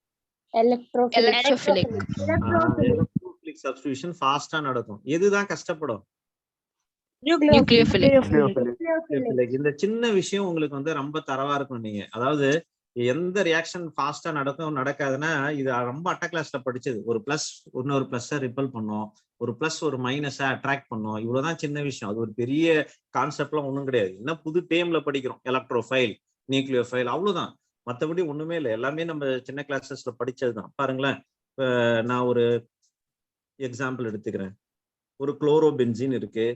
Speaker 6: Electrophilic.
Speaker 1: எலக்ட்ரோஃபிலிக் சப்ஸ்டிடியூஷன் ஃபாஸ்டா நடக்கும். எதுதான் கஷ்டப்படும்?
Speaker 6: Nucleophilic.
Speaker 1: இந்த சின்ன விஷயம் உங்களுக்கு வந்து ரொம்ப தரவா இருக்கும். நீங்க அதாவது எந்த ரியாக்ஷன் ஃபாஸ்டா நடக்கும் நடக்காதுன்னா, இது ரொம்ப அட்ட கிளாஸ்ல படிச்சது. ஒரு பிளஸ் இன்னொரு பிளஸ் ரிப்பல் பண்ணும், ஒரு பிளஸ் ஒரு மைனஸை அட்ராக்ட் பண்ணும். இவ்வளவுதான் சின்ன விஷயம். அது ஒரு பெரிய கான்செப்ட்லாம் ஒன்றும் கிடையாது. இன்னும் புது டேம்ல படிக்கிறோம், எலக்ட்ரோஃபைல், நியூக்ளியோஃபைல், அவ்வளவுதான். மற்றபடி ஒண்ணுமே இல்லை, எல்லாமே நம்ம சின்ன கிளாஸஸ்ல படிச்சதுதான். பாருங்களேன், இப்ப நான் ஒரு எக்ஸாம்பிள் எடுத்துக்கிறேன். ஒரு குளோரோபென்சீன் இருக்கு,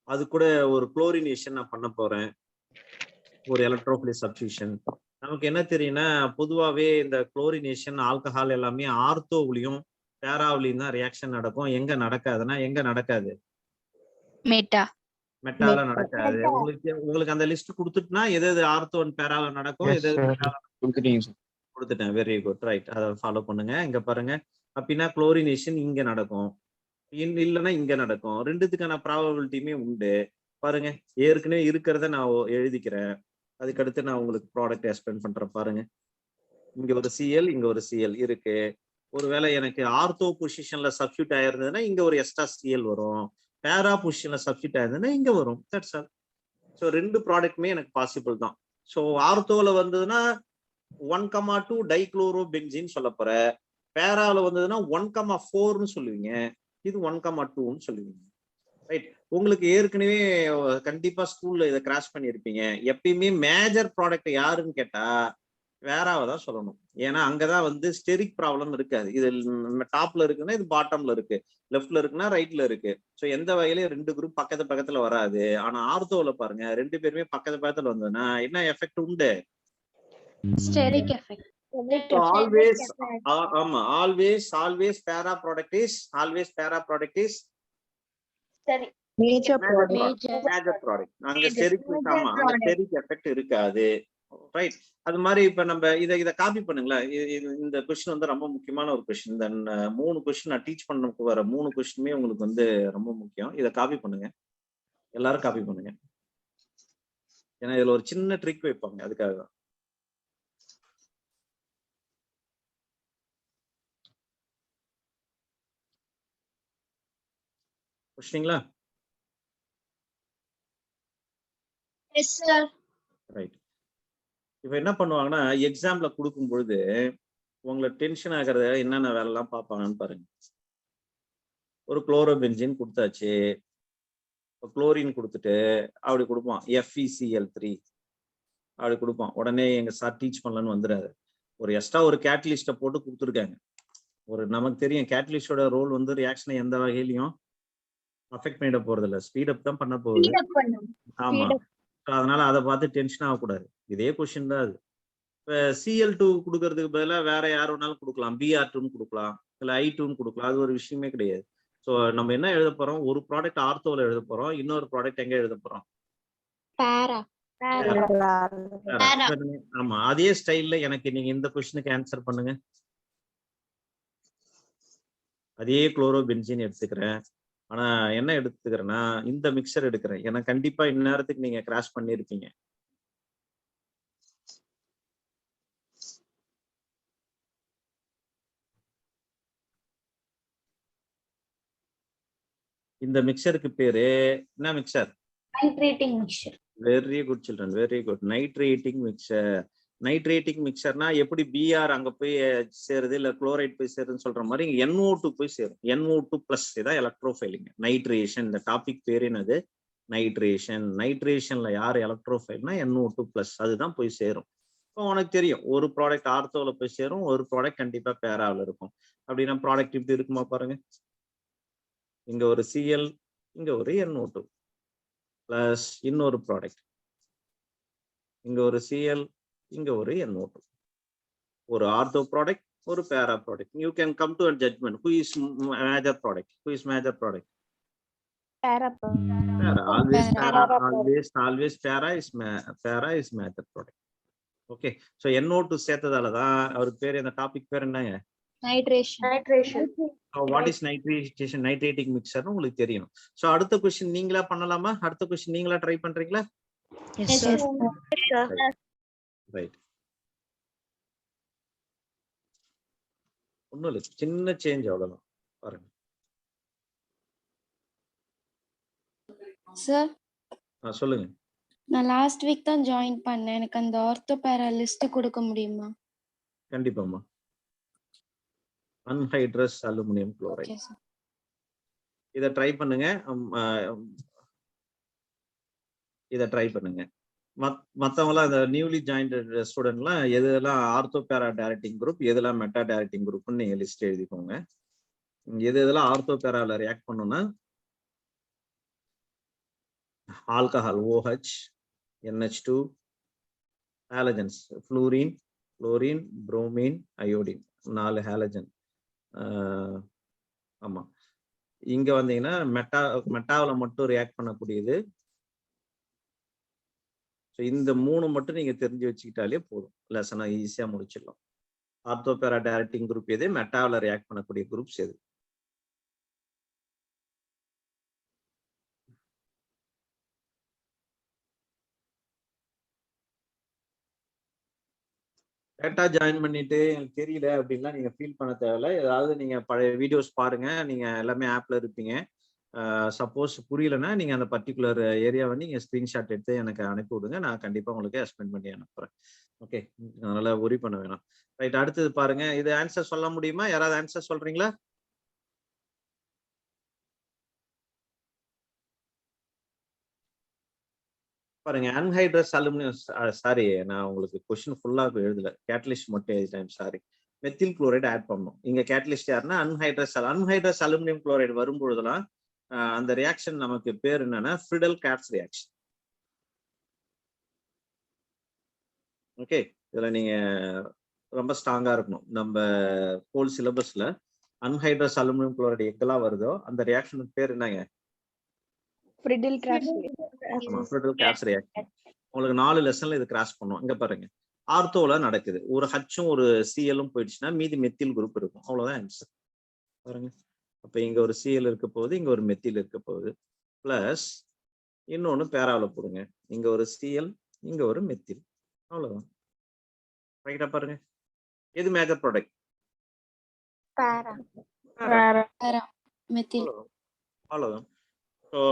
Speaker 1: அது கூட ஒரு குளோரினேஷன் நான் பண்ண போறேன், ஒரு எலக்ட்ரோஃபிலிக் சப்ஸ்டிடியூஷன். நமக்கு என்ன தெரியும்னா, பொதுவாகவே இந்த குளோரினேஷன் ஆல்கஹால் எல்லாமே ஆர்த்தோவிலையும் பேராவிலையும் தான் ரியாக்ஷன் நடக்கும். எங்க நடக்காதுன்னா, எங்க நடக்காது? மெட்டால நடக்காது. உங்களுக்கு அந்த லிஸ்ட் கொடுத்துட்டுனா எது எது ஆர்த்தோ அண்ட் பேரால நடக்கும், எது கொடுத்துட்டேன். Very good, right. அதை ஃபாலோ பண்ணுங்க. இங்க பாருங்க, அப்படின்னா குளோரினேஷன் இங்க நடக்கும், இல்லைன்னா இங்க நடக்கும். ரெண்டுத்துக்கான ப்ராபபிலிட்டியுமே உண்டு. பாருங்க, ஏற்கனவே இருக்கிறத நான் எழுதிக்கிறேன். அதுக்கடுத்து நான் உங்களுக்கு ப்ராடக்ட் எக்ஸ்பிளைன் பண்றேன். பாருங்க, இங்க ஒரு Cl, இங்க ஒரு Cl இருக்கு. ஒருவேளை எனக்கு ஆர்த்தோ பொசிஷன்ல சப்ஸ்டியூட் ஆயிருந்ததுன்னா இங்க ஒரு எக்ஸ்ட்ரா Cl வரும், பேரா பொசிஷன்ல சப்ஸ்டியூட் ஆயிருந்ததுன்னா இங்க வரும். That's all. ஸோ ரெண்டு ப்ராடக்ட்மே எனக்கு பாசிபிள் தான். ஸோ ஆர்த்தோல வந்ததுன்னா 1,2 டைக்ளோரோபென்சீன் சொல்ல போற, பேரால வந்ததுன்னா 1,4ன்னு சொல்லுவீங்க, இது 1,2ன்னு சொல்லுவீங்க. ரைட்? உங்களுக்கு ஏற்கனவே கண்டிப்பா ஸ்கூல்ல இதை கிராஸ் பண்ணியிருப்பீங்க. எப்பயுமே மேஜர் ப்ராடக்ட் யாருன்னு கேட்டா வேறாவை தான் சொல்லணும். ஏன்னா அங்கதான் வந்து ஸ்டெரிக் ப்ராப்ளம் இருக்காது. இது டாப்ல இருக்குன்னா இது பாட்டம்ல இருக்கு, லெஃப்ட்ல இருக்குன்னா ரைட்ல இருக்கு. ஸோ எந்த வகையிலயும் 2 குரூப் பக்கத்து பக்கத்துல வராது. ஆனா ஆர்த்தோல பாருங்க 2 பேருமே பக்கத்து பக்கத்துல வந்ததுன்னா என்ன எஃபெக்ட் உண்டு?
Speaker 6: Steric effect.
Speaker 1: ஆல்வேஸ் ஆமா ஆல்வேஸ் பேரா product is
Speaker 8: major product.
Speaker 1: Major product. அங்க ஸ்டெரிக் ஆமா அங்க ஸ்டெரிக் எஃபெக்ட் இருக்காது. ரைட். அது மாதிரி இப்ப நம்ம இத காப்பி பண்ணுங்களேன். இந்த கொஸ்டின் வந்து ரொம்ப முக்கியமான ஒரு கொஸ்டின். இந்த 3 கொஸ்டின் நான் டீச் பண்ணக்கு வர 3 கொஸ்டினுமே உங்களுக்கு வந்து ரொம்ப முக்கியம். இத காப்பி பண்ணுங்க, எல்லாரும் காப்பி பண்ணுங்க. ஏன்னா இதுல ஒரு சின்ன ட்ரிக் வைப்பாங்க, அதுக்காக தான். கொஸ்டிங்களா?
Speaker 6: Yes, sir.
Speaker 1: ரைட். இப்ப என்ன பண்ணுவாங்கன்னா எக்ஸாம்ல கொடுக்கும் பொழுது உங்களை டென்ஷன் ஆகிறத என்னென்ன வேலை எல்லாம் பார்ப்பாங்கன்னு பாருங்க. ஒரு குளோரோபென்சின் கொடுத்தாச்சு, குளோரின் கொடுத்துட்டு அப்படி கொடுப்பான் FeCl3 அப்படி கொடுப்பான். உடனே எங்க சார் டீச் பண்ணலன்னு வந்துடாது. ஒரு எக்ஸ்ட்ரா ஒரு கேட்டலிஸ்ட போட்டு கொடுத்துருக்காங்க. ஒரு நமக்கு தெரியும் கேட்டலிஸ்டோட ரோல் வந்து ரியாக்ஷனை எந்த வகையிலையும் அஃபெக்ட் பண்ணிட போறது இல்லை, ஸ்பீடப் தான் பண்ண போகுது. ஆமா, அதனால அதை பார்த்து டென்ஷன் ஆகக்கூடாது. இதே கொஸ்டின் தான் அது. இப்போ Cl2 கொடுக்கறதுக்கு பதிலாக வேற யார் வேணாலும் கொடுக்கலாம், Br2 கொடுக்கலாம், இல்லை I2 கொடுக்கலாம். அது ஒரு விஷயமே கிடையாது. ஸோ நம்ம என்ன எழுத போறோம்? ஒரு ப்ராடக்ட் ஆர்த்தோல எழுத போறோம், இன்னொரு ப்ராடக்ட் எங்க எழுத போறோம்?
Speaker 6: Para.
Speaker 1: ஆமா, அதே ஸ்டைல்ல எனக்கு நீங்க இந்த கொஸ்டினுக்கு ஆன்சர் பண்ணுங்க. அதே குளோரோபென்சின் எடுத்துக்கிறேன், ஆனா என்ன எடுத்துக்கிறேன்னா இந்த மிக்சர் எடுக்கிறேன். ஏன்னா கண்டிப்பா இந்நேரத்துக்கு நீங்க கிராஷ் பண்ணிருப்பீங்க. இந்த மிக்சருக்கு பேரு என்ன mixture?
Speaker 6: Nitrating mixture.
Speaker 1: Very good children, very good. Nitrating mixture. Nitrating மிக்சர்னா எப்படி Br அங்க போய் சேருது இல்ல குளோரைட் போய் சேருதுன்னு சொல்ற மாதிரி இங்க NO2 போய் சேரும். NO2+ இதான் எலக்ட்ரோஃபைலிங். நைட்ரேஷன், இந்த டாபிக் பேர் என்னது? நைட்ரேஷன். நைட்ரேஷன்ல யார் எலக்ட்ரோஃபைல்னா NO2+, அதுதான் போய் சேரும். இப்போ உனக்கு தெரியும் ஒரு ப்ராடக்ட் ஆர்த்தோல போய் சேரும், ஒரு ப்ராடக்ட் கண்டிப்பா பேராவில் இருக்கும். அப்படின்னா ப்ராடக்ட் இப்படி இருக்குமா பாருங்க. இங்க ஒரு Cl, இங்க ஒரு NO2 பிளஸ் இன்னொரு ப்ராடக்ட், இங்க ஒரு Cl, இங்க ஒரு NO2. ஒரு ஆர்த்தோ ப்ராடக்ட், ஒரு பேரா product. You can come to a judgment. Who is major product? Who is major product?
Speaker 6: Para.
Speaker 1: Para. Always para is major product. Okay. So NO2 சேர்த்ததால தான் அவருக்கு பேர், இந்த டாபிக் பேர் என்னங்க?
Speaker 6: Nitration.
Speaker 1: What is nitration? Nitrating mixer உங்களுக்கு தெரியும். So அடுத்த question நீங்களா பண்ணலாமா? அடுத்த क्वेश्चन நீங்களா ட்ரை பண்றீங்களா?
Speaker 8: S sir.
Speaker 1: ரைட். ஒண்ணும் இல்ல, சின்ன சேஞ்ச் அவ்வளவுதான். பாருங்க
Speaker 4: சார்,
Speaker 1: சொல்லுங்க.
Speaker 4: நான் லாஸ்ட் வீக் தான் ஜாயின் பண்ணேன். எனக்கு அந்த ஆர்த்தோ பேரா லிஸ்ட் கொடுக்க முடியுமா?
Speaker 1: கண்டிப்பாமா. Anhydrous aluminium chloride.
Speaker 4: Okay sir.
Speaker 1: இத ட்ரை பண்ணுங்க. இத ட்ரை பண்ணுங்க. மற்றவங்களாம் இந்த நியூலி ஜாயின்ட் ஸ்டூடெண்ட்லாம் எதெல்லாம் ஆர்த்தோ பேரா டைரக்டிங் குரூப், எதெல்லாம் மெட்டா டைரக்டிங் குரூப்னு நீங்க லிஸ்ட் எழுதிக்கோங்க. எதெல்லாம் ஆர்த்தோ பேரால ரியாக்ட் பண்ணுன்னா alcohol OH, NH2, halogens fluorine, bromine, iodine, 4 halogen. ஆமா, இங்க வந்தீங்கன்னா மெட்டாவில் மட்டும் ரியாக்ட் பண்ணக்கூடியது. இந்த 3 மட்டும் நீங்க தெரிஞ்சு வச்சுக்கிட்டாலே போதும், லெசனை ஈஸியா முடிச்சிடலாம். ஆர்த்தோ பேரா டைரக்டிங் குரூப் எது, மெட்டாவில் ரியாக்ட் பண்ணக்கூடிய குரூப்ஸ் எது. டேட்டா ஜாயின் பண்ணிட்டு எனக்கு தெரியல அப்படின்லாம் நீங்க ஃபீல் பண்ண தேவையில்ல. ஏதாவது நீங்க பழைய வீடியோஸ் பாருங்க, நீங்க எல்லாமே ஆப்ல இருப்பீங்க. சப்போஸ் புரியலன்னா நீங்க அந்த பர்டிகுலர் ஏரியாவை நீங்க ஸ்கிரீன்ஷாட் எடுத்து எனக்கு அனுப்பி விடுங்க, நான் கண்டிப்பா உங்களுக்கு எக்ஸ்பிளைன் பண்ணி அனுப்புறேன். ஓகே, அதனால ஒரி பண்ண வேணாம். ரைட், அடுத்தது பாருங்க. இது ஆன்சர் சொல்ல முடியுமா? யாராவது ஆன்சர் சொல்றீங்களா? பாருங்க அன்ஹைட்ரஸ் அலுமினியம், சாரி நான் உங்களுக்கு கொஸ்டின் ஃபுல்லா எழுதல, கேட்டலிஸ்ட் மட்டும் எழுதிட்டேன், சாரி. மெத்தில் குளோரைடு ஆட் பண்ணணும். இங்க கேட்டலிஸ்ட் யாருன்னா அன்ஹைட்ரஸ் அலுமினியம் குளோரைடு வரும்பொழுதெல்லாம் அந்த ரியாக்ஷன் நமக்கு பேர் என்னன்னா ஃப்ரிடல் கேட்ஸ் ரியாக்ஷன். ஓகே, இதுல நீங்க ரொம்ப ஸ்ட்ராங்கா இருக்கணும். நம்ம ஹோல் சிலபஸ்ல அன்ஹைட்ரஸ் அலுமினியம் குளோரைடு எங்கெல்லாம் வருதோ அந்த ரியாக்ஷனுக்கு பேர் என்னங்க?
Speaker 6: Friedel Crafts.
Speaker 1: ஆமா, ஃப்ரிடல் கேட்ஸ் ரியாக்ஷன். உங்களுக்கு 4 லெசன்ல இது கிராஸ் பண்ணுவோம். இங்க பாருங்க, ஆர்த்தோல நடக்குது. ஒரு ஹச்சும் ஒரு சிஎலும் போயிடுச்சுன்னா மீதி மெத்தில் குரூப் இருக்கும். அவ்வளவுதான் ஆன்சர். பாருங்க, அப்ப இங்க ஒரு சிஎல் இருக்க போகுது, இங்க ஒரு மெத்தில் இருக்க போகுது. பிளஸ் இன்னொன்னு பேராவில போடுங்க, இங்க ஒரு சிஎல், இங்க ஒரு மெத்தில். அவ்வளவுதான். ரைட்டா? பாருங்க, எது மேஜர் ப்ராடக்ட்?
Speaker 6: Para. Methyl.
Speaker 1: அவ்வளவுதான். ஸோ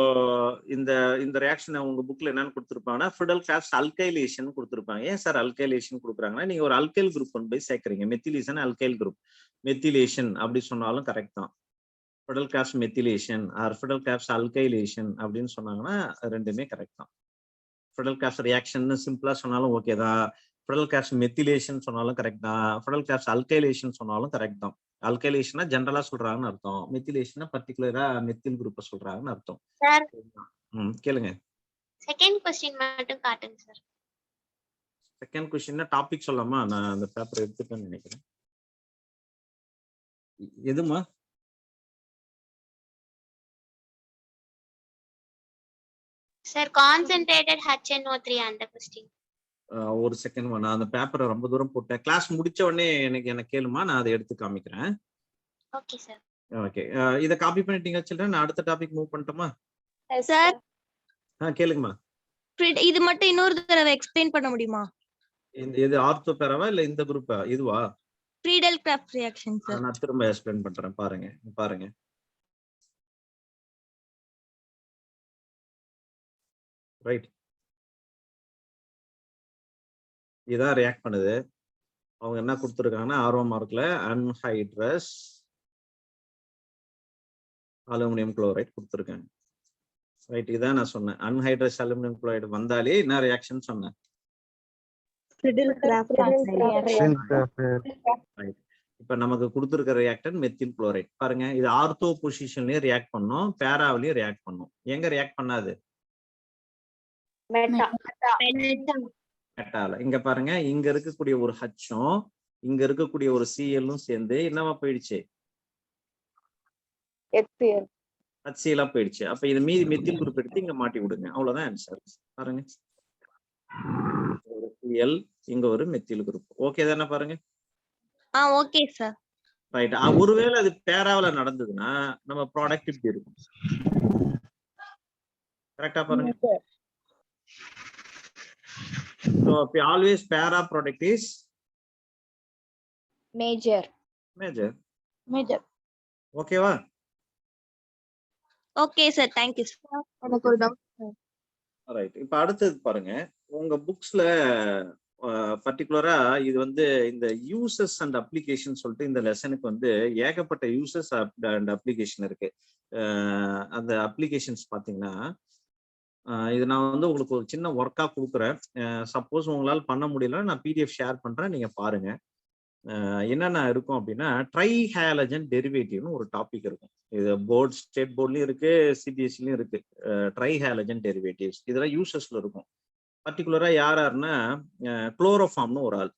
Speaker 1: இந்த இந்த ரியாக்ஷனை உங்க புக்ல என்னன்னு கொடுத்துருப்பாங்கன்னா ஃப்ரிடல் கிளாஸ் அல்கைலேஷன் கொடுத்துருப்பாங்க. ஏன் சார் அல்கைலேஷன் கொடுக்குறாங்கன்னா, நீங்க ஒரு அல்கைல் குரூப் கொண்டு போய் சேர்க்குறீங்க. மெத்திலேஷன் அல்கைல் குரூப், மெத்திலேஷன் அப்படி சொன்னாலும் கரெக்ட் தான். Friedel Crafts methylation or Friedel Crafts alkylation அப்படின்னு சொன்னாங்கன்னா ரெண்டுமே கரெக்ட் தான். ஃப்ரிடல் கிளாஸ் ரியாக்ஷன் சிம்பிளா சொன்னாலும் ஓகே தான். ஃப்ரிடல் கிளாஸ் மெத்திலேஷன் சொன்னாலும் கரெக்ட் தான். ஃப்ரிடல் கிளாஸ் அல்கைலேஷன் சொன்னாலும் கரெக்ட் தான். அல்கைலேஷனா ஜெனரலா சொல்றாங்கன்னு அர்த்தம், மெத்திலேஷனா பர்டிகுலரா மெத்தில் குரூப்பை சொல்றாங்கன்னு அர்த்தம்.
Speaker 9: சார்,
Speaker 1: கேளுங்க.
Speaker 9: செகண்ட் क्वेश्चन மட்டும் காட்டுங்க சார்.
Speaker 1: செகண்ட் क्वेश्चन டாபிக் சொல்லாமா? நான் அந்த பேப்பர் எடுத்துட்டேன்னு நினைக்கிறேன். எதுமா?
Speaker 9: சார் கான்சென்ட்ரேட்டட் HNO3 அந்த क्वेश्चन.
Speaker 1: ஒரு செகண்ட், நான் அந்த பேப்பரை ரொம்ப தூரம் போட்டேன். கிளாஸ் முடிச்ச உடனே எனக்கு கேளுமா, நான் அதை எடுத்து காமிக்கிறேன்.
Speaker 9: Okay sir.
Speaker 1: ஓகே, இத காப்பி பண்ணிட்டீங்க சில்ட்ரன். நான் அடுத்த டாபிக் மூவ் பண்ணட்டுமா?
Speaker 6: சார்,
Speaker 1: கேளுங்கம்மா.
Speaker 6: இது மட்டும் இன்னொரு தடவை எக்ஸ்பிளைன் பண்ண முடியுமா?
Speaker 1: இந்த இது ஆர்த்தோ பேராவா இல்ல இந்த குரூப்பா? இதுவா?
Speaker 6: Friedel Crafts reaction sir.
Speaker 1: நான் திரும்ப எக்ஸ்பிளைன் பண்றேன். பாருங்க. ரைட், இதான் ரியாக்ட் பண்ணுது. அவங்க என்ன கொடுத்துருக்காங்கன்னா ஆர்வம் மார்க்ல அன்ஹைட்ரஸ் அலுமினியம் குளோரைட் கொடுத்துருக்காங்க. ரைட், இதான் நான் சொன்னேன். அன்ஹைட்ரஸ் அலுமினியம் குளோரைடு வந்தாலே என்ன ரியாக்ஷன் சொன்னேன்?
Speaker 6: Friedel Crafts reaction.
Speaker 1: ரைட், இப்ப நமக்கு கொடுத்துருக்க ரியாக்டன் மெத்தில் குளோரைட். பாருங்க, இது ஆர்த்தோ பொசிஷன்லயும் ரியாக்ட் பண்ணும், பேராவிலையும் ரியாக்ட் பண்ணும். எங்க ரியாக்ட் பண்ணாது? மெட்டால. இங்க பாருங்க, இங்க இருக்கக்கூடிய ஒரு ஹச்சும் இங்க இருக்கக்கூடிய ஒரு சிஎல்லும் சேர்ந்து என்னவா போயிடுச்சு? HCl போயிடுச்சு. அப்ப இது மீதி மெத்தில் குரூப் எடுத்து இங்க மாட்டி விடுங்க. அவ்வளவுதான் ஆன்சர். பாருங்க, ஒரு சிஎல், இங்க ஒரு மெத்தில் குரூப். ஓகே தானே? பாருங்க.
Speaker 6: Okay sir.
Speaker 1: ரைட், ஒருவேளை அது பேராவில நடந்ததுன்னா நம்ம ப்ராடக்ட் இப்படி இருக்கும். கரெக்டா? பாருங்க. So always para product is
Speaker 6: Major.
Speaker 1: ஓகேவா?
Speaker 6: Okay sir, thank you sir. எனக்கு ஒரு டவுட்.
Speaker 1: ரைட், இப்ப அடுத்தது பாருங்க, உங்க புக்ஸ்ல பர்டிகுலரா இது வந்து இந்த யூசஸ் அண்ட் அப்ளிகேஷன் சொல்லிட்டு இந்த லெசனுக்கு வந்து ஏகப்பட்ட யூசஸ் அண்ட் அப்ளிகேஷன் இருக்கு. அந்த அப்ளிகேஷன்ஸ் பாத்தீங்கன்னா இது நான் வந்து உங்களுக்கு ஒரு சின்ன ஒர்க்கா கொடுக்குறேன். சப்போஸ் உங்களால் பண்ண முடியல, நான் பிடிஎஃப் ஷேர் பண்றேன், நீங்க பாருங்க. என்னென்ன இருக்கும் அப்படின்னா, ட்ரை ஹேலஜன் டெரிவேட்டிவ்னு ஒரு டாபிக் இருக்கும். இது போர்ட், ஸ்டேட் போர்ட்லயும் இருக்கு, சிபிஎஸ்சிலயும் இருக்கு. ட்ரை ஹேலஜன் டெரிவேட்டிவ்ஸ் இதெல்லாம் யூசஸ்ல இருக்கும். பர்டிகுலரா யாருன்னா குளோரோஃபார்ம்னு ஒரு ஆள்.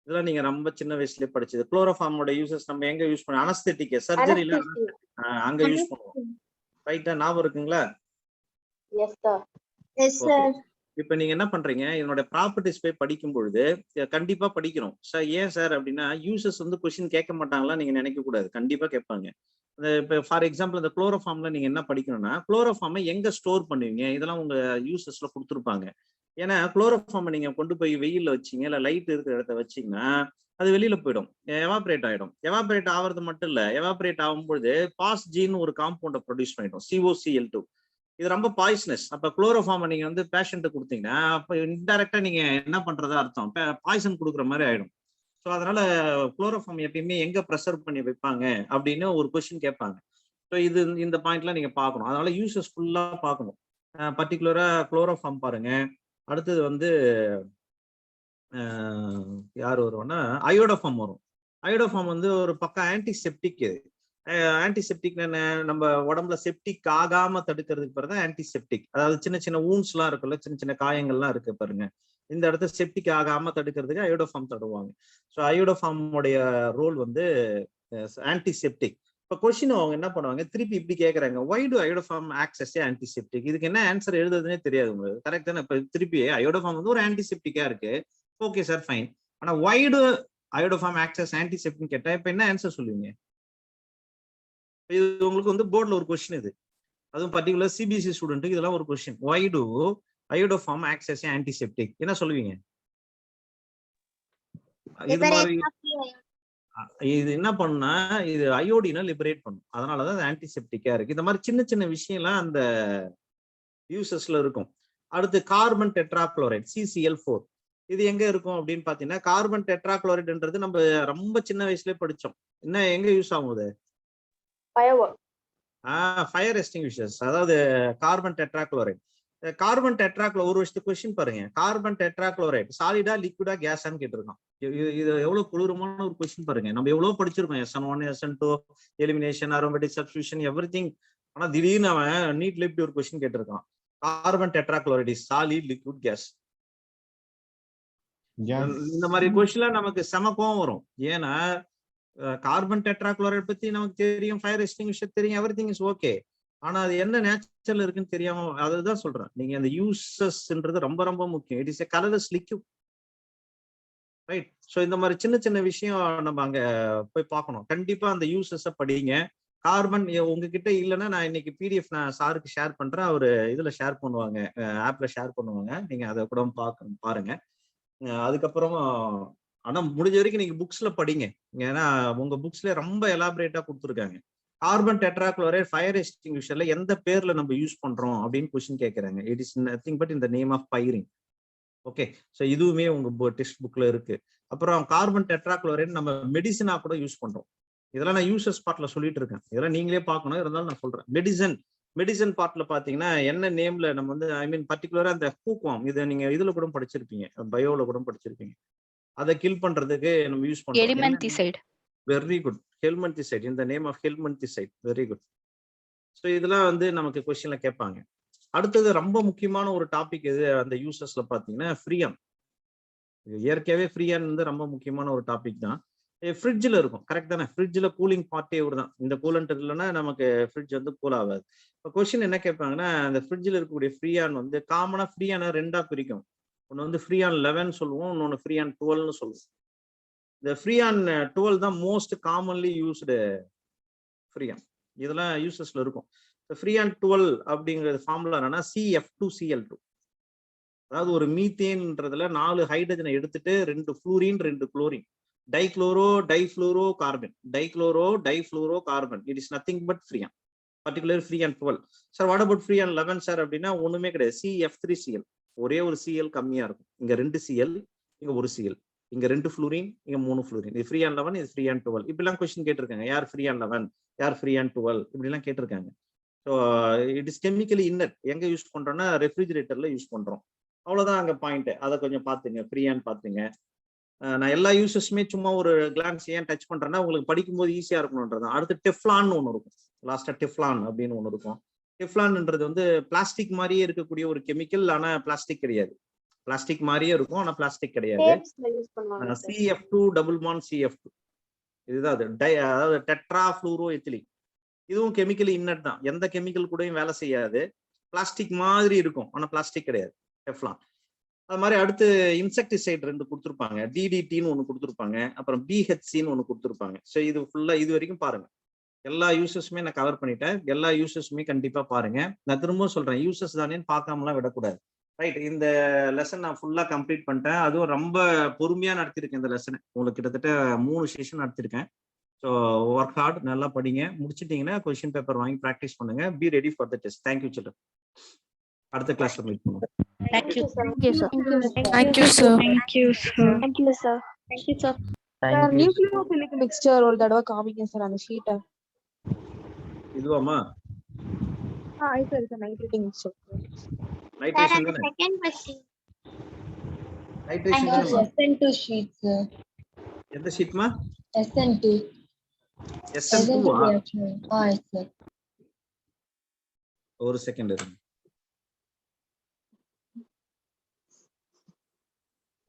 Speaker 1: இதெல்லாம் நீங்க ரொம்ப சின்ன வயசுலயே படிச்சது. குளோரோஃபார்மோட யூசஸ் நம்ம எங்க யூஸ் பண்ணுவோம்? அனஸ்தெட்டிக் சர்ஜரியில அங்க யூஸ் பண்ணுவோம். ரைட்டா? ஞாபகம் இருக்குங்களா? இப்ப நீங்க என்ன பண்றீங்க, இதனோட ப்ராப்பர்ட்டிஸ் போய் படிக்கும் பொழுது கண்டிப்பா படிக்கணும் சார். ஏன் சார் அப்படின்னா, யூசர்ஸ் வந்து கொஸ்டின் கேட்க மாட்டாங்களா நீங்க நினைக்க கூடாது, கண்டிப்பா கேட்பாங்க. இப்ப ஃபார் எக்ஸாம்பிள் இந்த குளோரோஃபார்ம்ல நீங்க என்ன படிக்கணும்னா, குளோரோஃபார்மை எங்க ஸ்டோர் பண்ணுவீங்க, இதெல்லாம் உங்க யூசர்ஸ்ல கொடுத்துருப்பாங்க. ஏன்னா குளோரோஃபார்மை நீங்க கொண்டு போய் வெயில்ல வச்சீங்க, இல்ல லைட் இருக்கிற இடத்த வச்சீங்கன்னா அது வெளியில போயிடும், எவாபரேட் ஆயிடும். எவாபரேட் ஆகிறது மட்டும் இல்ல, எவாபரேட் ஆகும்போது பாஸ் ஜீன் ஒரு காம்பவுண்டை ப்ரொடியூஸ் பண்ணிடும், COCl2. இது ரொம்ப பாய்சனஸ். அப்ப குளோரோஃபார்மை நீங்க வந்து பேஷண்ட்டு கொடுத்தீங்கன்னா அப்ப இன்டைரக்டா நீங்க என்ன பண்றதா அர்த்தம், பாய்சன் கொடுக்குற மாதிரி ஆயிடும். ஸோ அதனால குளோரோஃபார்ம் எப்பயுமே எங்க ப்ரெசர்வ் பண்ணி வைப்பாங்க அப்படின்னு ஒரு கொஸ்டின் கேட்பாங்க. ஸோ இது இந்த பாயிண்ட்லாம் நீங்க பார்க்கணும். அதனால யூசஸ் ஃபுல்லா பார்க்கணும். பர்டிகுலரா குளோரோஃபார்ம் பாருங்க. அடுத்தது வந்து யார் வருவோம்னா அயோடோஃபார்ம் வரும். அயோடோஃபார்ம் வந்து ஒரு பக்கம் ஆன்டிசெப்டிக். ஆன்டிசெப்டிக் என்ன, நம்ம உடம்புல செப்டிக் ஆகாம தடுக்கிறதுக்கு பிறகு தான் ஆன்டிசெப்டிக். அதாவது சின்ன சின்ன ஊன்ஸ் எல்லாம் இருக்குல்ல, சின்ன சின்ன காயங்கள்லாம் இருக்கு பாருங்க, இந்த இடத்துல செப்டிக் ஆகாம தடுக்கிறதுக்கு அயோடோஃபார்ம் தடுவாங்க. ஸோ அயோடோஃபார்முடைய ரோல் வந்து ஆன்டிசெப்டிக். இப்போ கொஸ்டின் அவங்க என்ன பண்ணுவாங்க, திருப்பி இப்படி கேட்கறாங்க, why do iodoform acts as antiseptic. இதுக்கு என்ன ஆன்சர் எழுதுறதுனே தெரியாது உங்களுக்கு. கரெக்ட் தானே? இப்போ திருப்பி அயோடோஃபார்ம் வந்து ஒரு ஆன்டிசெப்டிக்கா இருக்கு, ஓகே சார் ஃபைன். ஆனா why do iodoform acts as antiseptic கேட்டா இப்போ என்ன ஆன்சர் சொல்லுவீங்க? இது உங்களுக்கு வந்து போர்ட்ல ஒரு கொஸ்டின் இது, அதுவும் பர்டிகுலர் சிபிஎஸ்சி ஸ்டூடெண்ட்டுக்கு இதெல்லாம் ஒரு question. Why do iodoform acts as antiseptic, என்ன சொல்லுவீங்க? இது மாதிரி இது என்ன பண்ணா, இது அயோடினை லிபரேட் பண்ணும், அதனாலதான் அது ஆன்டிசெப்டிக்கா இருக்கு. இந்த மாதிரி சின்ன சின்ன விஷயம்லாம் அந்த யூசஸ்ல இருக்கும். அடுத்து கார்பன் டெட்ராக்ளோரைட் CCl4, இது எங்க இருக்கும் அப்படின்னு பாத்தீங்கன்னா, கார்பன் டெட்ராக்ளோரைட்ன்றது நம்ம ரொம்ப சின்ன வயசுலயே படிச்சோம். என்ன எங்க யூஸ் ஆகுது? ஃபயர் எக்ஸ்டிங்விஷர்ஸ். அதாவது கார்பன் டெட்ராக்ளோரைட். கார்பன் டெட்ராக்ளோ ஒரு வருஷத்துக்கு கொஸ்டின் பாருங்க, கார்பன் டெட்ராக்ளோரைட் சாலிடா லிக்விடா கேஸான்னு கேட்டிருக்கான். இது எவ்வளவு கொடூரமான ஒரு கொஸ்டின் பாருங்க. நம்ம எவ்வளவு படிச்சிருக்கோம், SN1 SN2 elimination, aromatic substitution, everything. ஆனா திடீர்னு அவன் நீட்ல இப்படி ஒரு கொஸ்டின் கேட்டிருக்கான், carbon tetrachloride is solid liquid case. இந்த மாதிரி கொஸ்டின்லாம் நமக்கு செம கோவம் வரும். ஏன்னா கார்பன் டெட்ராக்ளோரைட் பத்தி நமக்கு தெரியும், ஃபயர் எக்ஸ்டிங்விஷர் தெரியும், எவ்ரிதிங் இஸ் ஓகே. ஆனா அது என்ன நேச்சுரல் இருக்குன்னு தெரியாம, அதுதான் சொல்றேன். நீங்க அந்த யூசஸ்ன்றது ரொம்ப ரொம்ப முக்கியம். It is a colourless liquid, right? So இந்த மாதிரி சின்ன சின்ன விஷயம் நம்ம அங்க போய் பார்க்கணும். கண்டிப்பா அந்த யூசஸ படிங்க. கார்பன் உங்ககிட்ட இல்லைன்னா நான் இன்னைக்கு PDF நான் சாருக்கு ஷேர் பண்றேன், அவரு இதுல ஷேர் பண்ணுவாங்க, ஆப்ல ஷேர் பண்ணுவாங்க, நீங்க அதை கூட பாருங்க. அதுக்கப்புறம் ஆனா முடிஞ்ச வரைக்கும் நீங்க புக்ஸ்ல படிங்க, ஏன்னா உங்க புக்ஸ்ல ரொம்ப எலாபரேட்டா கொடுத்துருக்காங்க. கார்பன் டெட்ராக்ளோரைட் ஃபயர் எக்ஸ்டிங்விஷர்ல எந்த பேர்ல நம்ம யூஸ் பண்றோம் அப்படின்னு கொஸ்டின் கேட்கறாங்க. இட் இஸ் நத்திங் பட் இந்த name of pairing. Okay, so இதுவுமே உங்க டெக்ஸ்ட் புக்ல இருக்கு. அப்புறம் கார்பன் டெட்ராக்ளோரைட் நம்ம மெடிசனா கூட யூஸ் பண்றோம். இதெல்லாம் நான் யூசஸ் பார்ட்ல சொல்லிட்டு இருக்கேன், இதெல்லாம் நீங்களே பார்க்கணும், இருந்தாலும் நான் சொல்றேன். மெடிசன் பார்ட்ல பாத்தீங்கன்னா என்ன நேம்ல நம்ம வந்து ஐ மீன் பர்டிகுலரா அந்த ஹூக்வாம், இதை நீங்க இதுல கூட படிச்சிருப்பீங்க, பயோல கூட படிச்சிருப்பீங்க. அதை கில் பண்றதுக்கு நம்ம யூஸ் பண்றோம்
Speaker 5: எலிமென்டிசைட்.
Speaker 1: வெரி குட், ஹெல்மன்திசைட், இந்த name of helminthicide, very good. So இதெல்லாம் வந்து நமக்கு கொஸ்டின்ல கேட்பாங்க. அடுத்தது ரொம்ப முக்கியமான ஒரு டாபிக் இது அந்த யூசஸ்ல பாத்தீங்கன்னா ஃப்ரீயான். இயற்கையாவே ஃப்ரீயான் வந்து ரொம்ப முக்கியமான ஒரு டாபிக் தான். ஃப்ரிட்ஜில் இருக்கும், கரெக்ட் தானே? ஃப்ரிட்ஜில் கூலிங் பார்ட்டே ஒரு தான். இந்த கூலண்ட் இல்லைன்னா நமக்கு ஃப்ரிட்ஜ் வந்து கூல் ஆகாது. இப்போ கொஸ்டின் என்ன கேட்பாங்கன்னா, அந்த ஃப்ரிட்ஜில் இருக்கக்கூடிய ஃப்ரீயான் வந்து காமனா ஃப்ரீயான ரெண்டா பிரிக்கும். ஒன்று வந்து ஃப்ரீயான் 11 சொல்லுவோம், இன்னொன்று ஃப்ரீயான் 12ன்னு சொல்லுவோம். இந்த ஃப்ரீயான் 12 தான் மோஸ்ட் காமன்லி யூஸ்டு ஃப்ரீயான். இதெல்லாம் யூசஸ்ல இருக்கும். ஃப்ரீயான் 12 அப்படிங்கிறது ஃபார்முலா என்னன்னா CF2Cl2. அதாவது ஒரு மீத்தேன்றதுல 4 ஹைட்ரஜனை எடுத்துட்டு 2 fluorine 2 chlorine, difluoro carbon. It is nothing but freon, particular freon 12. Sir what about freon 11 sir அப்படின்னா ஒண்ணுமே கிடையாது, CF3Cl. ஒரே ஒரு Cl கம்மியா இருக்கும். இங்க 2 Cl, இங்க ஒரு Cl, இங்க 2 ஃப்ளூரின், இங்க 3 ஃப்ளூரின். இது ஃப்ரீயான் 11, இது ஃப்ரீயான் 12. இப்படிலாம் கொஸ்டின் கேட்டிருக்காங்க, யார் ஃப்ரீயான் 11, யார் ஃப்ரீயான் 12, இப்படிலாம் கேட்டிருக்காங்க. So it is chemically inert. எங்க யூஸ் பண்றோம்னா ரெஃப்ரிஜிரேட்டர்ல யூஸ் பண்றோம், அவ்வளவுதான் அங்க பாயிண்ட். அதை கொஞ்சம் பாத்துங்க, ஃப்ரீயான் பாத்துங்க. நான் எல்லா யூசஸுமே சும்மா ஒரு கிளான்ஸ் ஏன் டச் பண்றேன்னா உங்களுக்கு படிக்கும்போது ஈஸியா இருக்கணும்ன்றது. அடுத்து டெஃப்லான் ஒன்று இருக்கும், லாஸ்டா டெஃப்லான் அப்படின்னு ஒன்று இருக்கும். டெஃப்லான்ன்றது வந்து பிளாஸ்டிக் மாதிரியே இருக்கக்கூடிய ஒரு கெமிக்கல், ஆனா பிளாஸ்டிக் கிடையாது. பிளாஸ்டிக் மாதிரியே இருக்கும், ஆனா பிளாஸ்டிக் கிடையாது. CF2 டபுள் பாண்ட் CF2, இதுதான் அது. அதாவது டெட்ரா ஃப்ளூரோ எத்திலீன். இதுவும் கெமிக்கலி இன்னட் தான், எந்த கெமிக்கல் கூடயும் வேலை செய்யாது. பிளாஸ்டிக் மாதிரி இருக்கும், ஆனா பிளாஸ்டிக் கிடையாது டெஃப்லான். அது மாதிரி அடுத்து இன்செக்டிசைட் 2 கொடுத்துருப்பாங்க, DDTன்னு ஒன்று கொடுத்துருப்பாங்க, அப்புறம் BHCன்னு ஒன்று கொடுத்துருப்பாங்க. ஸோ இது ஃபுல்லா இது வரைக்கும் பாருங்க. எல்லா யூசஸுமே நான் கவர் பண்ணிட்டேன், எல்லா யூசஸுமே கண்டிப்பா பாருங்க. நான் திரும்பவும் சொல்றேன், யூசஸ் தானேன்னு பார்க்காமலாம் விடக்கூடாது, ரைட்? இந்த லெசன் நான் ஃபுல்லா கம்ப்ளீட் பண்ணிட்டேன். அதுவும் ரொம்ப பொறுமையா நடத்திருக்கேன் இந்த லெசன். உங்களுக்கு கிட்டத்தட்ட 3 செஷன் நடத்திருக்கேன். ஸோ ஒர்க் ஹார்ட், நல்லா படிங்க. முடிச்சிட்டீங்கன்னா கொஸ்டின் பேப்பர் வாங்கி ப்ராக்டிஸ் பண்ணுங்க. Be ready for the test. Thank you children. அடுத்த கிளாஸ்ல மீட் பண்ணுவோம்.
Speaker 6: Thank you, sir.
Speaker 4: Thank you, sir.
Speaker 5: Thank you, sir.
Speaker 8: Nucleophilic mixture ஒரு தடவை காமிங்க சார் அந்த ஷீட்டை.
Speaker 1: இதுவாமா?
Speaker 10: sir, it's a nitrating mixture.
Speaker 1: Nitration
Speaker 9: அந்த
Speaker 1: தானே
Speaker 9: செகண்ட் கொஸ்டின்
Speaker 1: நைட்ரேஷன் தானே
Speaker 5: SN2 sheet sir.
Speaker 1: எந்த ஷீட்மா
Speaker 5: SN2
Speaker 1: SN2
Speaker 5: reaction. Yes sir.
Speaker 1: ஒரு செகண்ட் இருங்க.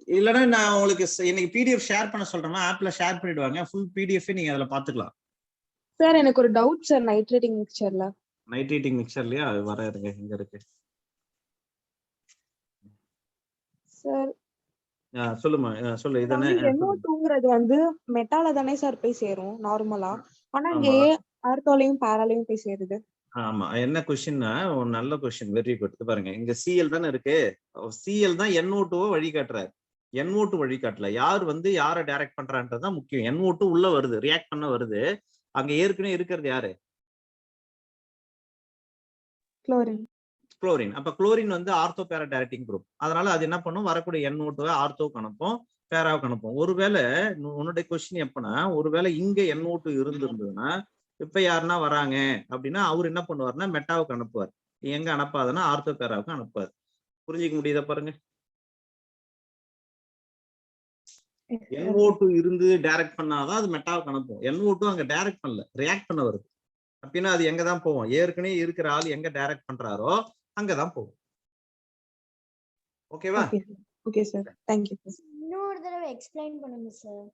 Speaker 1: இல்லனா நான் உங்களுக்கு இன்னைக்கு பிடிஎஃப் ஷேர் பண்ண சொல்றேன்னா ஆப்ல ஷேர் பண்ணிடுவாங்க. ஃபுல் பிடிஎஃப் நீங்க அதுல பாத்துக்கலாம்.
Speaker 10: Sir, எனக்கு ஒரு டவுட் சார் நைட்ரேட்டிங் மிக்சர்ல.
Speaker 1: நைட்ரேட்டிங் மிக்சர்லயா அது வர இருங்க எங்க இருக்கு
Speaker 10: சார்
Speaker 1: சொல்லுமா சொல்லு இதானே
Speaker 10: NO2ங்கிறது வந்து மெட்டால தானே சார் போய் சேரும் நார்மலா. ஆனா இங்க
Speaker 1: ஆமா.
Speaker 10: ஆர்த்தோலையும் பாராலையும் போய் சேருது.
Speaker 1: ஆமா என்ன கொஸ்டின்னா ஒரு நல்ல கொஸ்டின் வெரி குட். பாருங்க இங்க சிஎல் தானே இருக்கு. சிஎல் தான் NO2 வழிகாட்டுறாரு. NO2 வழிகாட்டல. யார் வந்து யாரை டைரக்ட் பண்றான்றதுதான் முக்கியம். NO2 உள்ள வருது ரியாக்ட் பண்ண வருது. அங்க ஏற்கனவே இருக்கிறது யாரு
Speaker 10: குளோரின்.
Speaker 1: குளோரின். அப்ப குளோரின் வந்து ஆர்த்தோ பேரா டைரக்டிங் குரூப். அதனால அது என்ன பண்ணும் வரக்கூடிய NO2 ஆர்த்தோக்கு அனுப்பும் பேராவுக்கு அனுப்பும். ஒருவேளை உன்னுடைய கொஸ்டின் எப்பனா ஒருவேளை இங்க NO2 இருந்திருந்ததுன்னா இப்ப யாருன்னா வராங்க அப்படின்னா அவர் என்ன பண்ணுவாருன்னா மெட்டாவுக்கு அனுப்புவார். எங்க அனுப்பாதுன்னா ஆர்த்தோ பேராவுக்கு அனுப்புவார். புரிஞ்சுக்க முடியுதா பாருங்க. NO2 இருந்து டைரக்ட் பண்ணாதான் அது மெட்டாவுக்கு அனுப்பும். NO2 அங்க டைரக்ட் பண்ணல ரியாக்ட் பண்ண வருது. அப்படின்னா அது எங்க தான் போவோம் ஏற்கனவே இருக்கிற ஆள் எங்க டைரக்ட் பண்றாரோ அங்கதான் போகும். ஓகேவா?
Speaker 10: Okay sir. Thank you.
Speaker 4: இன்னொரு தடவை எக்ஸ்பிளைன் பண்ணுங்க சார்.